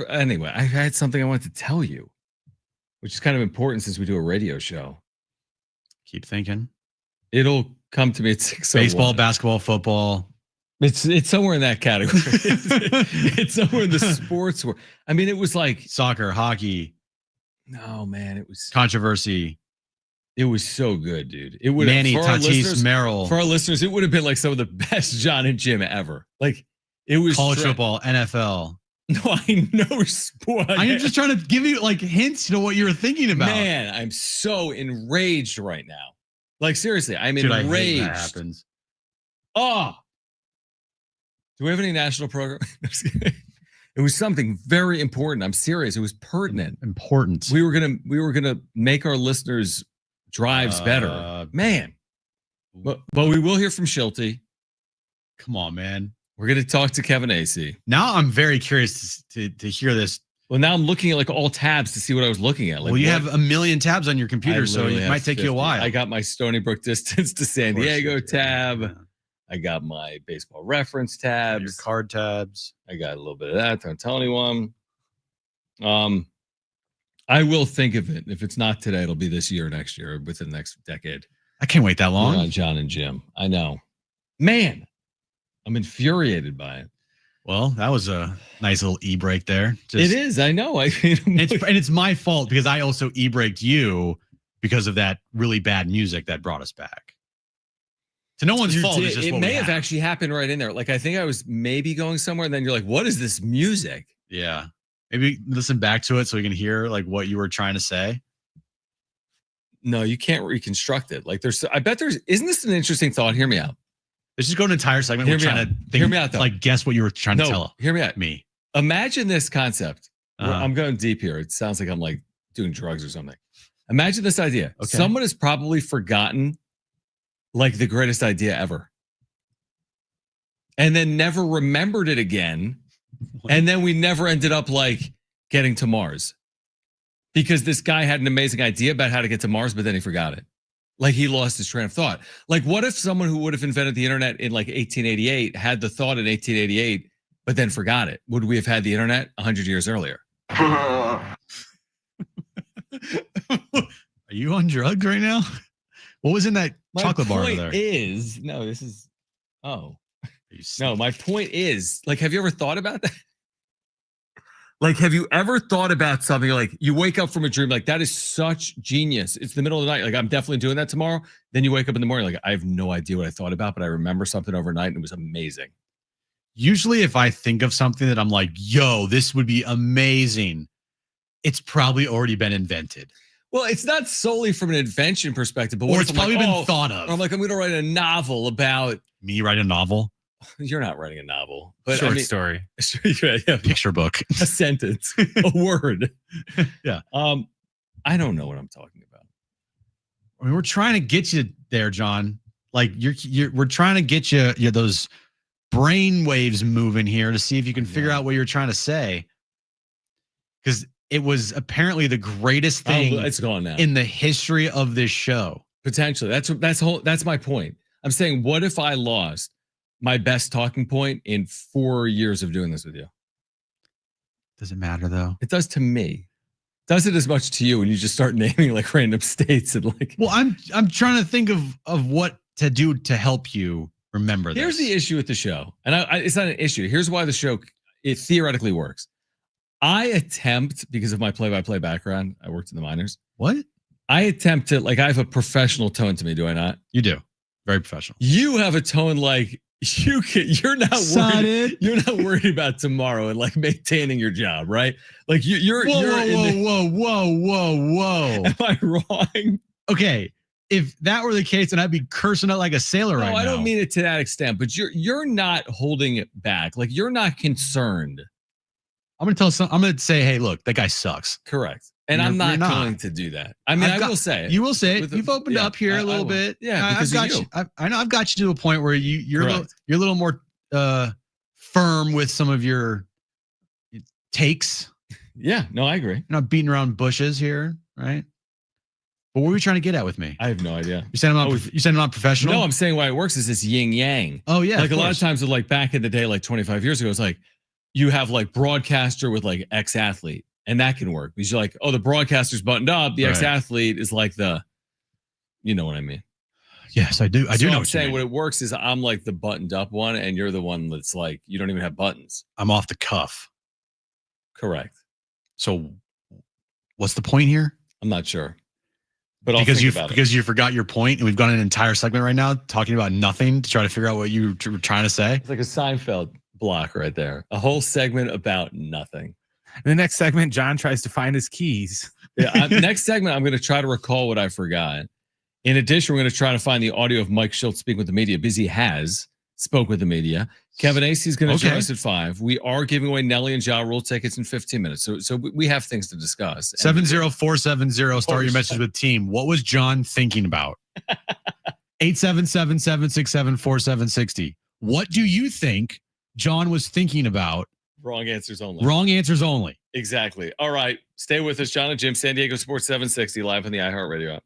anyway, I had something I wanted to tell you, which is kind of important since we do a radio show. Keep thinking. It'll come to me at 6. Baseball, basketball, football. It's somewhere in that category. It's somewhere in the sports world. I mean, it was like soccer, hockey. No, man, it was controversy. It was so good, dude. It would Manny, Tatis, Merrill. For our listeners, it would have been like some of the best Jon and Jim ever. Like it was college football, NFL. No, I know sport. I'm just trying to give you like hints to what you were thinking about. Man, I'm so enraged right now. Like seriously, I'm enraged. I hate that happens. Oh. Do we have any national program? It was something very important. I'm serious. It was pertinent. Important. We were gonna make our listeners' drives better. Man. But we will hear from Shildt. Come on, man. We're gonna talk to Kevin Acee. Now I'm very curious to hear this. Well, now I'm looking at like all tabs to see what I was looking at. Like, well, you have a million tabs on your computer, so it might take 50. you a while. I got my Stony Brook distance to San Diego tab. Yeah. I got my baseball reference tabs. Your card tabs. I got a little bit of that. Don't tell anyone. I will think of it. If it's not today, it'll be this year, next year, or within the next decade. I can't wait that long. Jon and Jim. I know. Man, I'm infuriated by it. Well, that was a nice little e-break there. It is. I know. I mean, it's my fault because I also e-braked you because of that really bad music that brought us back. To no one's fault. It's just it may have actually happened right in there. Like I think I was maybe going somewhere, and then you're like, "What is this music?" Yeah. Maybe listen back to it so we can hear like what you were trying to say. No, you can't reconstruct it. Like I bet isn't this an interesting thought? Hear me out. Let's just go an entire segment. Hear we're trying to think, hear me out, though. Like guess what you were trying to tell. Hear me out. Me. Imagine this concept. I'm going deep here. It sounds like I'm like doing drugs or something. Imagine this idea. Okay. Someone has probably forgotten like the greatest idea ever. And then never remembered it again. What? And then we never ended up like getting to Mars. Because this guy had an amazing idea about how to get to Mars, but then he forgot it. Like he lost his train of thought. Like what if someone who would have invented the internet in like 1888 had the thought in 1888, but then forgot it? Would we have had the internet 100 years earlier? Are you on drugs right now? What was in that chocolate bar over there? My point is, like, have you ever thought about that? Like, have you ever thought about something like you wake up from a dream, like that is such genius. It's the middle of the night. Like, I'm definitely doing that tomorrow. Then you wake up in the morning, like, I have no idea what I thought about, but I remember something overnight and it was amazing. Usually if I think of something that I'm like, yo, this would be amazing, it's probably already been invented. Well, it's not solely from an invention perspective, but or it's probably been thought of. I'm like, I'm going to write a novel about me write a novel. You're not writing a novel, but short story, picture book, a sentence, a word. Yeah. I don't know what I'm talking about. I mean, we're trying to get you there, Jon. Like we're trying to get you those brain waves moving here to see if you can figure out what you're trying to say. Because it was apparently the greatest thing it's gone now in the history of this show. Potentially. That's my point. I'm saying, what if I lost my best talking point in 4 years of doing this with you? Does it matter though? It does to me. Does it as much to you when you just start naming like random states and like? Well, I'm trying to think of what to do to help you remember this. Here's the issue with the show, and it's not an issue. Here's why the show it theoretically works. I attempt, because of my play-by-play background, I worked in the minors. What? I attempt to, like, I have a professional tone to me, do I not? You do. Very professional. You have a tone like You're not Son worried. You're not worried about tomorrow and like maintaining your job, right? Like you're whoa. Am I wrong? Okay, if that were the case, then I'd be cursing out like a sailor right now. No, I don't mean it to that extent, but you're not holding it back. Like you're not concerned. I'm gonna say, hey, look, that guy sucks. Correct. And I'm not going to do that. I mean, I will say it. You will say it. You've opened up here a little bit. Yeah, because I've got you. I know I've got you to a point where you're a little more firm with some of your takes. Yeah, no, I agree. You're not beating around bushes here, right? But what were you trying to get at with me? I have no idea. You saying I'm not professional? No, I'm saying why it works is this yin yang. Oh yeah, like a lot of times, with like back in the day, like 25 years ago, it's like you have like broadcaster with like ex-athlete, and that can work because you're like, oh, the broadcaster's buttoned up, the ex-athlete is like you know what I mean? Yes, I do. I do know. I'm saying what it works is I'm like the buttoned up one, and you're the one that's like you don't even have buttons. I'm off the cuff. Correct. So, what's the point here? I'm not sure. But because you forgot your point, and we've got an entire segment right now talking about nothing to try to figure out what you were trying to say. It's like a Seinfeld block right there. A whole segment about nothing. The next segment, John tries to find his keys. Yeah. Next segment, I'm going to try to recall what I forgot. In addition, we're going to try to find the audio of Mike Shildt speaking with the media. Busy has spoke with the media. Kevin Acee is going to join us at 5. We are giving away Nelly and Ja Rule tickets in 15 minutes. So we have things to discuss. 70470. Start your message with team. What was John thinking about? 877-767-4760. What do you think John was thinking about? Wrong answers only. Wrong answers only. Exactly. All right. Stay with us. Jon and Jim, San Diego Sports 760, live on the iHeartRadio app.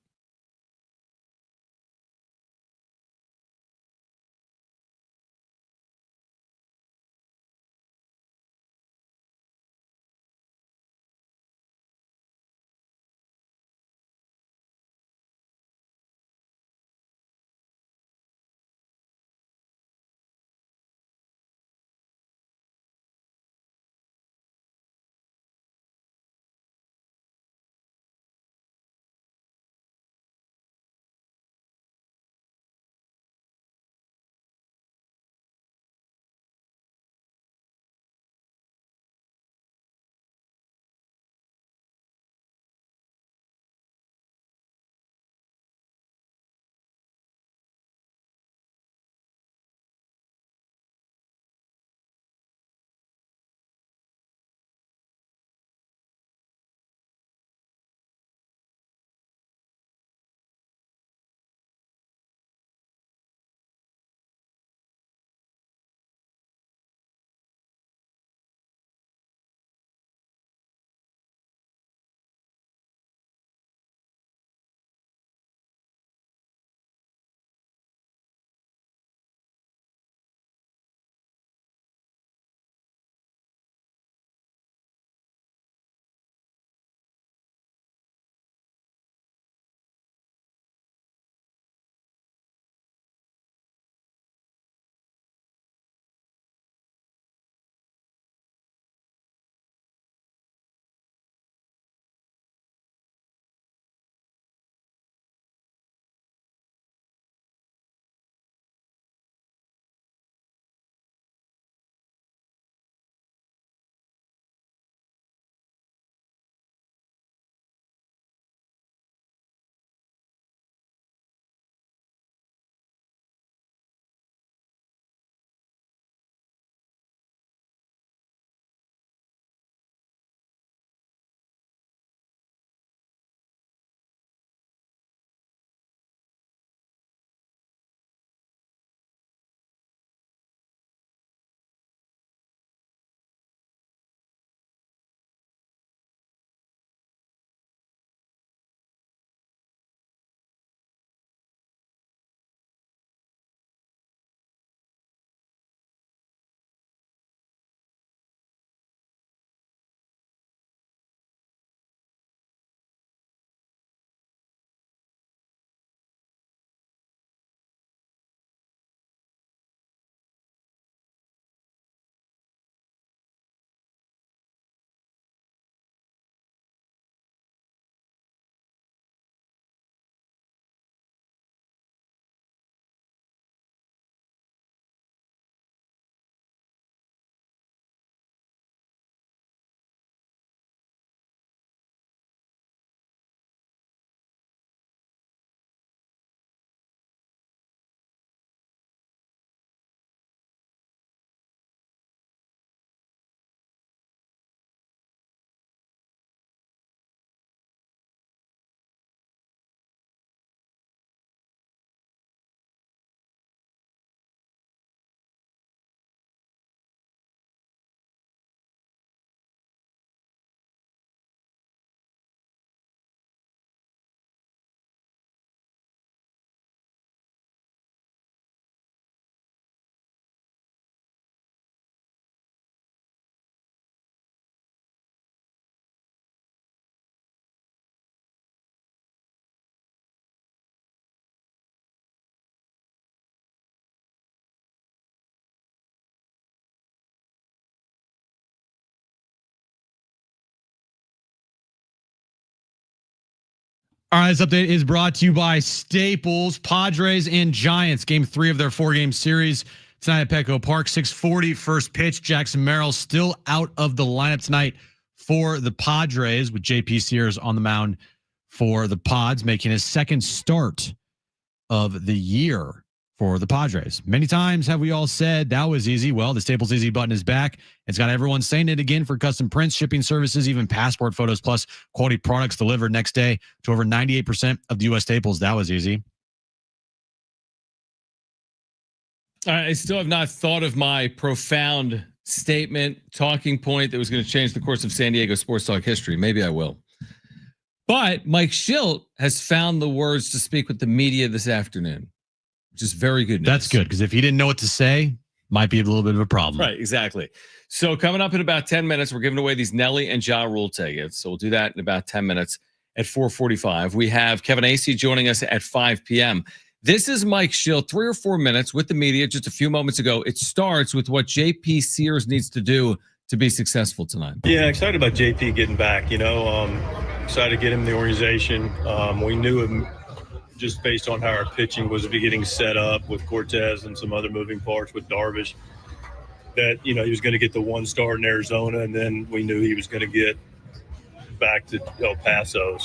All right, this update is brought to you by Staples. Padres and Giants, game 3 of their 4-game series tonight at Petco Park. 6:40 first pitch. Jackson Merrill still out of the lineup tonight for the Padres, with JP Sears on the mound for the Pods, making his second start of the year for the Padres. Many times have we all said that was easy. Well, the Staples Easy button is back. It's got everyone saying it again for custom prints, shipping services, even passport photos, plus quality products delivered next day to over 98% of the U.S. Staples. That was easy. I still have not thought of my profound statement, talking point that was going to change the course of San Diego sports talk history. Maybe I will. But Mike Shildt has found the words to speak with the media this afternoon, which is very good news. That's good, because if he didn't know what to say, might be a little bit of a problem. Right, exactly. So coming up in about 10 minutes, we're giving away these Nelly and Ja Rule tickets. So we'll do that in about 10 minutes at 4:45. We have Kevin Acee joining us at 5 p.m. This is Mike Shildt, 3 or 4 minutes with the media just a few moments ago. It starts with what JP Sears needs to do to be successful tonight. Yeah, excited about JP getting back, excited to get him in the organization. We knew him just based on how our pitching was getting set up with Cortez and some other moving parts with Darvish, that, he was going to get the 1 start in Arizona, and then we knew he was going to get back to El Paso.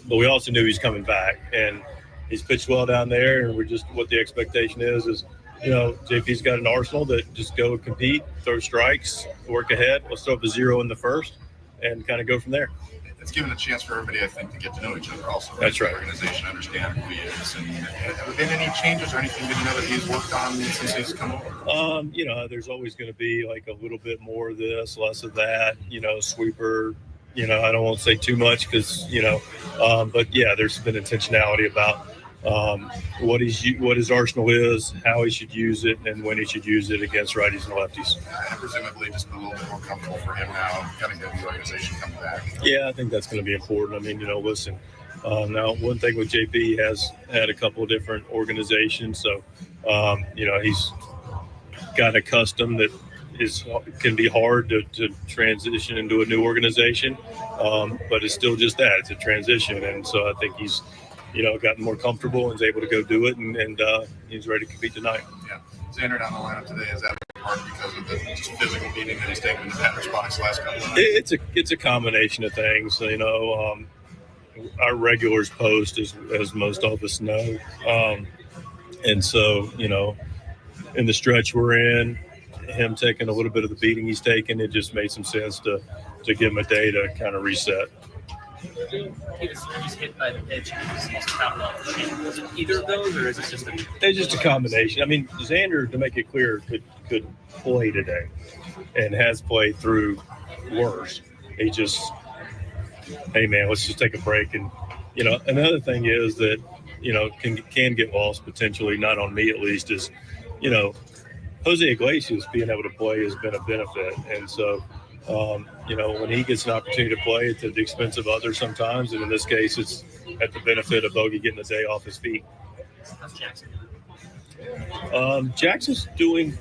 But we also knew he was coming back, and he's pitched well down there, and we're just, what the expectation is, JP's got an arsenal that just go compete, throw strikes, work ahead. Let's throw up a 0 in the first and kind of go from there. It's given a chance for everybody, I think, to get to know each other also. That's right. The organization, understand who he is. And have there been any changes or anything that he's worked on since he's come over? There's always going to be like a little bit more of this, less of that, sweeper. I don't want to say too much because, but yeah, there's been intentionality about what his arsenal is, how he should use it, and when he should use it against righties and lefties. And presumably just a little bit more comfortable for him now, kind of getting the organization coming back. Yeah, I think that's going to be important. I mean, listen, now one thing with JP, he has had a couple of different organizations, so, he's got accustomed that can be hard to transition into a new organization, but it's still just that. It's a transition, and so I think he's gotten more comfortable and is able to go do it, and he's ready to compete tonight. Yeah. Xander down the lineup today, is that part because of the just physical beating that he's taken in the batter's box last couple of nights? It's a combination of things. Our regulars post, as most of us know. And so, in the stretch we're in, him taking a little bit of the beating he's taken, it just made some sense to give him a day to kind of reset. He was hit by the pitch and he's traveled off the shin. Was it either of those, or is it just It's just a combination. I mean, Xander, to make it clear, could play today and has played through worse. He just, hey man, let's just take a break. And another thing is that can get lost potentially, not on me at least, is Jose Iglesias being able to play has been a benefit, and so. When he gets an opportunity to play at the expense of others sometimes, and in this case, it's at the benefit of Bogey getting a day off his feet. How's Jackson? Jackson's doing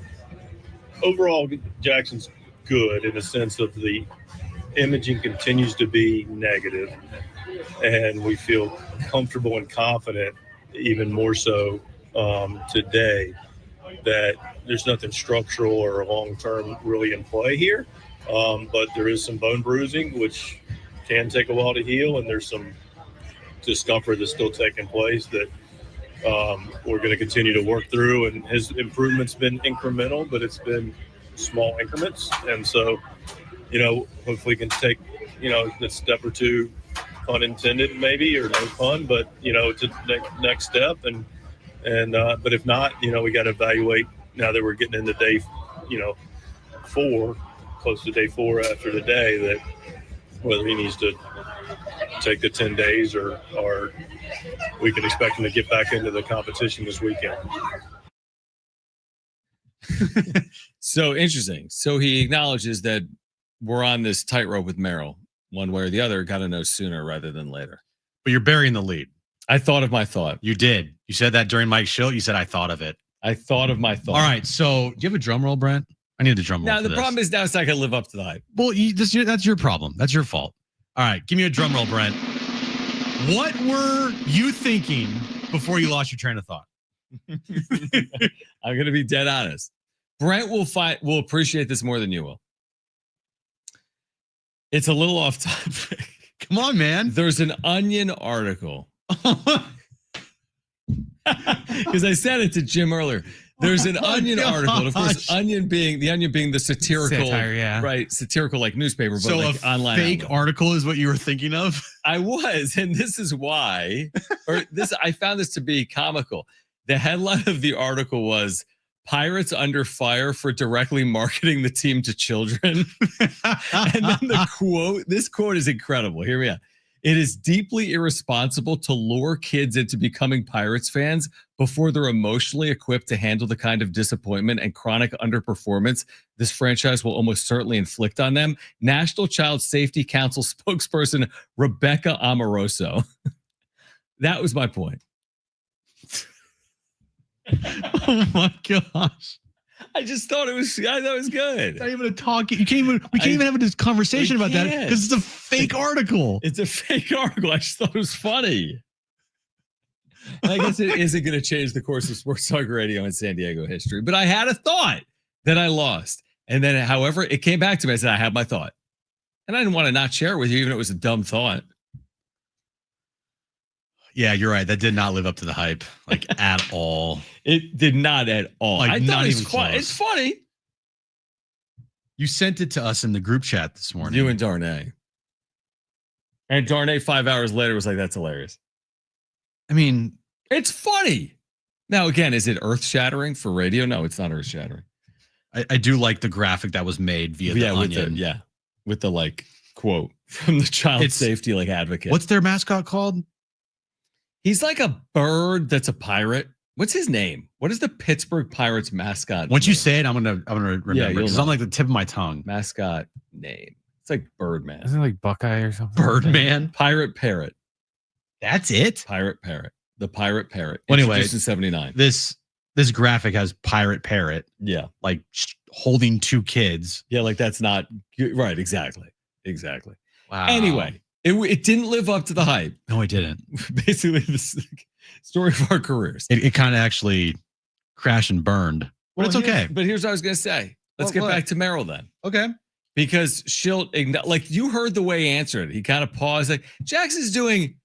overall. Jackson's good in the sense of the imaging continues to be negative, and we feel comfortable and confident, even more so today, that there's nothing structural or long-term really in play here. But there is some bone bruising, which can take a while to heal, and there's some discomfort that's still taking place that we're going to continue to work through. And his improvement's been incremental, but it's been small increments. And so, hopefully can take, a step or two, pun intended maybe, or no pun, but, to the next step. And but if not, we got to evaluate now that we're getting into day, 4. Close to day 4 after the day, that whether he needs to take the 10 days or we can expect him to get back into the competition this weekend. So interesting. So he acknowledges that we're on this tightrope with Merrill, one way or the other. Got to know sooner rather than later. But you're burying the lead. I thought of my thought. You did. You said that during Mike Shildt. You said, I thought of it. I thought of my thought. All right. So do you have a drum roll, Brent? I need a drum roll. Now, the problem is now it's not going to live up to the hype. Well, that's your problem. That's your fault. All right. Give me a drum roll, Brent. What were you thinking before you lost your train of thought? I'm going to be dead honest. Brent will appreciate this more than you will. It's a little off topic. Come on, man. There's an Onion article. Because I said it to Jim earlier. There's an Onion article. And of course, the Onion being the satirical, Satire, right? Satirical like newspaper, but So like a online fake outlet. article is what you were thinking of? I was, and this is why, I found this to be comical. The headline of the article was Pirates under fire for directly marketing the team to children. And then this quote is incredible. Hear me out. It is deeply irresponsible to lure kids into becoming Pirates fans before they're emotionally equipped to handle the kind of disappointment and chronic underperformance this franchise will almost certainly inflict on them. National Child Safety Council spokesperson Rebecca Amoroso. That was my point. Oh my gosh. I just thought it was good. It's not even a talk. We can't even have this conversation about that because it's a fake article. It's a fake article. I just thought it was funny. I guess it isn't going to change the course of sports talk radio in San Diego history, but I had a thought that I lost. And then, however, it came back to me. I said, I have my thought. And I didn't want to not share it with you, even if it was a dumb thought. Yeah, you're right. That did not live up to the hype, like at all. It did not at all. Like, I not thought even close. It's funny. You sent it to us in the group chat this morning. You and Darnay. And Darnay 5 hours later was like, that's hilarious. I mean, it's funny. Now, again, is it earth-shattering for radio? No, it's not earth-shattering. I do like the graphic that was made via the Onion. With the like quote from the child safety like advocate. What's their mascot called? He's like a bird that's a pirate. What's his name? What is the Pittsburgh Pirates mascot? Once you say it, I'm gonna remember. Yeah, It's on like the tip of my tongue. Mascot name. It's like Birdman. Isn't it like Buckeye or something? Birdman. Pirate Parrot. That's it. Pirate Parrot. The Pirate Parrot. Well, anyway, introduced in 79. This graphic has Pirate Parrot. Yeah. Like holding two kids. Yeah, like that's not right. Exactly. Wow. Anyway, it didn't live up to the hype. No, it didn't. Basically, this story of our careers. It kind of actually crashed and burned. But it's okay. But here's what I was going to say. Let's get back to Merrill then. Okay. Because Shildt, like you heard the way he answered it. He kind of paused like, Jackson's doing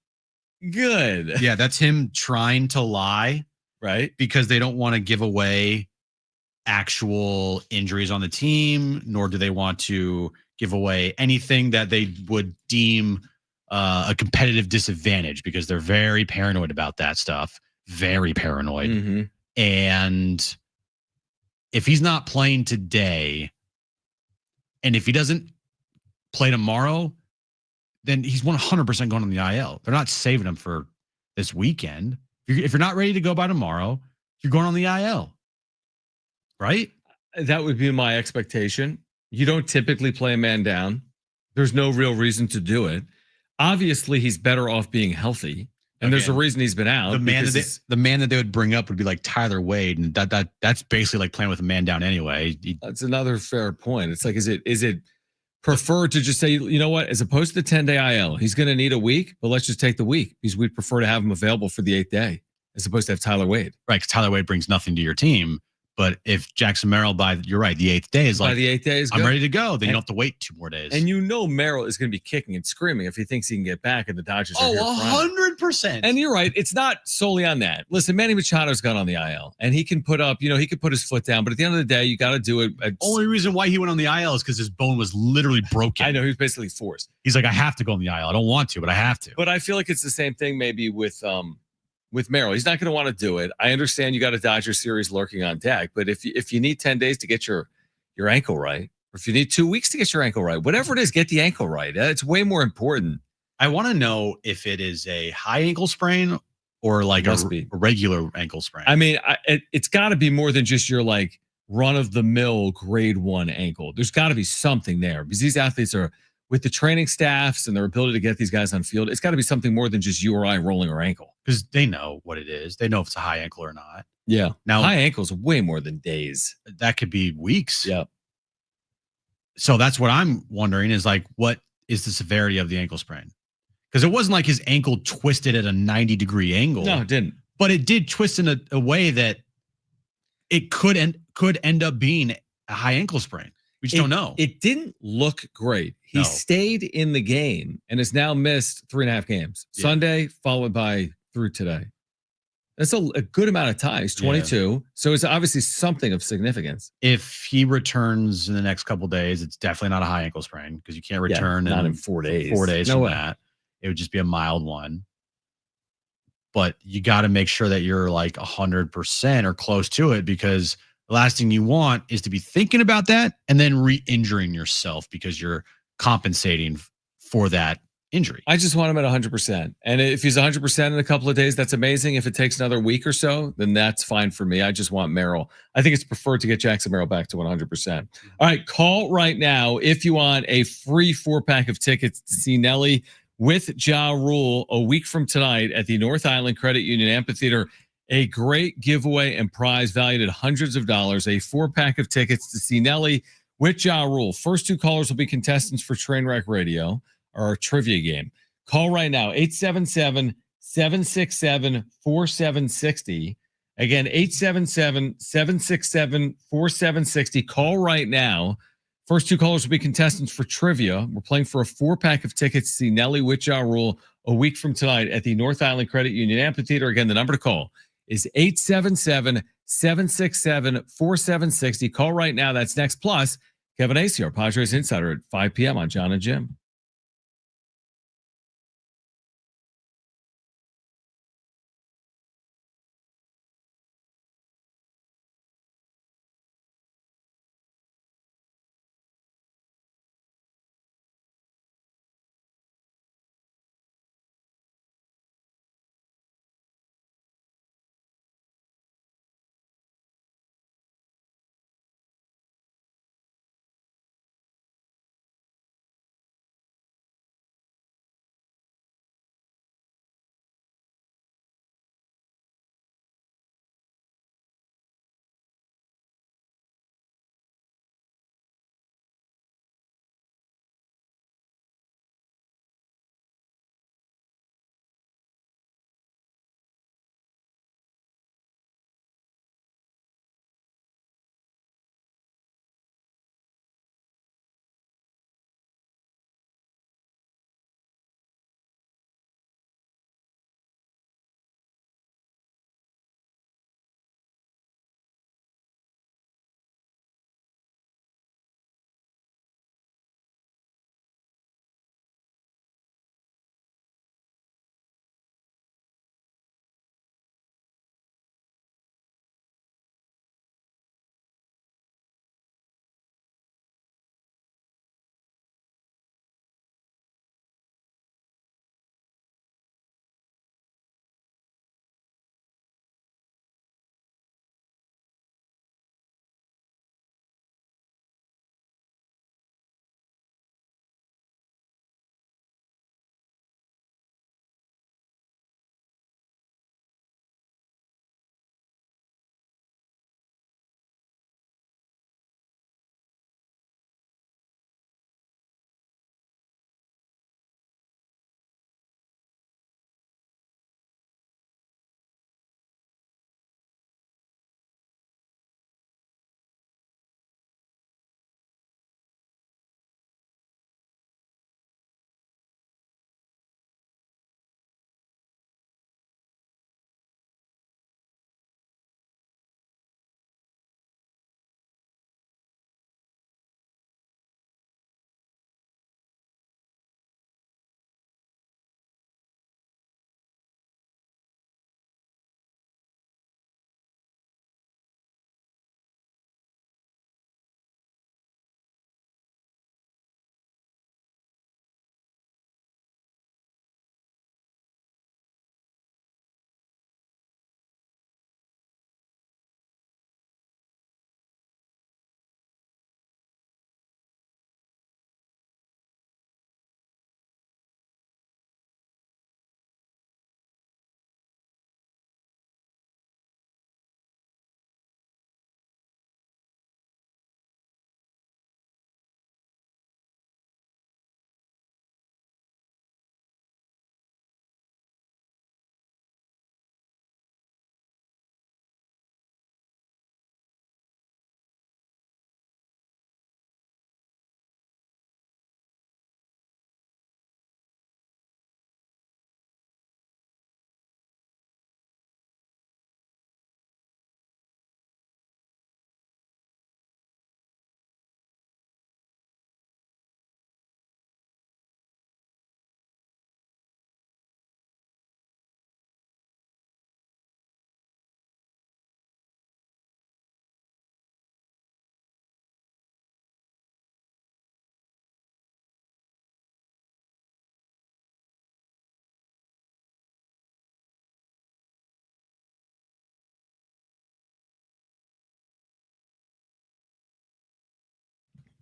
good. Yeah, that's him trying to lie. Right. Because they don't want to give away actual injuries on the team, nor do they want to give away anything that they would deem a competitive disadvantage because they're very paranoid about that stuff. Very paranoid. Mm-hmm. And if he's not playing today, and if he doesn't play tomorrow, then he's 100% going on the IL. They're not saving him for this weekend. If you're not ready to go by tomorrow, you're going on the IL. Right? That would be my expectation. You don't typically play a man down. There's no real reason to do it. Obviously, he's better off being healthy. And there's a reason he's been out. The man that they would bring up would be like Tyler Wade, and that's basically like playing with a man down anyway. That's another fair point. It's like, is it preferred to just say, you know what, as opposed to the 10-day IL, he's going to need a week, but let's just take the week because we'd prefer to have him available for the 8th day as opposed to have Tyler Wade. Right, because Tyler Wade brings nothing to your team. But if Jackson Merrill you're right, the 8th day is like, by the 8th day is I'm good. ready to go. Then you don't have to wait 2 more days. And you know Merrill is going to be kicking and screaming if he thinks he can get back and the Dodgers are here Friday. 100%. And you're right. It's not solely on that. Listen, Manny Machado's gone on the IL and he can put up, he could put his foot down. But at the end of the day, you got to do it. Only reason why he went on the IL is because his bone was literally broken. I know. He was basically forced. He's like, I have to go on the IL. I don't want to, but I have to. But I feel like it's the same thing maybe with Merrill. He's not going to want to do it. I understand you got a Dodger series lurking on deck, but if you need 10 days to get your ankle right, or if you need 2 weeks to get your ankle right, whatever it is, get the ankle right. It's way more important. I want to know if it is a high ankle sprain or like a regular ankle sprain. I mean, it's got to be more than just your like run-of-the-mill grade 1 ankle. There's got to be something there because these athletes are, with the training staffs and their ability to get these guys on field, it's got to be something more than just you or I rolling our ankle. Because they know what it is. They know if it's a high ankle or not. Yeah. Now, high ankles are way more than days. That could be weeks. Yeah. So that's what I'm wondering is like, what is the severity of the ankle sprain? Because it wasn't like his ankle twisted at a 90-degree angle. No, it didn't. But it did twist in a way that it could end up being a high ankle sprain. We just don't know. It didn't look great. He stayed in the game and has now missed 3.5 games. Yeah. Sunday, followed by through today. That's a good amount of time. He's 22. Yeah. So it's obviously something of significance. If he returns in the next couple of days, it's definitely not a high ankle sprain because you can't return not in 4 days. 4 days no from way. that. It would just be a mild one. But you got to make sure that you're like 100% or close to it, because the last thing you want is to be thinking about that and then re-injuring yourself because you're compensating for that injury. I just want him at 100%. And if he's 100% in a couple of days, that's amazing. If it takes another week or so, then that's fine for me. I just want Merrill. I think it's preferred to get Jackson Merrill back to 100%. All right, call right now if you want a free 4-pack of tickets to see Nelly with Ja Rule a week from tonight at the North Island Credit Union Amphitheater. A great giveaway and prize valued at hundreds of dollars. A 4-pack of tickets to see Nelly with Ja Rule. First 2 callers will be contestants for Trainwreck Radio, our trivia game. Call right now, 877-767-4760. Again, 877-767-4760. Call right now. First 2 callers will be contestants for trivia. We're playing for a 4-pack of tickets to see Nelly with Ja Rule a week from tonight at the North Island Credit Union Amphitheater. Again, the number to call is 877-767-4760. Call right now. That's next. Plus, Kevin Acee, our Padres Insider, at 5 p.m. on Jon and Jim.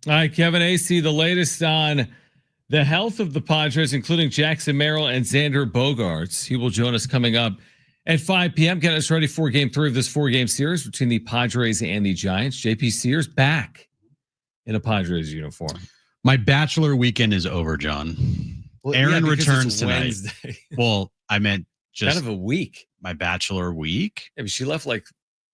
All right, Kevin Acee, the latest on the health of the Padres, including Jackson Merrill and Xander Bogarts. He will join us coming up at 5 p.m. Getting us ready for Game 3 of this 4-game series between the Padres and the Giants. JP Sears back in a Padres uniform. My bachelor weekend is over, John. Well, Aaron yeah, returns tonight. Wednesday. Well, I meant just kind of a week. My bachelor week. Yeah, but she left like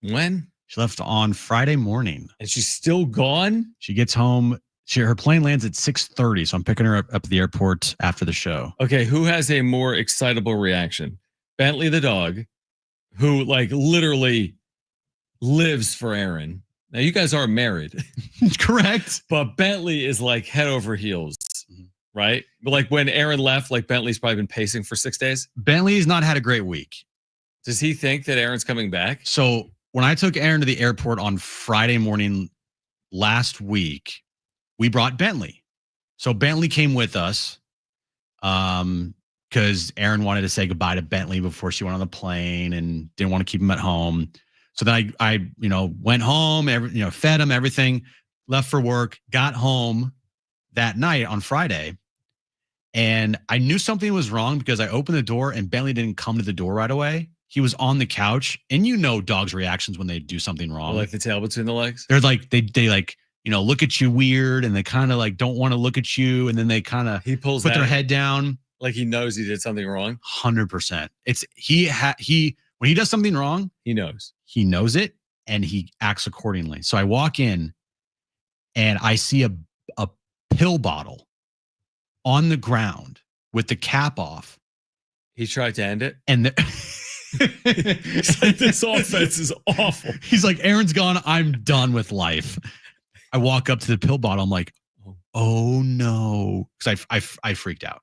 when? She left on Friday morning. And she's still gone? She gets home. Her plane lands at 6:30, so I'm picking her up at the airport after the show. Okay, who has a more excitable reaction? Bentley the dog, who like literally lives for Aaron. Now you guys are married. Correct. But Bentley is like head over heels, right? But like when Aaron left, like Bentley's probably been pacing for 6 days. Bentley's not had a great week. Does he think that Aaron's coming back? So when I took Aaron to the airport on Friday morning last week, we brought Bentley. So Bentley came with us because Aaron wanted to say goodbye to Bentley before she went on the plane and didn't want to keep him at home. So then I went home, fed him everything, left for work, got home that night on Friday. And I knew something was wrong because I opened the door and Bentley didn't come to the door right away. He was on the couch, and dogs' reactions when they do something wrong. Like the tail between the legs? They're like, they like, look at you weird, and they kind of like don't want to look at you, and then they kind of put their head down. Like he knows he did something wrong? 100%. It's when he does something wrong, he knows. He knows it, and he acts accordingly. So I walk in, and I see a pill bottle on the ground with the cap off. He tried to end it? And It's like, this offense is awful. He's like, Aaron's gone. I'm done with life. I walk up to the pill bottle. I'm like, oh no. Because I freaked out.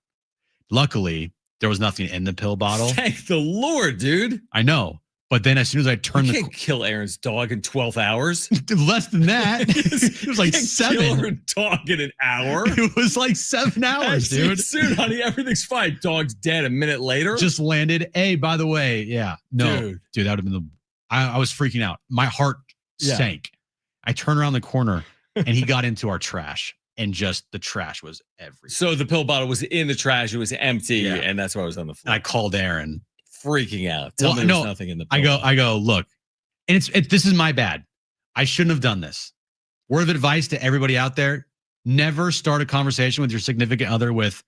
Luckily, there was nothing in the pill bottle. Thank the Lord, dude. I know. But then as soon as I turned you can't kill Aaron's dog in 12 hours. Less than that. It was like 7. Kill her dog in an hour. It was like 7 hours, dude. Soon, honey, everything's fine. Dog's dead a minute later. Just landed. Hey, by the way, yeah. No, dude, that would have been I was freaking out. My heart sank. I turned around the corner and he got into our trash. And just the trash was everywhere. So the pill bottle was in the trash. It was empty. And that's why it was on the floor. And I called Aaron. Freaking out. Tell me there's nothing in the pill I go, look, and this is my bad. I shouldn't have done this. Word of advice to everybody out there: never start a conversation with your significant other with,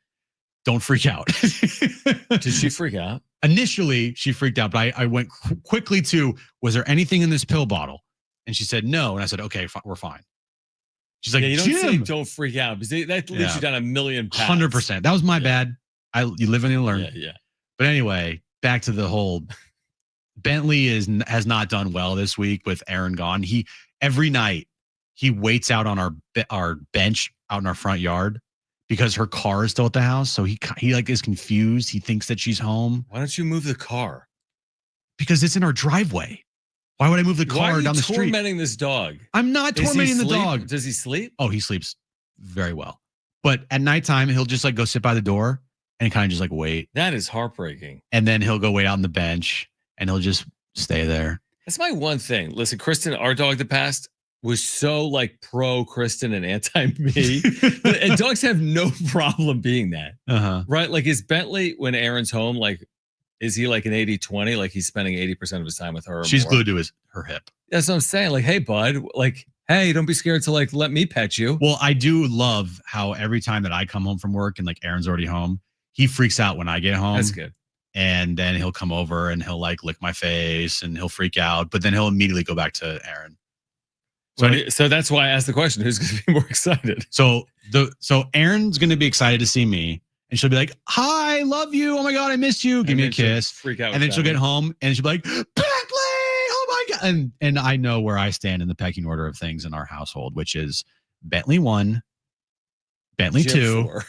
don't freak out. Did she freak out? Initially, she freaked out, but I went quickly to, was there anything in this pill bottle? And she said no. And I said, okay, we're fine. She's like, you don't Jim. say don't freak out because that leads you down a million paths. 100%. That was my bad. You live and you learn. Yeah. But anyway, back to the whole Bentley has not done well this week with Aaron gone. Every night he waits out on our bench out in our front yard because her car is still at the house. So he like is confused. He thinks that she's home. Why don't you move the car? Because it's in our driveway. Why would I move the car down the street? Why are you tormenting this dog? I'm not tormenting the dog. Does he sleep? Oh, he sleeps very well. But at nighttime, he'll just like go sit by the door and kind of just like wait. That is heartbreaking. And then he'll go wait out on the bench and he'll just stay there. That's my one thing. Listen, Kristen, our dog that passed, was so like pro Kristen and anti me. And dogs have no problem being that. Right? Like, is Bentley, when Aaron's home, like, is he like an 80-20? Like he's spending 80% of his time with her? She's glued to her hip. That's what I'm saying. Like, hey, bud, like, hey, don't be scared to like let me pet you. Well, I do love how every time that I come home from work and like Aaron's already home, he freaks out when I get home. That's good. And then he'll come over and he'll like lick my face and he'll freak out, but then he'll immediately go back to Aaron. So that's why I asked the question, who's going to be more excited? So Aaron's going to be excited to see me and she'll be like, hi, love you. Oh my God, I missed you. Give me a kiss. Freak out. And then she'll get home and she'll be like, Bentley, oh my God. And I know where I stand in the pecking order of things in our household, which is Bentley 1, Bentley Jim 2, 4.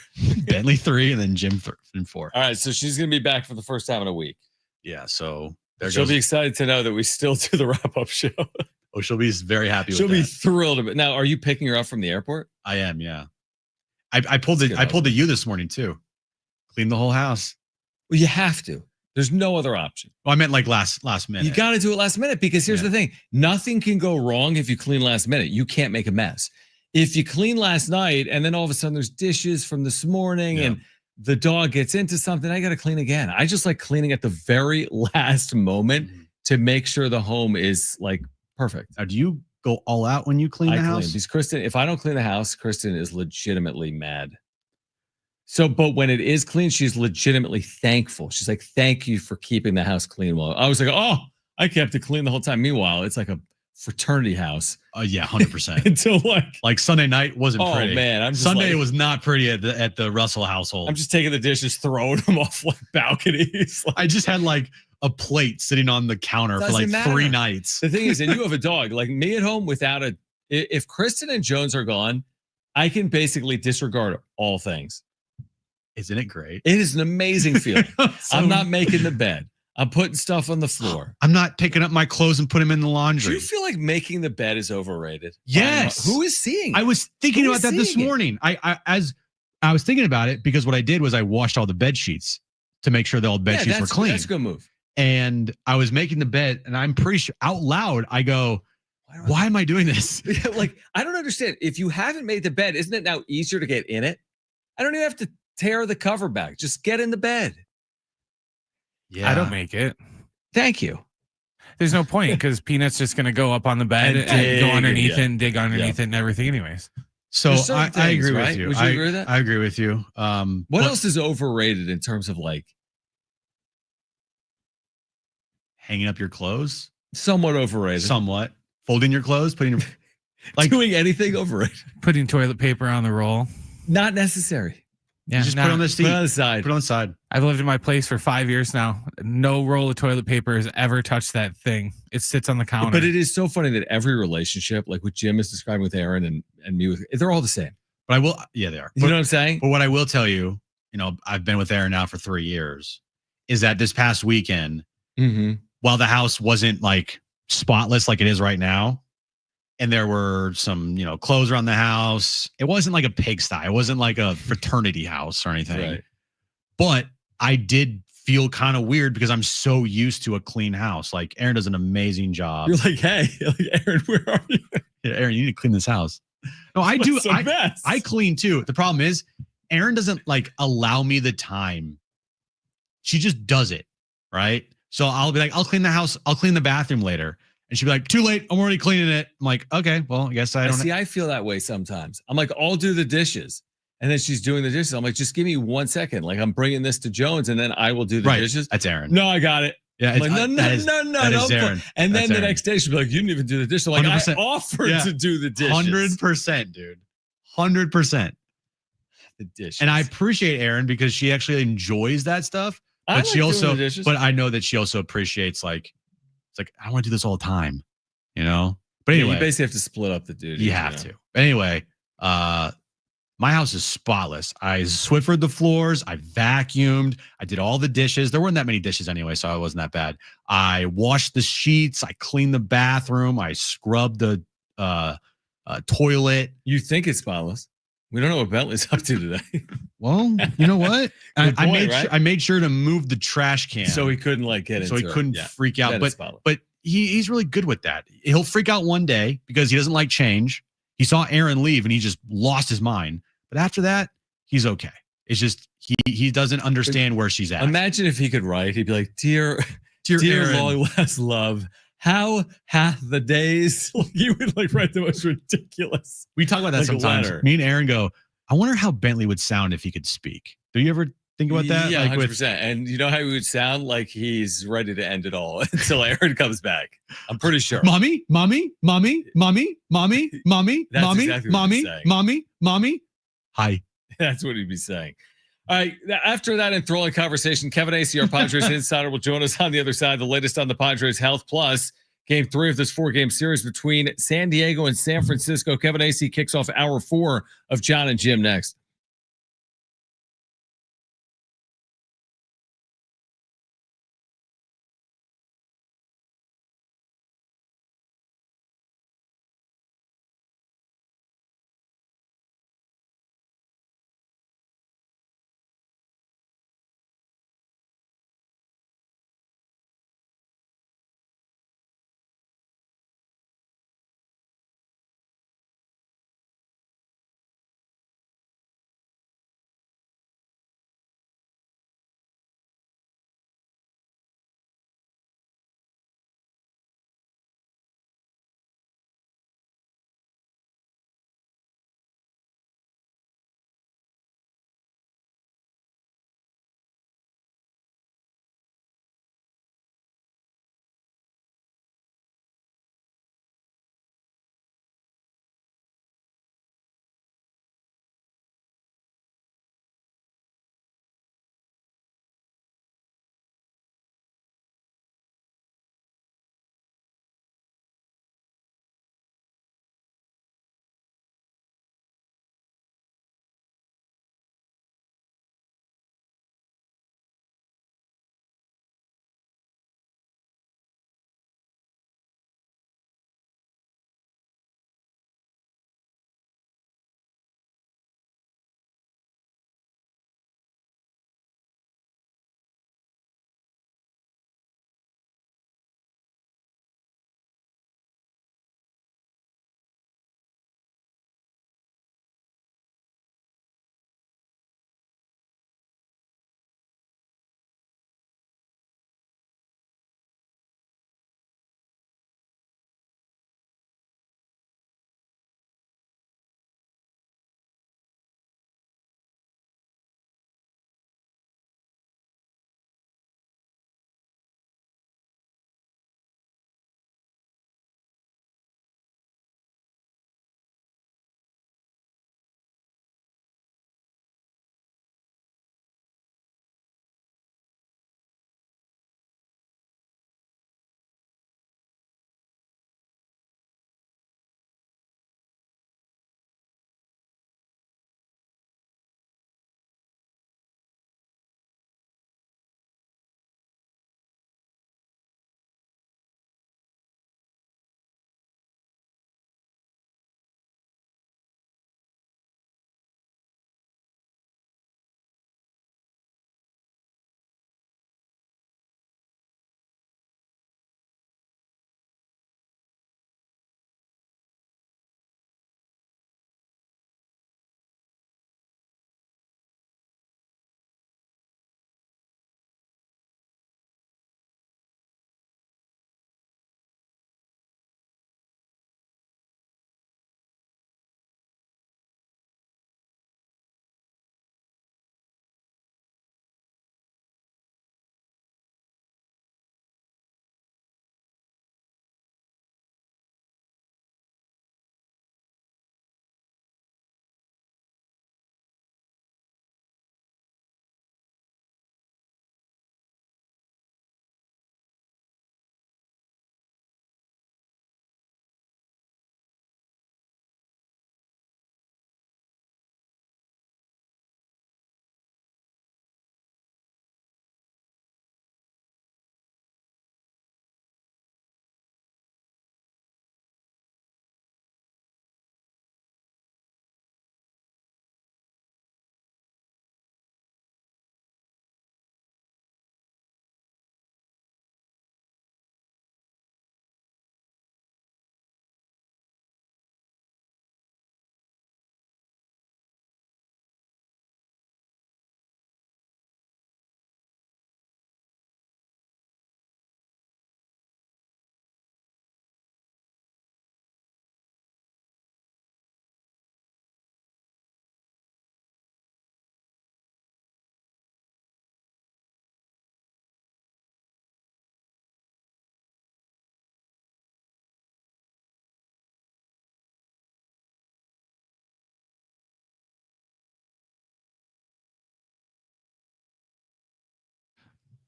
Bentley 3, and then Jim 4. All right, so she's going to be back for the first time in a week. Yeah, so she'll be excited to know that we still do the wrap-up show. Oh, she'll be very happy with that. She'll be thrilled about it. Now, are you picking her up from the airport? I am, yeah. I pulled the U this morning too. Clean the whole house. Well, you have to. There's no other option. Well, I meant like last minute. You got to do it last minute because here's the thing. Nothing can go wrong if you clean last minute. You can't make a mess. if you clean last night and then all of a sudden there's dishes from this morning and the dog gets into something, I got to clean again. I just like cleaning at the very last moment to make sure the home is like perfect. Now, do you go all out when you clean the house? Because Kristen, if I don't clean the house, Kristen is legitimately mad. So, but when it is clean, she's legitimately thankful. She's like, "Thank you for keeping the house clean." Well, I was like, "Oh, I kept it clean the whole time." Meanwhile, it's like a fraternity house. Yeah, 100%. Until like Sunday night wasn't pretty. Oh man, I'm just Sunday like, was not pretty at the Russell household. I'm just taking the dishes, throwing them off like balconies. I just had like a plate sitting on the counter for like 3 nights. The thing is, and you have a dog like me at home without if Kristen and Jones are gone, I can basically disregard all things. Isn't it great? It is an amazing feeling. I'm not making the bed. I'm putting stuff on the floor. I'm not picking up my clothes and putting them in the laundry. Do you feel like making the bed is overrated? Yes. Who is seeing? I was thinking about that this morning. As I was thinking about it because what I did was I washed all the bed sheets to make sure that all the bed sheets were clean. That's a good move. And I was making the bed, and I'm pretty sure out loud I go, "Why am I doing this?" Like I don't understand. If you haven't made the bed, isn't it now easier to get in it? I don't even have to tear the cover back. Just get in the bed. Yeah, I don't make it. Thank you. There's no point because Peanut's just going to go up on the bed and go underneath it and dig underneath it and everything anyways. So I agree with you. Would you agree with that? I agree with you. What else is overrated in terms of like hanging up your clothes? Somewhat overrated. Somewhat. Folding your clothes, putting your like doing anything overrated. Putting toilet paper on the roll. Not necessary. Yeah, just put it on the seat. Put it on the side. Put it on the side. I've lived in my place for 5 years now. No roll of toilet paper has ever touched that thing. It sits on the counter. But it is so funny that every relationship, like what Jim is describing with Aaron and me, they're all the same. But I will, yeah, they are. You know what I'm saying? But what I will tell you, I've been with Aaron now for 3 years, is that this past weekend, while the house wasn't like spotless like it is right now, and there were some, clothes around the house. It wasn't like a pigsty. It wasn't like a fraternity house or anything. Right. But I did feel kind of weird because I'm so used to a clean house. Like Aaron does an amazing job. You're like, hey, Aaron, where are you? Yeah, Aaron, you need to clean this house. No, I do. I clean too. The problem is Aaron doesn't like allow me the time. She just does it. Right. So I'll be like, I'll clean the house. I'll clean the bathroom later. And she'd be like, "Too late. I'm already cleaning it." I'm like, "Okay, well, I guess I don't." See, I feel that way sometimes. I'm like, I'll do the dishes. And then she's doing the dishes. I'm like, just give me 1 second. Like I'm bringing this to Jones and then I will do the dishes. That's Aaron. No, I got it. Yeah. I'm like, no. Aaron. And then the next day she'll be like, you didn't even do the dishes. I'm like, 100%. I offered to do the dishes. 100%, dude. 100%. The dishes. And I appreciate Aaron because she actually enjoys that stuff. But like she also, doing the dishes. but I know that she also appreciates like, it's like, I want to do this all the time, But anyway, you basically have to split up the duties. You have to. Anyway, my house is spotless. I Swiffered the floors. I vacuumed. I did all the dishes. There weren't that many dishes anyway, so it wasn't that bad. I washed the sheets. I cleaned the bathroom. I scrubbed the toilet. You think it's spotless? We don't know what Bentley's up to today. Well, you know what? I made sure to move the trash can so he couldn't get into so he couldn't freak out. But he's really good with that. He'll freak out one day because he doesn't like change. He saw Aaron leave and he just lost his mind. But after that, he's okay. It's just he doesn't understand where she's at. Imagine if he could write. He'd be like, "Dear Aaron, long last love, how hath the days?" You would write the most ridiculous. We talk about that sometimes. Me and Aaron go, I wonder how Bentley would sound if he could speak. Do you ever think about that? Yeah, 100%. And you know how he would sound? Like he's ready to end it all until Aaron comes back. I'm pretty sure. Mommy. Hi. That's what he'd be saying. All right. After that enthralling conversation, Kevin Acee, our Padres Insider, will join us on the other side. The latest on the Padres Health Plus. Game 3 of this 4-game series between San Diego and San Francisco. Kevin Acee kicks off hour 4 of Jon and Jim next.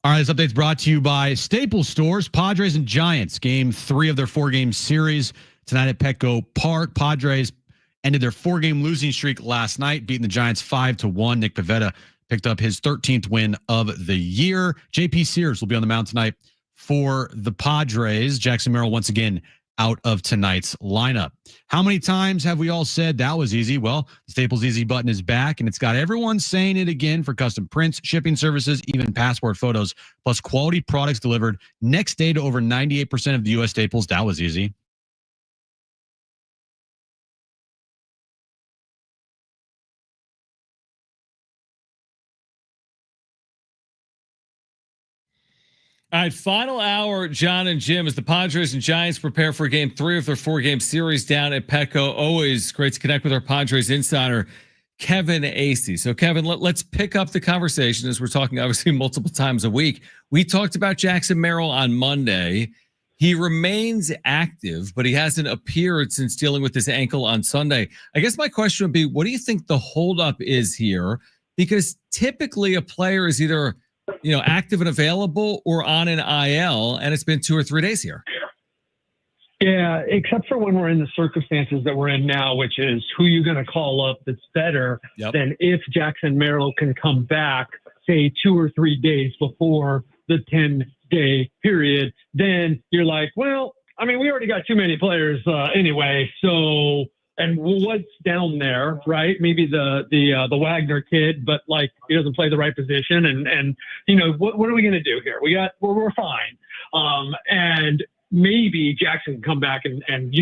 All right, this update's brought to you by Staples Stores, Padres and Giants. Game 3 of their 4-game series tonight at Petco Park. Padres ended their 4-game losing streak last night, beating the Giants 5-1. Nick Pivetta picked up his 13th win of the year. JP Sears will be on the mound tonight for the Padres. Jackson Merrill once again out of tonight's lineup. How many times have we all said that was easy? Well, the Staples Easy button is back, and it's got everyone saying it again for custom prints, shipping services, even passport photos, plus quality products delivered next day to over 98% of the U.S. Staples. That was easy. All right, final hour, Jon and Jim, as the Padres and Giants prepare for game 3 of their 4-game series down at Petco. Always great to connect with our Padres insider, Kevin Acee. So, Kevin, let's pick up the conversation as we're talking, obviously, multiple times a week. We talked about Jackson Merrill on Monday. He remains active, but he hasn't appeared since dealing with his ankle on Sunday. I guess my question would be, what do you think the holdup is here? Because typically a player is either active and available or on an IL, and it's been 2 or 3 days here. Yeah, except for when we're in the circumstances that we're in now, which is who you're going to call up that's better than if Jackson Merrill can come back, say 2 or 3 days before the 10-day period, then you're like, well, I mean, we already got too many players anyway, so... And what's down there, right? Maybe the Wagner kid, but like he doesn't play the right position. And what are we going to do here? We're fine. And maybe Jackson can come back and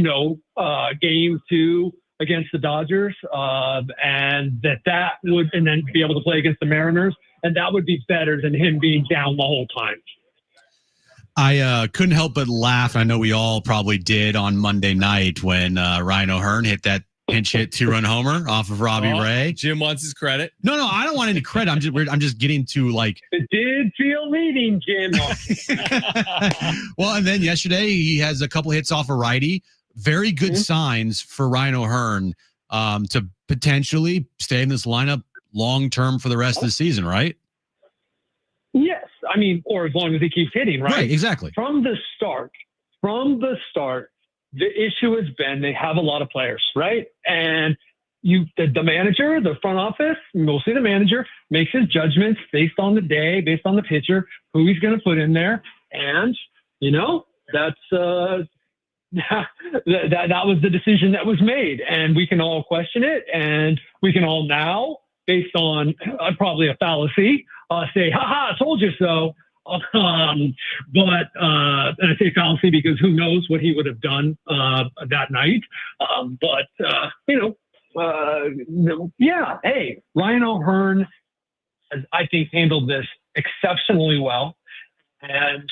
game 2 against the Dodgers, and that would, and then be able to play against the Mariners, and that would be better than him being down the whole time. I couldn't help but laugh. I know we all probably did on Monday night when Ryan O'Hearn hit that pinch hit 2-run homer off of Robbie Ray. Jim wants his credit. No, I don't want any credit. I'm just getting to like. It did feel leading, Jim. Well, and then yesterday he has a couple hits off a righty. Very good signs for Ryan O'Hearn to potentially stay in this lineup long term for the rest of the season, right? Yes. I mean, or as long as he keeps hitting, right? Right, exactly. From the start, the issue has been they have a lot of players, right? And the manager, the front office, mostly the manager, makes his judgments based on the day, based on the pitcher, who he's going to put in there. And, that's that was the decision that was made. And we can all question it. And we can all now, based on probably a fallacy, say, I told you so. And I say fallacy because who knows what he would have done that night. Hey, Ryan O'Hearn has, I think, handled this exceptionally well. And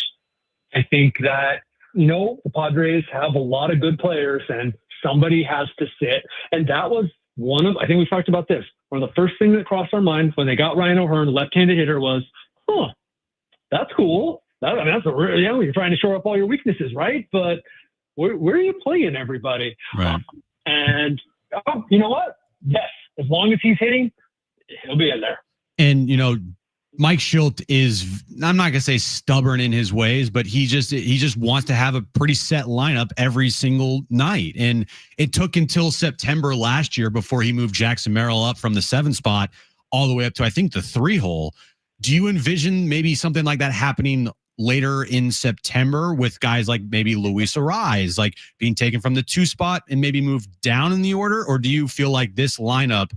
I think that, the Padres have a lot of good players and somebody has to sit. And that was I think we talked about this. One of the first things that crossed our minds when they got Ryan O'Hearn, the left-handed hitter, was, that's cool. That's you're trying to shore up all your weaknesses, right? But where are you playing everybody? Right. And you know what? Yes, as long as he's hitting, he'll be in there. And Mike Shildt is, I'm not going to say stubborn in his ways, but he just wants to have a pretty set lineup every single night. And it took until September last year before he moved Jackson Merrill up from the 7 spot all the way up to, I think, the 3 hole. Do you envision maybe something like that happening later in September with guys like maybe Luis Arraez, like being taken from the 2 spot and maybe moved down in the order? Or do you feel like this lineup,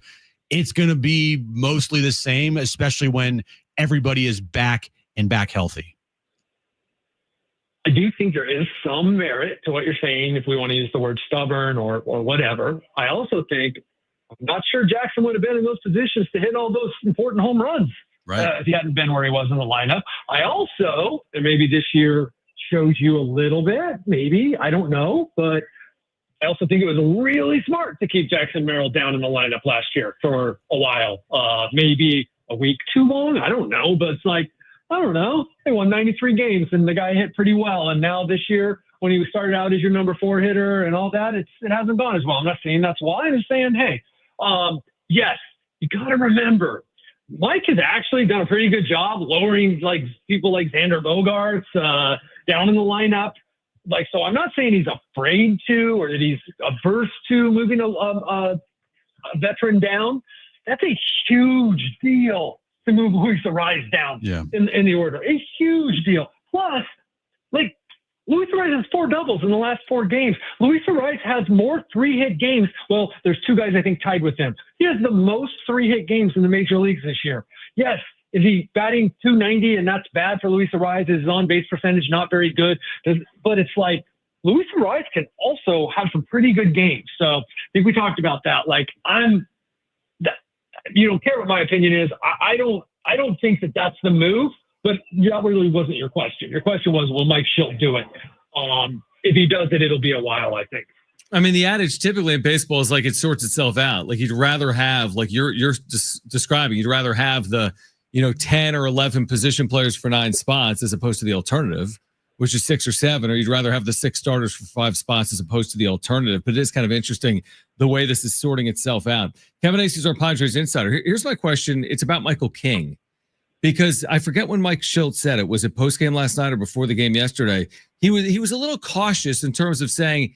it's going to be mostly the same, especially when everybody is back healthy? I do think there is some merit to what you're saying, if we want to use the word stubborn or whatever. I also think, I'm not sure Jackson would have been in those positions to hit all those important home runs if he hadn't been where he was in the lineup. I also, and maybe this year shows you a little bit, maybe, I don't know, but I also think it was really smart to keep Jackson Merrill down in the lineup last year for a while. Maybe a week too long, I don't know, but it's like, I don't know. They won 93 games and the guy hit pretty well. And now this year, when he started out as your number 4 hitter and all that, it hasn't gone as well. I'm not saying that's why. I'm just saying, hey, yes, you got to remember Mike has actually done a pretty good job lowering like people like Xander Bogarts down in the lineup. Like, so I'm not saying he's afraid to or that he's averse to moving a veteran down. That's a huge deal to move Luis Arraez down in the order. A huge deal. Plus, like, Luis Arraez has 4 doubles in the last 4 games. Luis Arraez has more 3-hit games. Well, there's 2 guys I think tied with him. He has the most 3-hit games in the major leagues this year. Yes, is he batting .290 and that's bad for Luis Arraez? His on-base percentage not very good. But it's like Luis Arraez can also have some pretty good games. So I think we talked about that. Like you don't care what my opinion is. I don't think that that's the move. But that really wasn't your question. Your question was, will Mike Shildt do it? If he does it, it'll be a while, I think. I mean, the adage typically in baseball is like it sorts itself out. Like you'd rather have, like you're describing, you'd rather have the 10 or 11 position players for 9 spots as opposed to the alternative, which is 6 or 7, or you'd rather have the 6 starters for 5 spots as opposed to the alternative. But it is kind of interesting the way this is sorting itself out. Kevin Acee is our Padres insider. Here's my question. It's about Michael King. Because I forget when Mike Shildt said it. Was it post game last night or before the game yesterday? He was a little cautious in terms of saying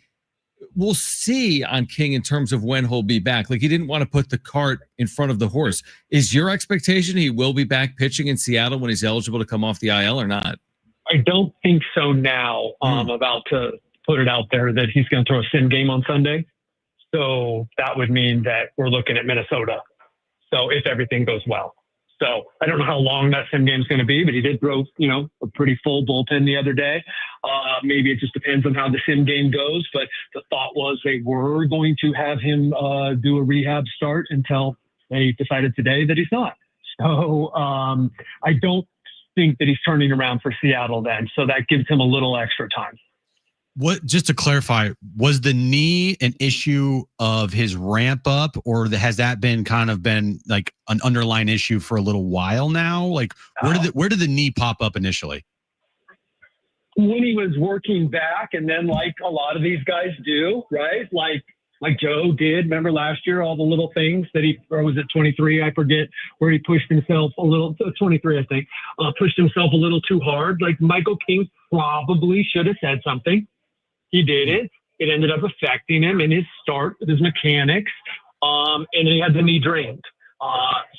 we'll see on King in terms of when he'll be back. Like he didn't want to put the cart in front of the horse. Is your expectation he will be back pitching in Seattle when he's eligible to come off the IL or not? I don't think so now. I'm about to put it out there that he's going to throw a sim game on Sunday. So that would mean that we're looking at Minnesota. So if everything goes well. So I don't know how long that sim game is going to be, but he did throw, a pretty full bullpen the other day. Maybe it just depends on how the sim game goes. But the thought was they were going to have him do a rehab start until they decided today that he's not. So I don't think that he's turning around for Seattle then. So that gives him a little extra time. Just to clarify, was the knee an issue of his ramp up, or has that been like an underlying issue for a little while now? Like where did the knee pop up initially? When he was working back, and then like a lot of these guys do, right? Like Joe did. Remember last year, all the little things that or was it 23? I forget, where he pushed himself a little, 23, I think, pushed himself a little too hard. Like Michael King probably should have said something. He didn't. It ended up affecting him in his start, his mechanics, and he had the knee drained.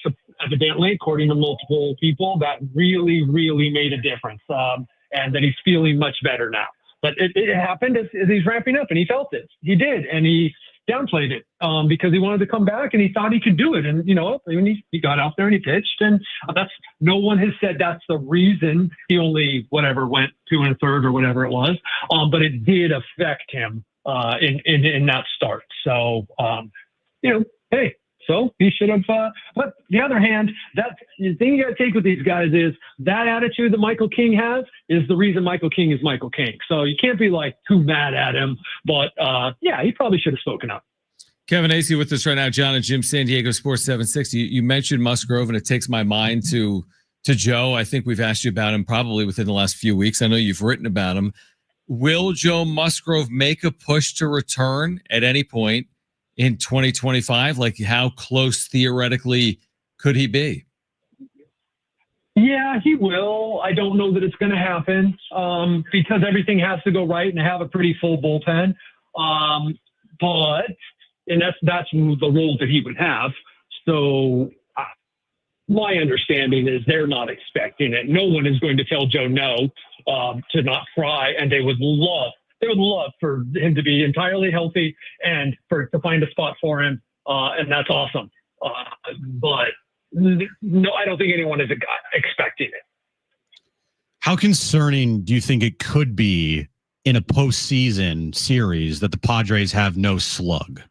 So evidently, according to multiple people, that really, really made a difference, and that he's feeling much better now. But it happened as he's ramping up, and he felt it. He did, and he downplayed it because he wanted to come back, and he thought he could do it. And he got out there and he pitched, and no one has said that's the reason he only went 2 1/3 or whatever it was. But it did affect him in that start. So hey. So he should have, but the other hand, that the thing you got to take with these guys is that attitude that Michael King has is the reason Michael King is Michael King. So you can't be like too mad at him, but he probably should have spoken up. Kevin Acee with us right now, Jon and Jim, San Diego Sports 760. You mentioned Musgrove, and it takes my mind to Joe. I think we've asked you about him probably within the last few weeks. I know you've written about him. Will Joe Musgrove make a push to return at any point in 2025? Like, how close theoretically could he be? Yeah, he will. I don't know that it's going to happen because everything has to go right and have a pretty full bullpen. And that's the role that he would have. So my understanding is they're not expecting it. No one is going to tell Joe no to not try, and they would love for him to be entirely healthy and to find a spot for him. And that's awesome. But no, I don't think anyone is expecting it. How concerning do you think it could be in a postseason series that the Padres have no slug?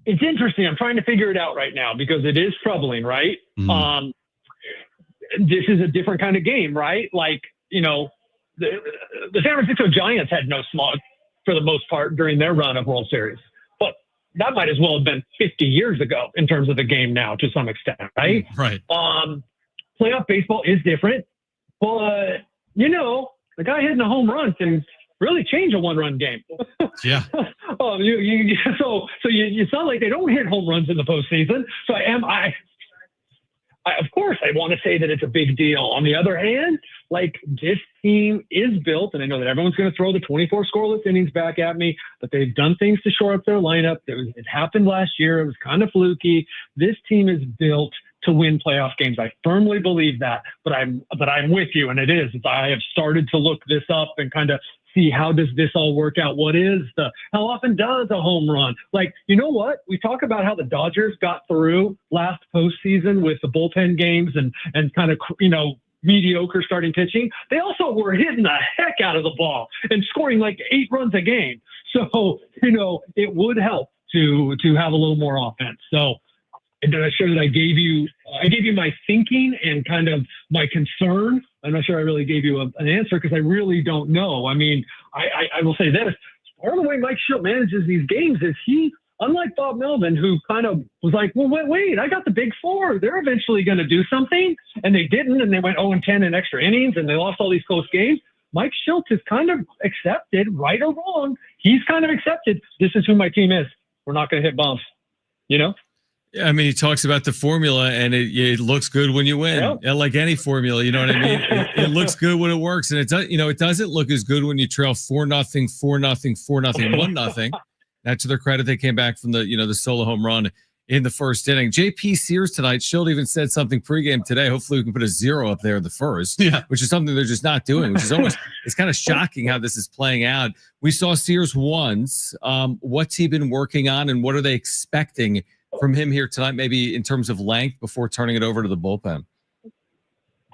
It's interesting. I'm trying to figure it out right now because it is troubling, right? Mm-hmm. This is a different kind of game, right? Like, the San Francisco Giants had no slug for the most part during their run of World Series. But that might as well have been 50 years ago in terms of the game now to some extent, right? Right. Playoff baseball is different. But, the guy hitting a home run can really change a one-run game. Yeah. It's not like they don't hit home runs in the postseason. So I of course, I want to say that it's a big deal. On the other hand, like, this team is built, and I know that everyone's going to throw the 24 scoreless innings back at me, but they've done things to shore up their lineup. It happened last year. It was kind of fluky. This team is built to win playoff games. I firmly believe that, but I'm with you, and it is. I have started to look this up and kind of see, how does this all work out? How often does a home run? Like, you know what? We talk about how the Dodgers got through last postseason with the bullpen games and kind of, mediocre starting pitching. They also were hitting the heck out of the ball and scoring like 8 runs a game. So, it would help to have a little more offense. So, I'm not sure that I gave you my thinking and kind of my concern. I'm not sure I really gave you an answer because I really don't know. I mean, I will say this. Part of the way Mike Shildt manages these games is he, unlike Bob Melvin, who kind of was like, well, wait, I got the big 4. They're eventually going to do something. And they didn't. And they went 0-10 in extra innings and they lost all these close games. Mike Shildt has kind of accepted, right or wrong, he's kind of accepted, this is who my team is. We're not going to hit bumps, Yeah, I mean, he talks about the formula, and it looks good when you win. Yeah. Like any formula, you know what I mean? It looks good when it works, and it doesn't look as good when you trail 4-0, 4-0, 4-0, 1-0. Now, to their credit, they came back from the solo home run in the first inning. JP Sears tonight. Shildt even said something pregame today. Hopefully, we can put a 0 up there in the first, which is something they're just not doing. Which is it's kind of shocking how this is playing out. We saw Sears once. What's he been working on, and what are they expecting from him here tonight, maybe in terms of length, before turning it over to the bullpen?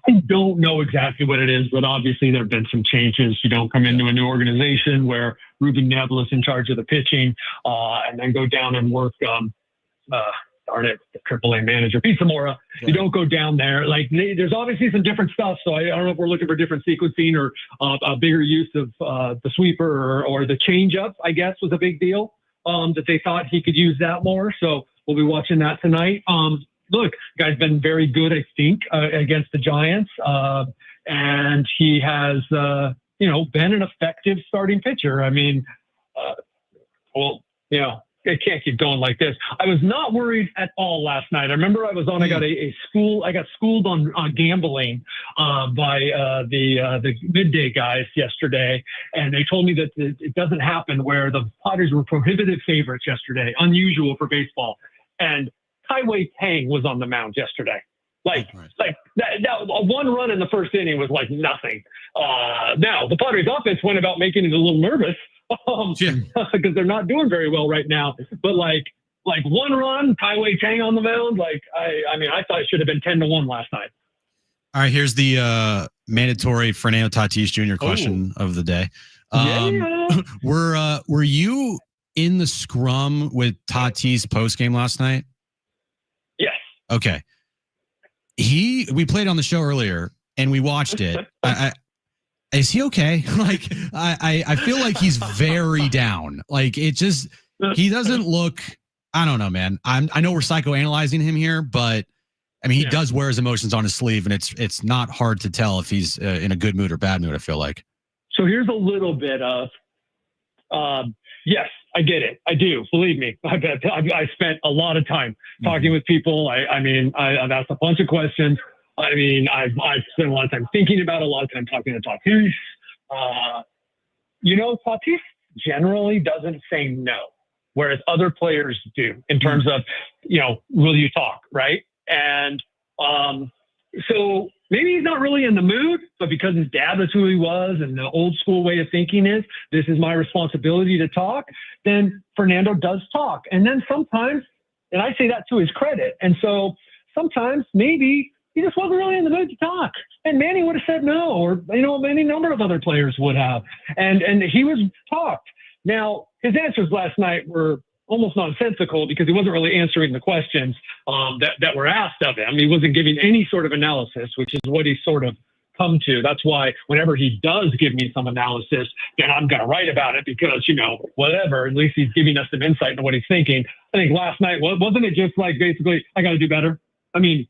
I don't know exactly what it is, but obviously there have been some changes. You don't come into a new organization where Ruben Nebel is in charge of the pitching and then go down and work, the AAA manager, Pete Zamora. You don't go down there. Like, there's obviously some different stuff. So I don't know if we're looking for different sequencing or a bigger use of the sweeper or the changeup, I guess, was a big deal, that they thought he could use that more. So we'll be watching that tonight. Look, guy's been very good, I think, against the Giants. And he has, been an effective starting pitcher. I mean, it can't keep going like this. I was not worried at all last night. I remember I was on, I got schooled on gambling by the midday guys yesterday. And they told me that it doesn't happen where the Padres were prohibitive favorites yesterday, unusual for baseball. And Kai Tang was on the mound yesterday. Like that one run in the first inning was like nothing. Now the Padres offense went about making it a little nervous because they're not doing very well right now. But like one run, Kai Tang on the mound. I thought it should have been 10-1 last night. All right, here's the mandatory Fernando Tatis Jr. question of the day. Were you in the scrum with Tatis post game last night? Yes. Okay. We played on the show earlier and we watched it. Is he okay? I feel like he's very down. He doesn't look, I don't know, man. I know we're psychoanalyzing him here, but I mean, he does wear his emotions on his sleeve, and it's not hard to tell if he's in a good mood or bad mood, I feel like. So here's a little bit of, yes, I get it. I do. Believe me. I spent a lot of time talking with people. I've asked a bunch of questions. I've spent a lot of time thinking about it, a lot of time talking to Tatis. Tatis generally doesn't say no, whereas other players do in terms of, will you talk, right? And so maybe he's not really in the mood, but because his dad was who he was and the old school way of thinking is, this is my responsibility to talk, then Fernando does talk. And then sometimes, and I say that to his credit, and so sometimes maybe he just wasn't really in the mood to talk. And Manny would have said no, or, any number of other players would have. And he was talked. Now, his answers last night were almost nonsensical because he wasn't really answering the questions that were asked of him. He wasn't giving any sort of analysis, which is what he's sort of come to. That's why whenever he does give me some analysis, then I'm going to write about it because, whatever, at least he's giving us some insight into what he's thinking. I think last night, wasn't it just like basically, I got to do better? I mean,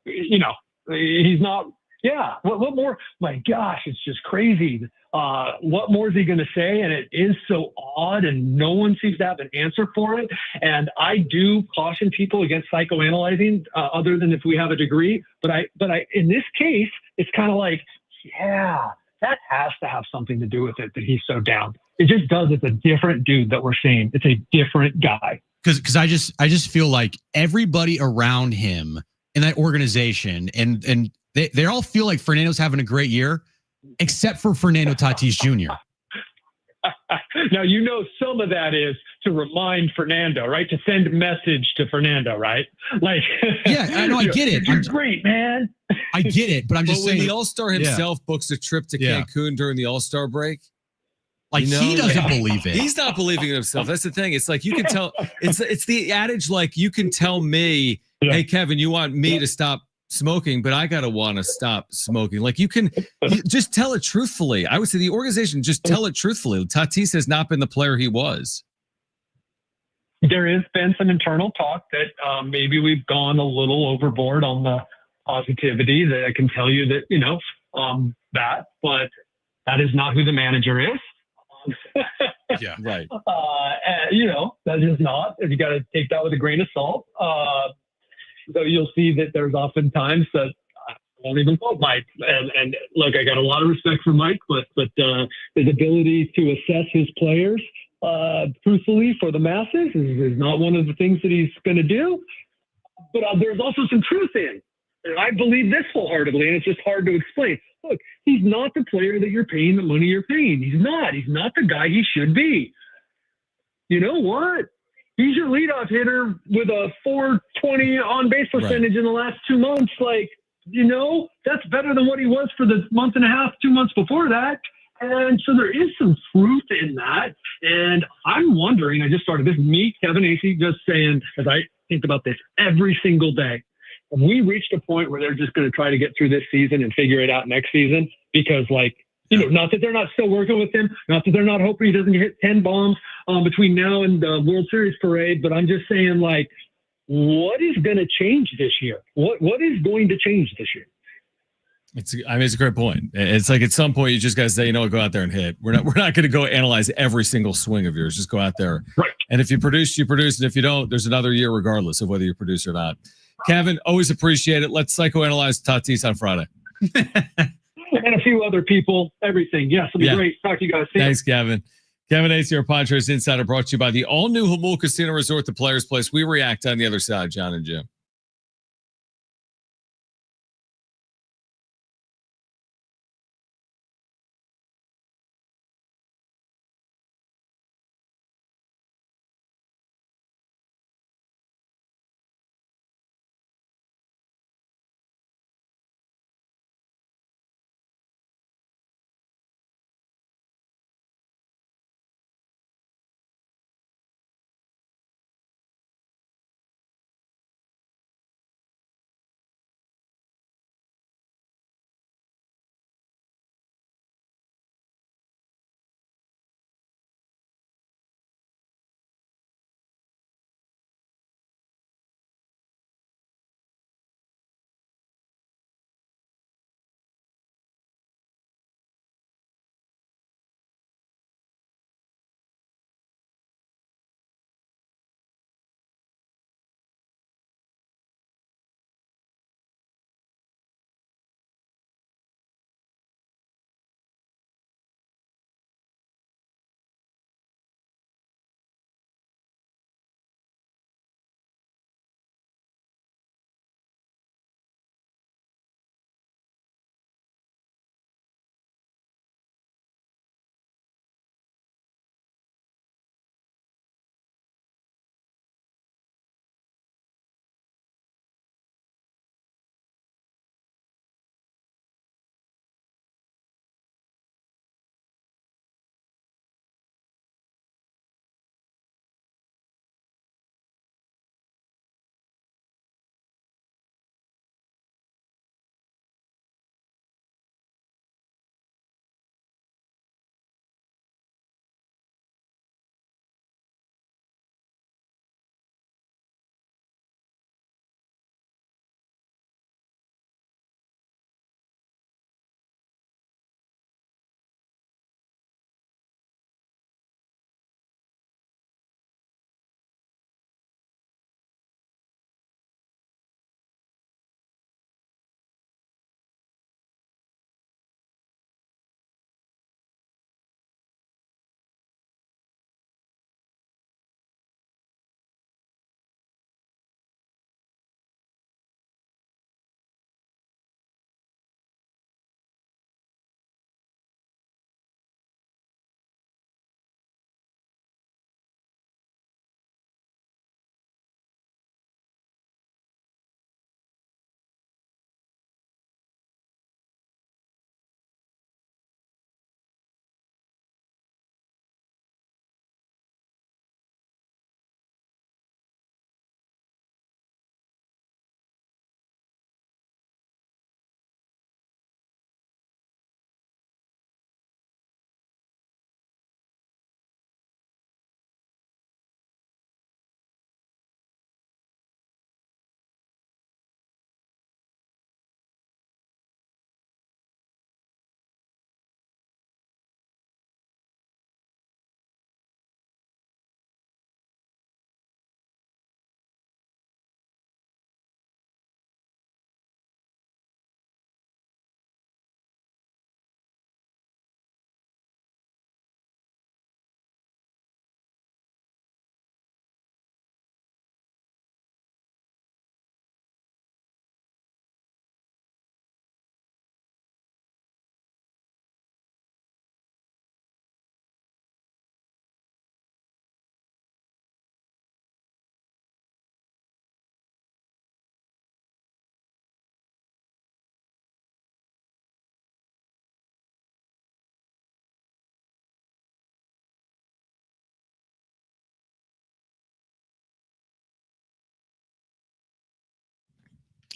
he's not, Yeah. What more? My gosh, it's just crazy. What more is he going to say? And it is so odd, and no one seems to have an answer for it. And I do caution people against psychoanalyzing, other than if we have a degree. But I, in this case, it's kind of like, yeah, that has to have something to do with it that he's so down. It just does. It's a different dude that we're seeing. It's a different guy. Because I just feel like everybody around him in that organization and they all feel like Fernando's having a great year, except for Fernando Tatis Jr. Now, some of that is to remind Fernando, right? To send a message to Fernando, right? Like, yeah, I know, I get it. You're great, man. I get it, but I'm just saying. When the All-Star himself books a trip to Cancun during the All-Star break, like, he doesn't believe it. He's not believing in himself. That's the thing. It's like you can tell. It's the adage, like, you can tell me, hey, Kevin, you want me to stop smoking, but I gotta want to stop smoking. Like, you just tell it truthfully. I would say the organization, just tell it truthfully. Tatis has not been the player he was. There has been some internal talk that maybe we've gone a little overboard on the positivity. That I can tell you that but that is not who the manager is. Yeah, right. That is not. You got to take that with a grain of salt. So you'll see that there's often times that I won't even quote Mike. And look, I got a lot of respect for Mike, but his ability to assess his players truthfully for the masses is not one of the things that he's going to do. But there's also some truth in. And I believe this wholeheartedly, and it's just hard to explain. Look, he's not the player that you're paying the money you're paying. He's not. He's not the guy he should be. You know what? He's your leadoff hitter with a 420 on base percentage in the last 2 months. Like, that's better than what he was for the month and a half, 2 months before that. And so there is some truth in that. And I'm wondering, I just started this, me, Kevin Acee, just saying, as I think about this every single day, have we reached a point where they're just going to try to get through this season and figure it out next season? Because, not that they're not still working with him, not that they're not hoping he doesn't hit 10 bombs between now and the World Series parade, but I'm just saying, like, what is going to change this year? What is going to change this year? It's a great point. It's like, at some point you just got to say, go out there and hit. We're not going to go analyze every single swing of yours. Just go out there. Right. And if you produce, you produce. And if you don't, there's another year regardless of whether you produce or not. Kevin, always appreciate it. Let's psychoanalyze Tatis on Friday. And a few other people, everything. Yes, it'll be great. Talk to you guys. Thanks, Kevin. Kevin Acee, our Padres Insider, brought to you by the all-new Jamul Casino Resort, the Players Place. We react on the other side, Jon and Jim.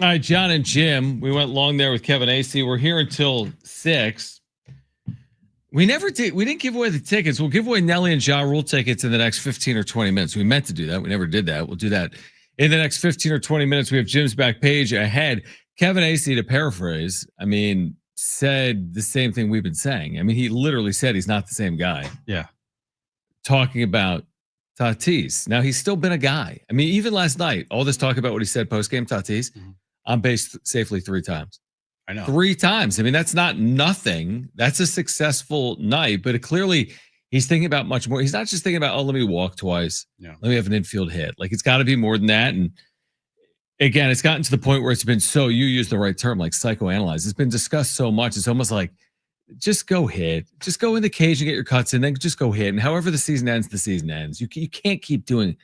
All right, Jon and Jim. We went long there with Kevin Acee. We're here until 6. We didn't give away the tickets. We'll give away Nelly and Ja Rule tickets in the next 15 or 20 minutes. We meant to do that. We never did that. We'll do that in the next 15 or 20 minutes. We have Jim's back page ahead. Kevin Acee, to paraphrase, said the same thing we've been saying. He literally said he's not the same guy. Yeah. Talking about Tatis. Now, he's still been a guy. Even last night, all this talk about what he said post-game, Tatis, I'm based safely 3 times. I know. 3 times. That's not nothing. That's a successful night, but clearly he's thinking about much more. He's not just thinking about, let me walk twice. No. Let me have an infield hit. It's got to be more than that. And again, it's gotten to the point where it's been so, you use the right term, like psychoanalyzed. It's been discussed so much. It's almost like, just go hit. Just go in the cage and get your cuts in, then just go hit. And however the season ends, the season ends. You can't keep going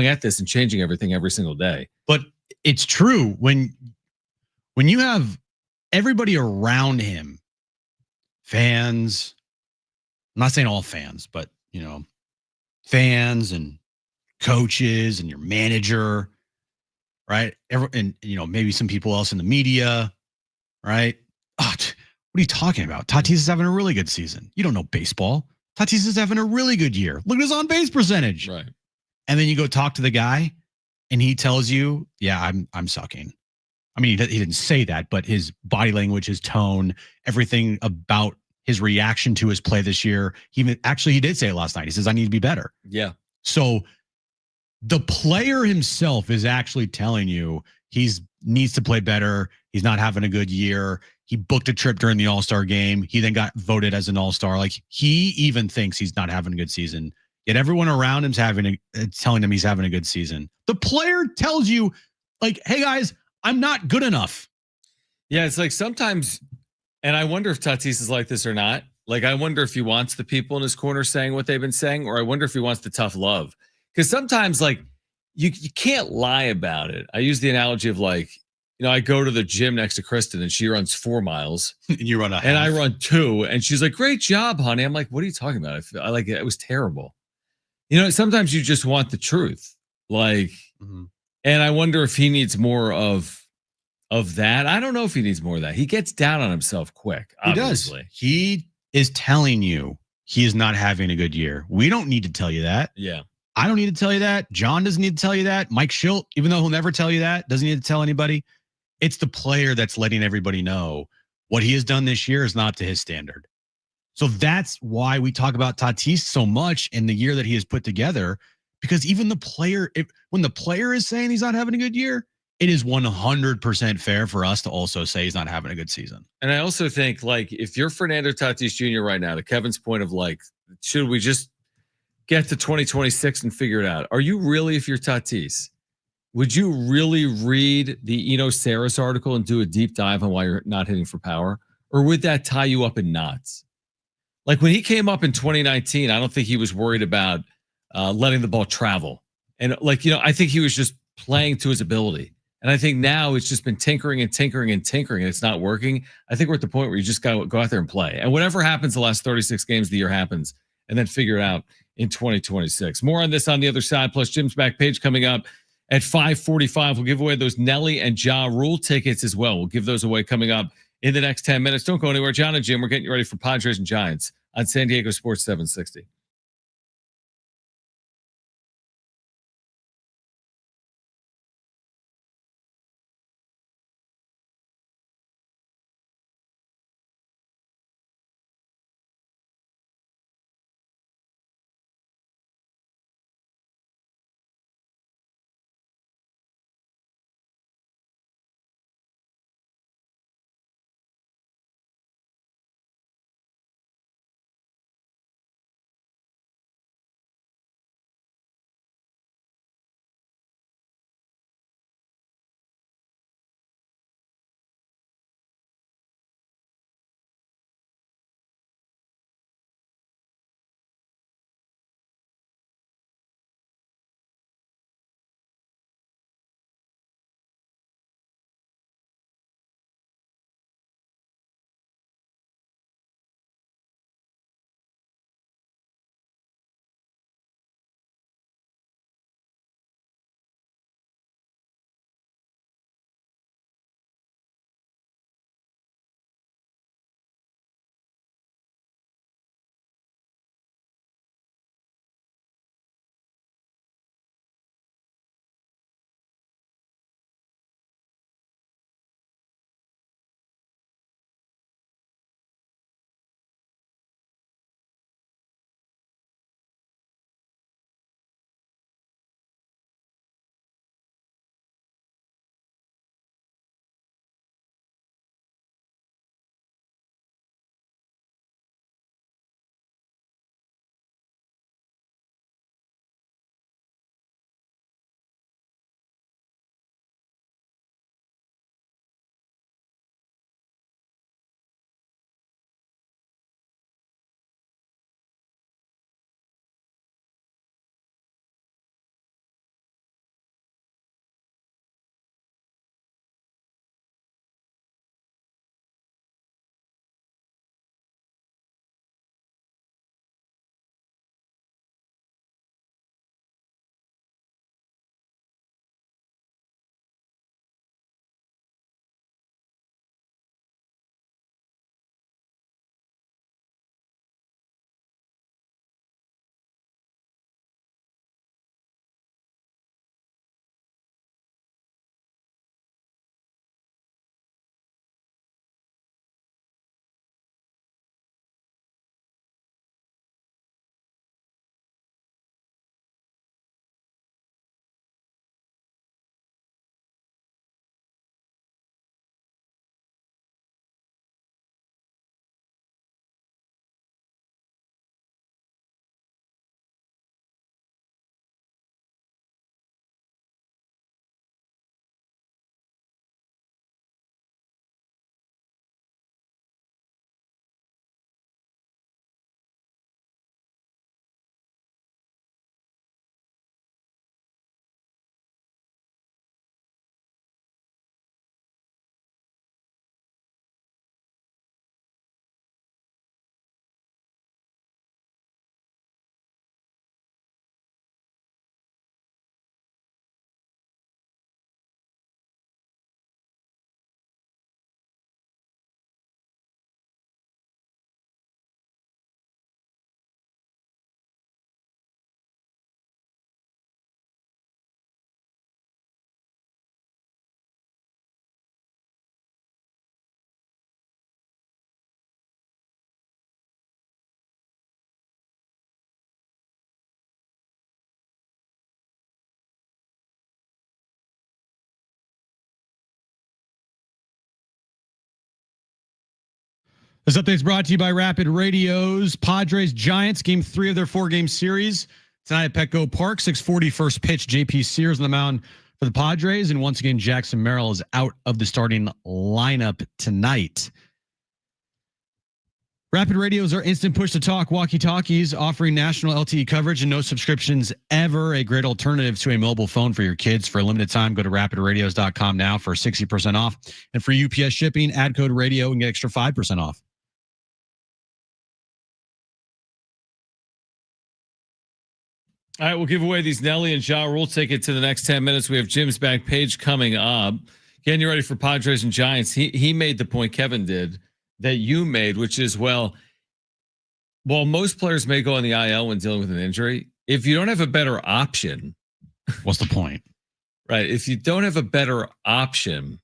at this and changing everything every single day. But it's true when you have everybody around him, fans, I'm not saying all fans, but fans and coaches and your manager, right? And maybe some people else in the media, right? What are you talking about? Tatis is having a really good season. You don't know baseball. Tatis is having a really good year. Look at his on-base percentage. Right. And then you go talk to the guy and he tells you, yeah, I'm sucking. He didn't say that, but his body language, his tone, everything about his reaction to his play this year. He did say it last night. He says, I need to be better. Yeah. So the player himself is actually telling you needs to play better. He's not having a good year. He booked a trip during the All-Star game. He then got voted as an All-Star. He even thinks he's not having a good season. Yet everyone around him's telling him he's having a good season. The player tells you, hey guys, I'm not good enough. Yeah, it's like sometimes, and I wonder if Tatis is like this or not. I wonder if he wants the people in his corner saying what they've been saying, or I wonder if he wants the tough love. Because sometimes, you can't lie about it. I use the analogy of I go to the gym next to Kristen and she runs 4 miles. And you run a half. And I run 2. And she's like, great job, honey. I'm like, what are you talking about? I like it. It was terrible. Sometimes you just want the truth. And I wonder if he needs more of that. I don't know if he needs more of that. He gets down on himself quick. Obviously. He does. He is telling you he is not having a good year. We don't need to tell you that. Yeah. I don't need to tell you that. Jon doesn't need to tell you that. Mike Shildt, even though he'll never tell you that, doesn't need to tell anybody. It's the player that's letting everybody know what he has done this year is not to his standard. So that's why we talk about Tatis so much in the year that he has put together, because even the player, when the player is saying he's not having a good year, it is 100% fair for us to also say he's not having a good season. And I also think if you're Fernando Tatis Jr. right now, to Kevin's point of should we just get to 2026 and figure it out? Are you really, if you're Tatis, would you really read the Eno Saris article and do a deep dive on why you're not hitting for power? Or would that tie you up in knots? When he came up in 2019, I don't think he was worried about letting the ball travel. And I think he was just playing to his ability. And I think now it's just been tinkering and tinkering and tinkering, and it's not working. I think we're at the point where you just got to go out there and play. And whatever happens the last 36 games of the year happens, and then figure it out in 2026. More on this on the other side, plus Jim's back page coming up at 5:45. We'll give away those Nelly and Ja Rule tickets as well. We'll give those away coming up in the next 10 minutes. Don't go anywhere. Jon and Jim, we're getting you ready for Padres and Giants on San Diego Sports 760. This update is brought to you by Rapid Radio's Padres Giants, game 3 of their 4-game series. Tonight at Petco Park, 6:40 first pitch. JP Sears on the mound for the Padres. And once again, Jackson Merrill is out of the starting lineup tonight. Rapid Radios are instant push-to-talk walkie-talkies offering national LTE coverage and no subscriptions ever. A great alternative to a mobile phone for your kids. For a limited time, go to rapidradios.com now for 60% off. And for UPS shipping, add code radio and get extra 5% off. All right, we'll give away these Nelly and Ja Rule tickets in the next 10 minutes. We have Jim's back page coming up. Getting you ready for Padres and Giants. He made the point, Kevin did, that you made, which is, well, while most players may go on the IL when dealing with an injury, if you don't have a better option, what's the point? Right. If you don't have a better option,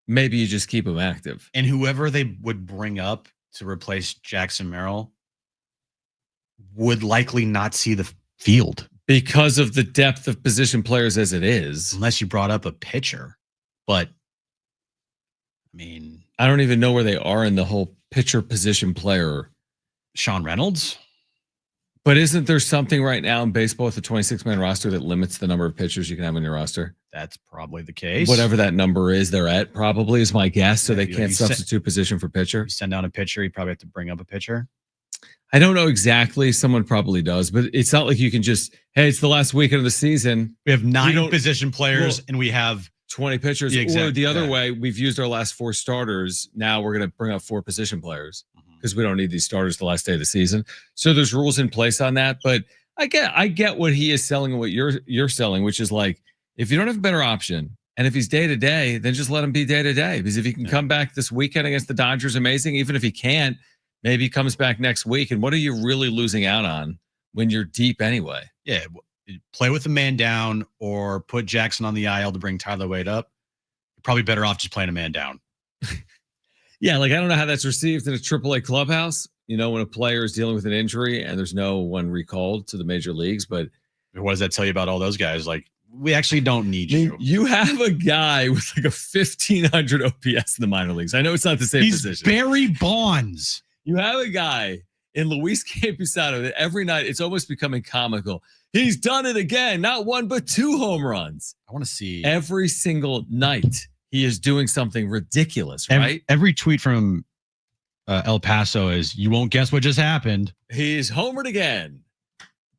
maybe you just keep them active. And whoever they would bring up to replace Jackson Merrill would likely not see the field because of the depth of position players as it is. Unless you brought up a pitcher. But I mean, I don't even know where they are in the whole pitcher position player. Sean Reynolds. But isn't there something right now in baseball with the 26-man roster that limits the number of pitchers you can have on your roster? That's probably the case. Whatever that number is they're at probably is my guess. So they can't substitute position for pitcher. You send down a pitcher, you probably have to bring up a pitcher. I don't know exactly. Someone probably does, but it's not like you can just, hey, it's the last weekend of the season. We have 9 position players and we have 20 pitchers. Yeah, exactly. Or the other way, we've used our last 4 starters. Now we're going to bring up 4 position players because we don't need these starters the last day of the season. So there's rules in place on that. But I get what he is selling and what you're selling, which is like, if you don't have a better option, and if he's day to day, then just let him be day to day. Because if he can come back this weekend against the Dodgers, amazing. Even if he can't, maybe he comes back next week. And what are you really losing out on when you're deep anyway? Yeah, play with a man down or put Jackson on the IL to bring Tyler Wade up. You're probably better off just playing a man down. Yeah, like I don't know how that's received in a AAA clubhouse. You know, when a player is dealing with an injury and there's no one recalled to the major leagues. But what does that tell you about all those guys? Like, we actually don't need you. You have a guy with like a 1,500 OPS in the minor leagues. I know it's not the same position. Barry Bonds. You have a guy in Luis Camposano that every night it's almost becoming comical. He's done it again. Not 1, but 2 home runs. I want to see every single night. He is doing something ridiculous, right? Every tweet from El Paso is, you won't guess what just happened. He's homered again.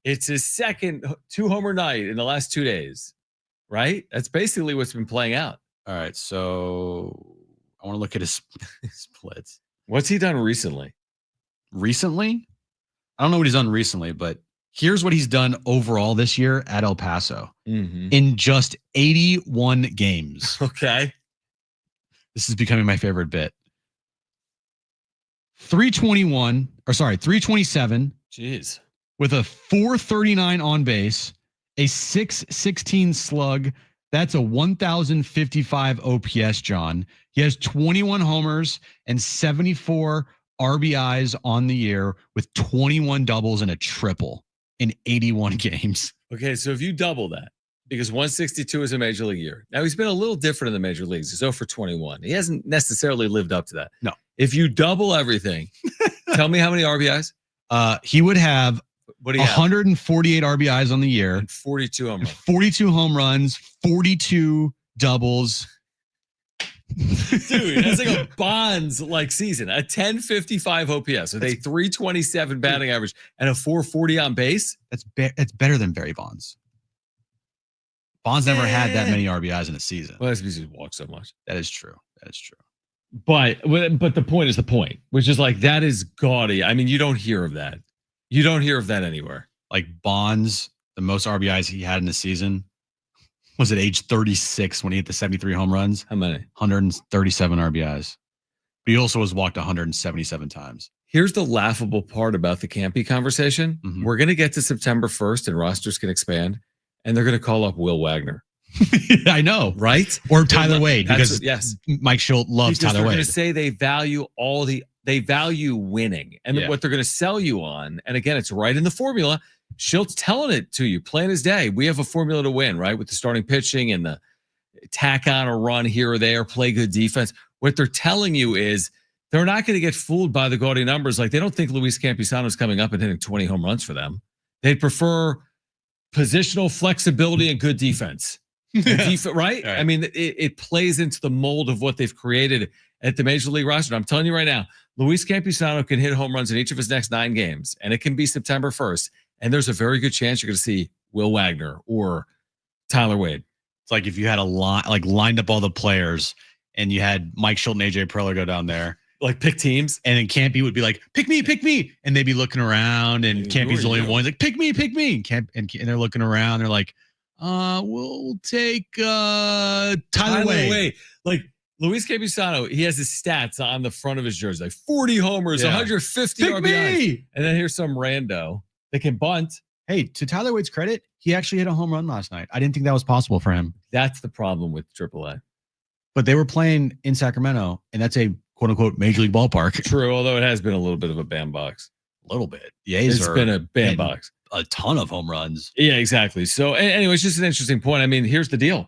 It's his second 2-homer night in the last 2 days, right? That's basically what's been playing out. All right, so I want to look at his splits. What's he done recently? Recently? I don't know what he's done recently, but here's what he's done overall this year at El Paso in just 81 games. Okay. This is becoming my favorite bit. 327. Jeez. With a 439 on base, a 616 slug. That's a 1,055 OPS, John. He has 21 homers and 74 RBIs on the year with 21 doubles and a triple in 81 games. Okay, so if you double that, because 162 is a major league year. Now, he's been a little different in the major leagues. He's 0 for 21. He hasn't necessarily lived up to that. No. If you double everything, tell me how many RBIs? He would have 148 RBIs on the year. And 42 home runs. 42 home runs, 42 doubles. Dude, that's like a Bonds-like season. A 1055 OPS with a 327 batting average and a 440 on base. That's better than Barry Bonds. Bonds never had that many RBIs in a season. Well, that's because he walked so much. That is true. That is true. But the point is the point, which is like, that is gaudy. I mean, you don't hear of that. You don't hear of that anywhere. Like Bonds, the most RBIs he had in a season was at age 36 when he hit the 73 home runs. How many? 137 RBIs. But he also was walked 177 times. Here's the laughable part about the Campy conversation. We're going to get to September 1st and rosters can expand, and they're going to call up Will Wagner. I know. Right? Or Tyler Wade, because yes, Mike Shildt loves Tyler Wade. They're going to say they value they value winning. And what they're going to sell you on, and again, it's right in the formula. Shilt's telling it to you, plain as day. We have a formula to win, right? With the starting pitching and the tack on a run here or there, play good defense. What they're telling you is they're not going to get fooled by the gaudy numbers. Like, they don't think Luis Campusano's coming up and hitting 20 home runs for them. They'd prefer positional flexibility and good defense. Right? I mean, it plays into the mold of what they've created at the Major League roster. I'm telling you right now, Luis Campusano can hit home runs in each of his next 9 games, and it can be September 1st. And there's a very good chance you're going to see Will Wagner or Tyler Wade. It's like if you had lined up all the players and you had Mike Shildt and AJ Preller go down there. Like, pick teams. And then Campy would be like, pick me. And they'd be looking around, and Campy's the only one. He's like, pick me. And they're looking around. They're like, we'll take Tyler Wade. Like, Luis Campusano, he has his stats on the front of his jersey, like 40 homers, 150 Pick RBIs. me. And then here's some rando that can bunt. Hey, to Tyler Wade's credit, he actually hit a home run last night. I didn't think that was possible for him. That's the problem with AAA. But they were playing in Sacramento, and that's a quote-unquote major league ballpark. True, although it has been a little bit of a bandbox. A little bit. The A's It's been a bandbox. A ton of home runs. Yeah, exactly. So anyway, it's just an interesting point. I mean, here's the deal.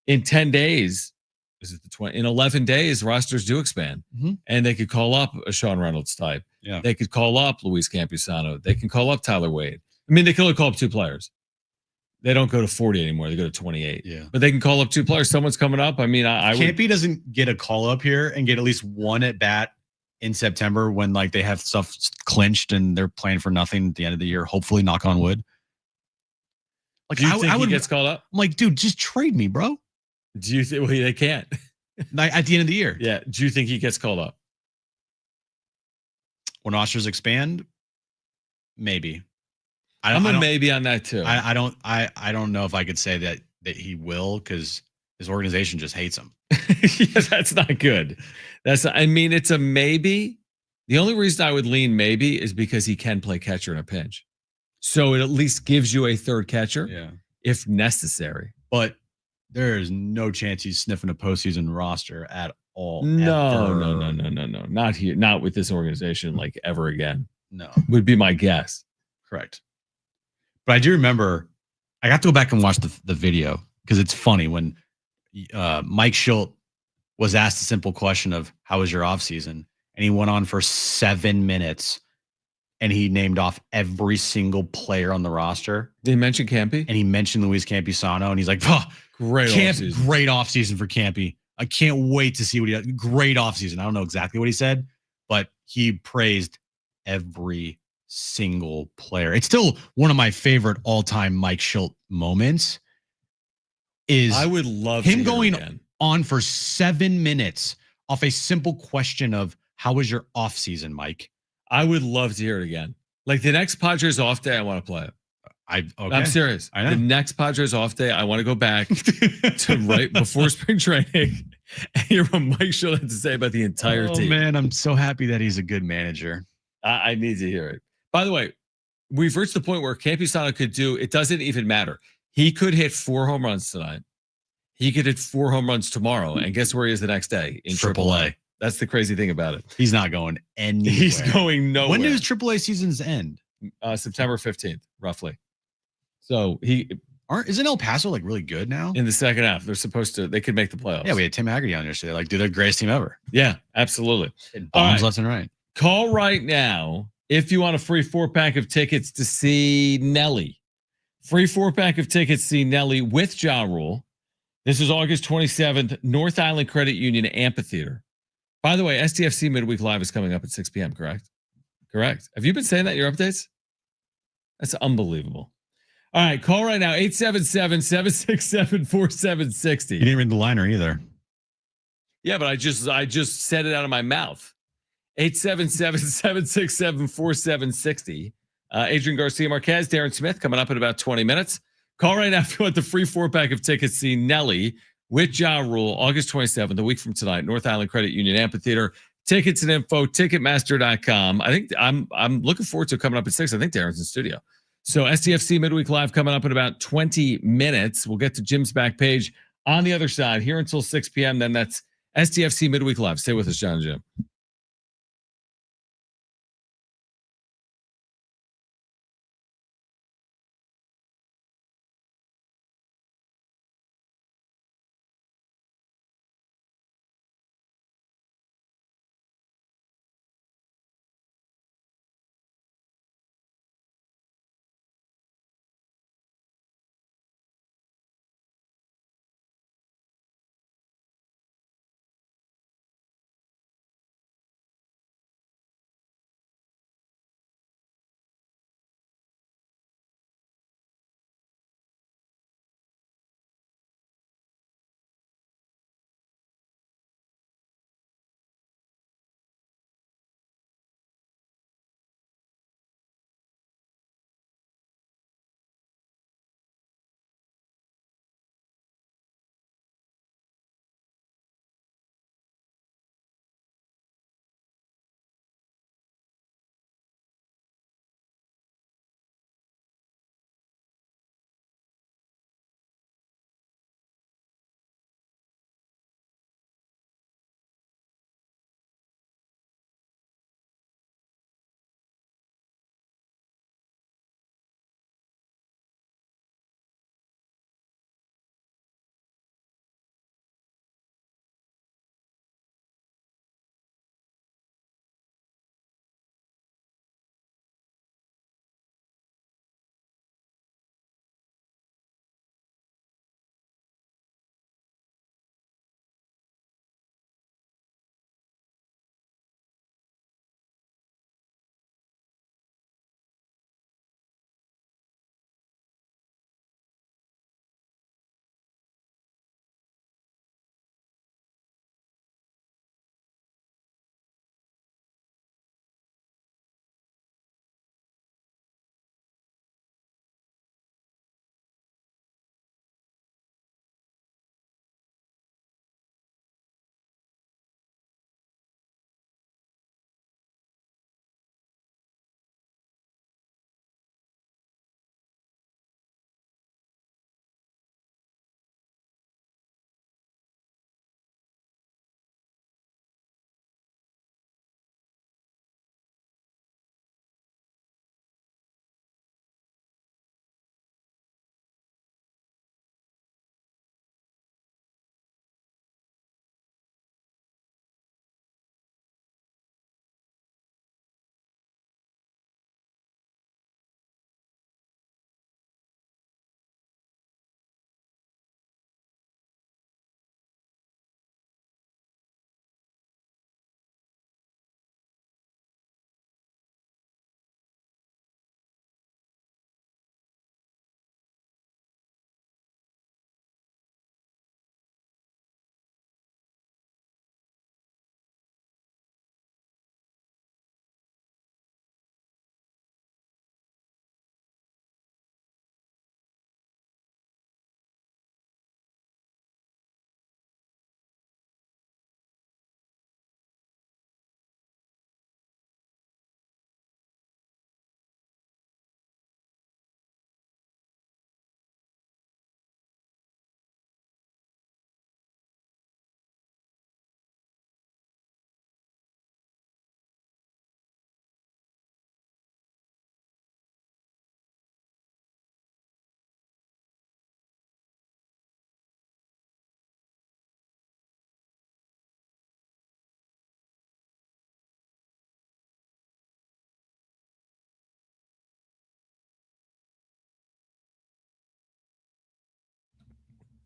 In 10 days, is it the 20? In 11 days, rosters do expand. And they could call up a Sean Reynolds type. Yeah. They could call up Luis Campusano. They can call up Tyler Wade. I mean, they can only call up 2 players. They don't go to 40 anymore. They go to 28. Yeah. But they can call up 2 players. Someone's coming up. I mean, I would. Campy doesn't get a call up here and get at least one at bat in September when like they have stuff clinched and they're playing for nothing at the end of the year. Hopefully, knock on wood. Like, Do you think he gets called up? I'm like, dude, just trade me, bro. Do you think? Well, they can't. At the end of the year. Yeah. Do you think he gets called up? When rosters expand, maybe. I'm a maybe on that too. I don't know if I could say that he will, because his organization just hates him. Yeah, that's not good. I mean, it's a maybe. The only reason I would lean maybe is because he can play catcher in a pinch. So it at least gives you a third catcher if necessary. But there is no chance he's sniffing a postseason roster at all. No. Not here. Not with this organization, like, ever again. No. Would be my guess. Correct. But I do remember, I got to go back and watch the video because it's funny when Mike Shildt was asked a simple question of how was your offseason? And he went on for 7 minutes and he named off every single player on the roster. Did he mention Campy? And he mentioned Luis Campusano, and he's like, oh, great offseason for Campy. I can't wait to see what he does. Great offseason. I don't know exactly what he said, but he praised every single player. It's still one of my favorite all-time Mike Shildt moments. I would love him going on for 7 minutes off a simple question of how was your offseason, Mike? I would love to hear it again. Like, the next Padres off day, I want to play it. I'm serious. I know. The next Padres off day, I want to go back to right before spring training and hear what Mike Shildt had to say about the entire team. Man, I'm so happy that he's a good manager. I need to hear it. By the way, we've reached the point where Campusano could do, it doesn't even matter. He could hit 4 home runs tonight. He could hit 4 home runs tomorrow. And guess where he is the next day? In AAA. That's the crazy thing about it. He's not going anywhere. He's going nowhere. When do his AAA seasons end? September 15th, roughly. So isn't El Paso like really good now? In the second half, they could make the playoffs. Yeah, we had Tim Haggerty on yesterday. Like, dude, they're the greatest team ever. Yeah, absolutely. Bombs left and right. Call right now if you want a free 4-pack of tickets to see Nelly. Free 4-pack of tickets to see Nelly with Ja Rule. This is August 27th, North Island Credit Union Amphitheater. By the way, STFC Midweek Live is coming up at 6 p.m., correct? Correct. Have you been saying that in your updates? That's unbelievable. All right, call right now, 877-767-4760. You didn't read the liner either. Yeah, but I just said it out of my mouth. 877-767-4760. Adrian Garcia Marquez, Darren Smith coming up in about 20 minutes. Call right now if you want the free 4-pack of tickets to see Nelly with Ja Rule, August 27th, a week from tonight, North Island Credit Union Amphitheater. Tickets and info, Ticketmaster.com. I think I'm looking forward to it coming up at 6. I think Darren's in studio. So STFC Midweek Live coming up in about 20 minutes. We'll get to Jim's back page on the other side here until 6 p.m. Then that's STFC Midweek Live. Stay with us, Jon Jim.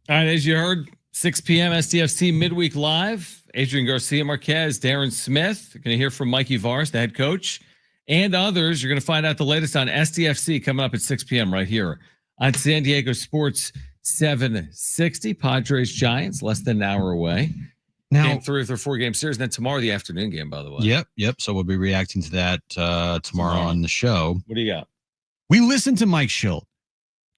All right, as you heard, 6 p.m. SDFC Midweek Live. Adrian Garcia Marquez, Darren Smith. You're going to hear from Mikey Vars, the head coach, and others. You're going to find out the latest on SDFC coming up at 6 p.m. right here on San Diego Sports 760. Padres Giants, less than an hour away. Now, Game 3 of their 4-game series. And then tomorrow, the afternoon game, by the way. Yep. So we'll be reacting to that tomorrow on the show. What do you got? We listened to Mike Shildt.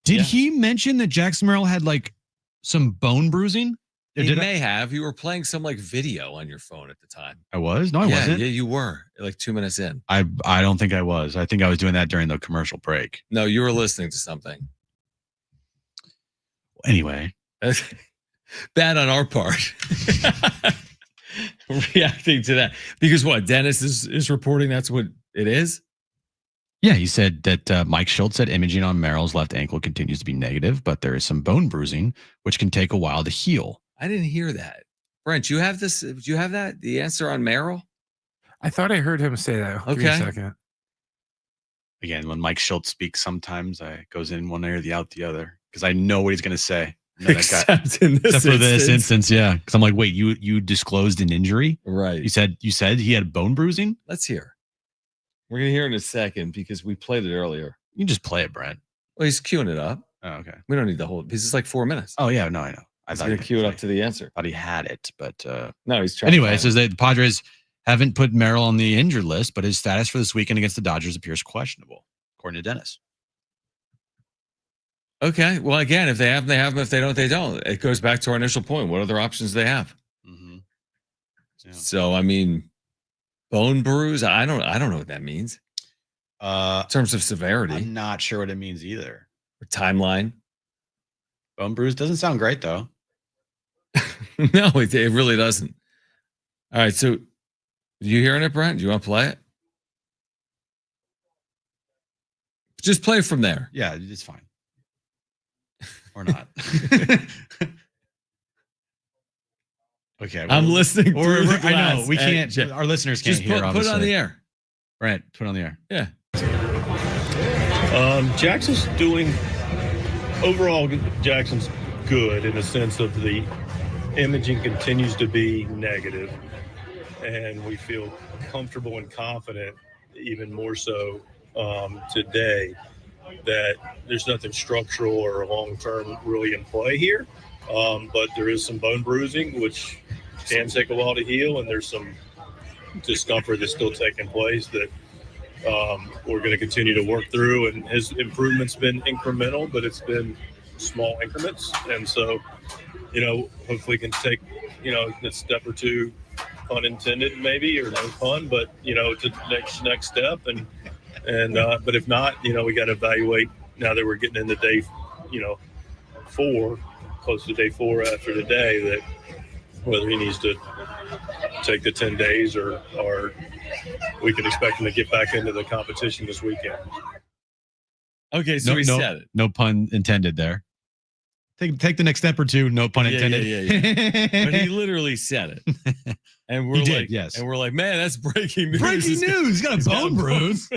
Did he mention that Jackson Merrill had like some bone bruising? He may have. You were playing some like video on your phone at the time. I was? No, I wasn't. Yeah, you were like 2 minutes in. I don't think I was. I think I was doing that during the commercial break. No, you were listening to something. Anyway. Bad on our part. Reacting to that. Because what? Dennis is reporting that's what it is? Yeah, he said that Mike Shildt said imaging on Merrill's left ankle continues to be negative, but there is some bone bruising, which can take a while to heal. I didn't hear that. Brent, you have this? Do you have that? The answer on Merrill? I thought I heard him say that. Okay. Give me a second. Again, when Mike Shildt speaks, sometimes I goes in one ear, the out the other, because I know what he's going to say. Except for this instance, yeah. Because I'm like, wait, you disclosed an injury, right? You said he had bone bruising. Let's hear. We're gonna hear in a second because we played it earlier. You can just play it, Brent. Well, he's queuing it up. Oh, okay. We don't need the whole. This is like 4 minutes. Oh yeah, no, I know. I thought gonna cue it up to the answer. Thought he had it, but no, he's trying. Anyway, it says that the Padres haven't put Merrill on the injured list, but his status for this weekend against the Dodgers appears questionable, according to Dennis. Okay. Well, again, if they have them, they have them. If they don't, they don't. It goes back to our initial point. What other options do they have? Mm-hmm. Yeah. So, I mean, bone bruise. I don't know what that means. In terms of severity, I'm not sure what it means either. Or timeline. Bone bruise doesn't sound great though. No, it really doesn't. All right. So, you hearing it, Brent? Do you want to play it? Just play from there. Yeah, it's fine. Or not. Okay. I'm listening. I know we can't. Our listeners can't hear. Put it on the air. Right. Put it on the air. Yeah. Jackson's doing overall. Jackson's good in the sense of the imaging continues to be negative, and we feel comfortable and confident, even more so today, that there's nothing structural or long-term really in play here. But there is some bone bruising, which can take a while to heal, and there's some discomfort that's still taking place that we're going to continue to work through. And his improvement's been incremental, but it's been small increments. And so, hopefully can take, a step or two, pun intended maybe, or no pun, but, to the next step. But if not, we got to evaluate now that we're getting into day, 4, close to day 4 after today, that whether he needs to take the 10 days or we can expect him to get back into the competition this weekend. Okay, so he said it. No pun intended there. Take the next step or two. No pun intended. Yeah. But he literally said it, and we're like, yes, and we're like, man, that's breaking news. Breaking news. He's got a bone bruise.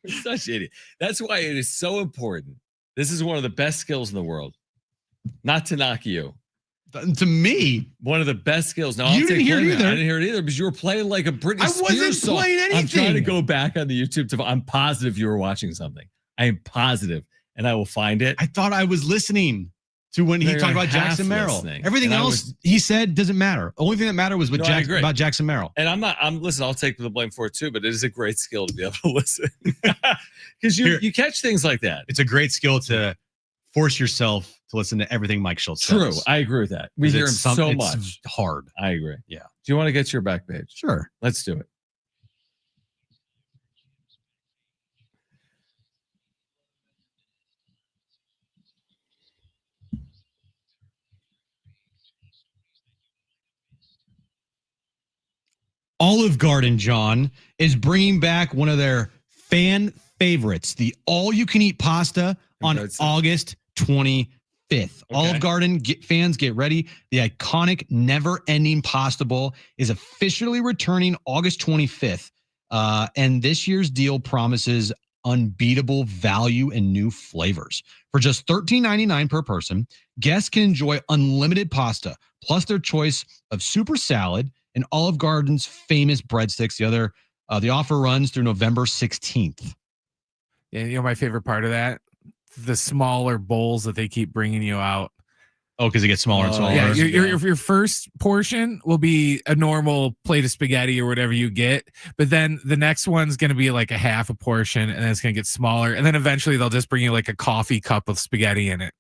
Such an idiot. That's why it is so important. This is one of the best skills in the world. Not to knock you. To me, one of the best skills. Now, you didn't hear it either. I didn't hear it either because you were playing like a Britney Spears I wasn't song. playing anything. I'm trying to go back on the YouTube. I'm positive you were watching something. I am positive, and I will find it. I thought I was listening to when he talked about Jackson Merrill. Everything else he said doesn't matter. Only thing that mattered was about Jackson Merrill. And listen, I'll take the blame for it too, but it is a great skill to be able to listen. Because you catch things like that. It's a great skill to force yourself to listen to everything Mike Shildt says. True. I agree with that. We hear him so much. It's hard. I agree. Yeah. Do you want to get to your back page? Sure. Let's do it. Olive Garden, John, is bringing back one of their fan favorites, the all-you-can-eat pasta on August 25th. Okay. Olive Garden fans, get ready. The iconic never-ending pasta bowl is officially returning August 25th. And this year's deal promises unbeatable value and new flavors. For just $13.99 per person, guests can enjoy unlimited pasta, plus their choice of super salad and Olive Garden's famous breadsticks. The offer runs through November 16th. Yeah, you know my favorite part of that? The smaller bowls that they keep bringing you out. Oh, because it gets smaller and smaller. Yeah, your first portion will be a normal plate of spaghetti or whatever you get, but then the next one's going to be like a half a portion, and then it's going to get smaller, and then eventually they'll just bring you like a coffee cup of spaghetti in it.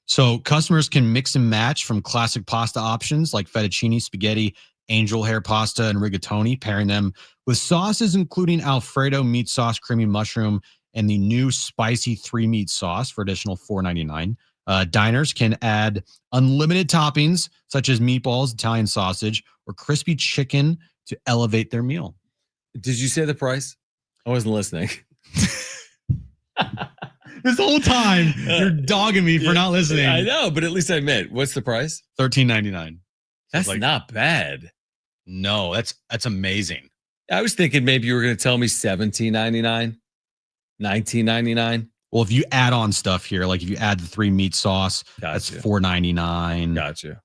So customers can mix and match from classic pasta options like fettuccine, spaghetti, angel hair pasta, and rigatoni, pairing them with sauces including Alfredo meat sauce, creamy mushroom, and the new spicy 3-meat sauce for additional $4.99. Diners can add unlimited toppings such as meatballs, Italian sausage, or crispy chicken to elevate their meal. Did you say the price? I wasn't listening. This whole time, you're dogging me for not listening. I know, but at least I admit. What's the price? $13.99. That's not bad. No, that's amazing. I was thinking maybe you were going to tell me $17.99, $19.99. Well, if you add on stuff here, like if you add the 3-meat sauce, that's $4.99. Gotcha.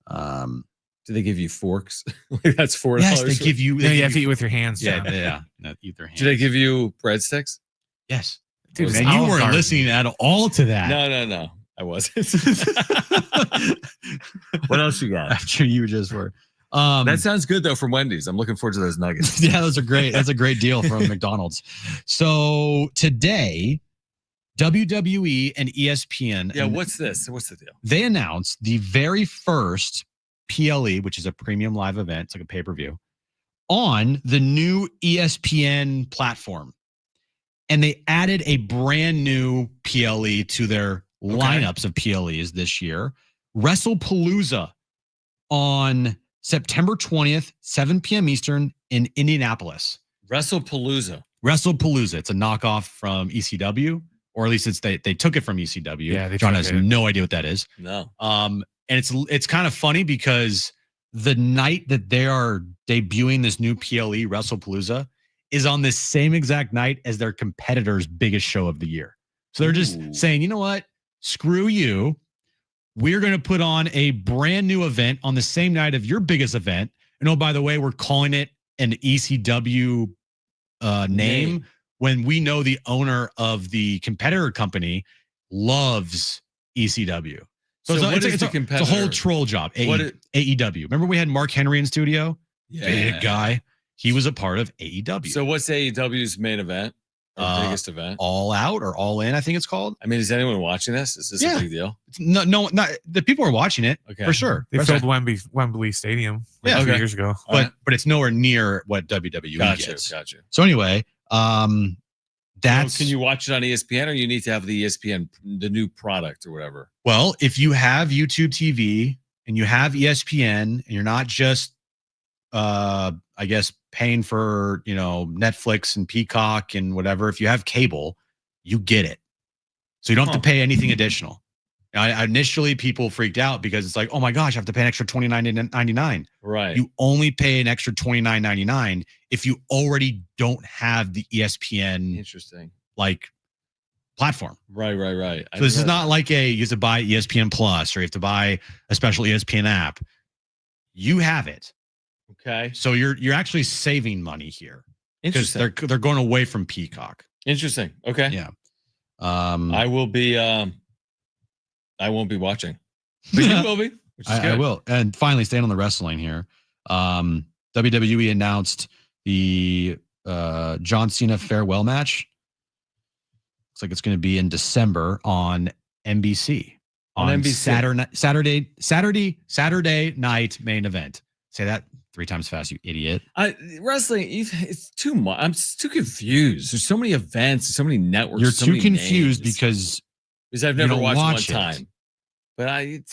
Do they give you forks? That's $4. Yes, they give you. You have to eat with your hands. Yeah, eat their hands. Do they give you breadsticks? Yes. Dude, and you weren't listening at all to that. No. I wasn't. What else you got? After you just were. That sounds good though from Wendy's. I'm looking forward to those nuggets. Yeah, those are great. That's a great deal from McDonald's. So today, WWE and ESPN. Yeah, what's this? What's the deal? They announced the very first PLE, which is a premium live event. It's like a pay-per-view on the new ESPN platform. And they added a brand new PLE to their lineups of PLEs this year. WrestlePalooza on September 20th, 7 p.m. Eastern in Indianapolis. WrestlePalooza. It's a knockoff from ECW, or at least they took it from ECW. Yeah, John has no idea what that is. No. And it's kind of funny because the night that they are debuting this new PLE, WrestlePalooza, is on this same exact night as their competitor's biggest show of the year. So they're just saying, you know what? Screw you. We're going to put on a brand new event on the same night of your biggest event. And oh, by the way, we're calling it an ECW name when we know the owner of the competitor company loves ECW. So it's a whole troll job. AEW. Remember we had Mark Henry in studio? Yeah. Big guy. He was a part of AEW. So what's AEW's main event? Biggest event? All Out or All In, I think it's called. I mean, is anyone watching this? Is this a big deal? No, not the people are watching it for sure. They filled Wembley Stadium a few years ago. But it's nowhere near what WWE gets. Gotcha. So anyway, that's. Can you watch it on ESPN, or you need to have the ESPN, the new product or whatever? Well, if you have YouTube TV and you have ESPN, and you're not just, I guess, paying for Netflix and Peacock and whatever, if you have cable, you get it. So you don't have to pay anything additional. Initially, people freaked out because it's like, oh my gosh, I have to pay an extra $29.99. Right. You only pay an extra $29.99 if you already don't have the ESPN platform. Right. So this is not like you have to buy ESPN Plus or you have to buy a special ESPN app. You have it. Okay. So you're actually saving money here. Interesting. Because they're going away from Peacock. Interesting. Okay. Yeah. I will be. I won't be watching, but you will be. Which is good. I will. And finally, staying on the wrestling here, WWE announced the John Cena farewell match. Looks like it's going to be in December on NBC. On NBC. Saturday night main event. Say that 3 times fast, you idiot. Wrestling, it's too much. I'm too confused. There's so many events, so many networks. You're so too many confused names. because I've never watched one it. time. But a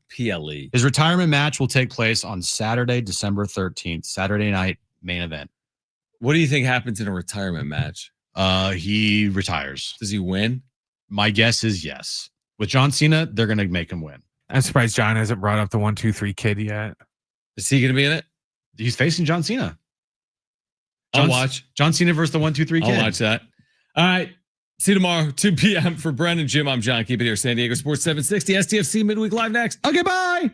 PLE. His retirement match will take place on Saturday, December 13th, Saturday night main event. What do you think happens in a retirement match? He retires. Does he win? My guess is yes. With John Cena, they're going to make him win. I'm surprised John hasn't brought up the 1, 2, 3 kid yet. Is he going to be in it? He's facing John Cena. I'll watch John Cena versus the 1, 2, 3 kid. I'll watch that. All right. See you tomorrow, 2 p.m. for Brennan Jim. I'm John. Keep it here, San Diego Sports 760 STFC Midweek Live next. Okay, bye.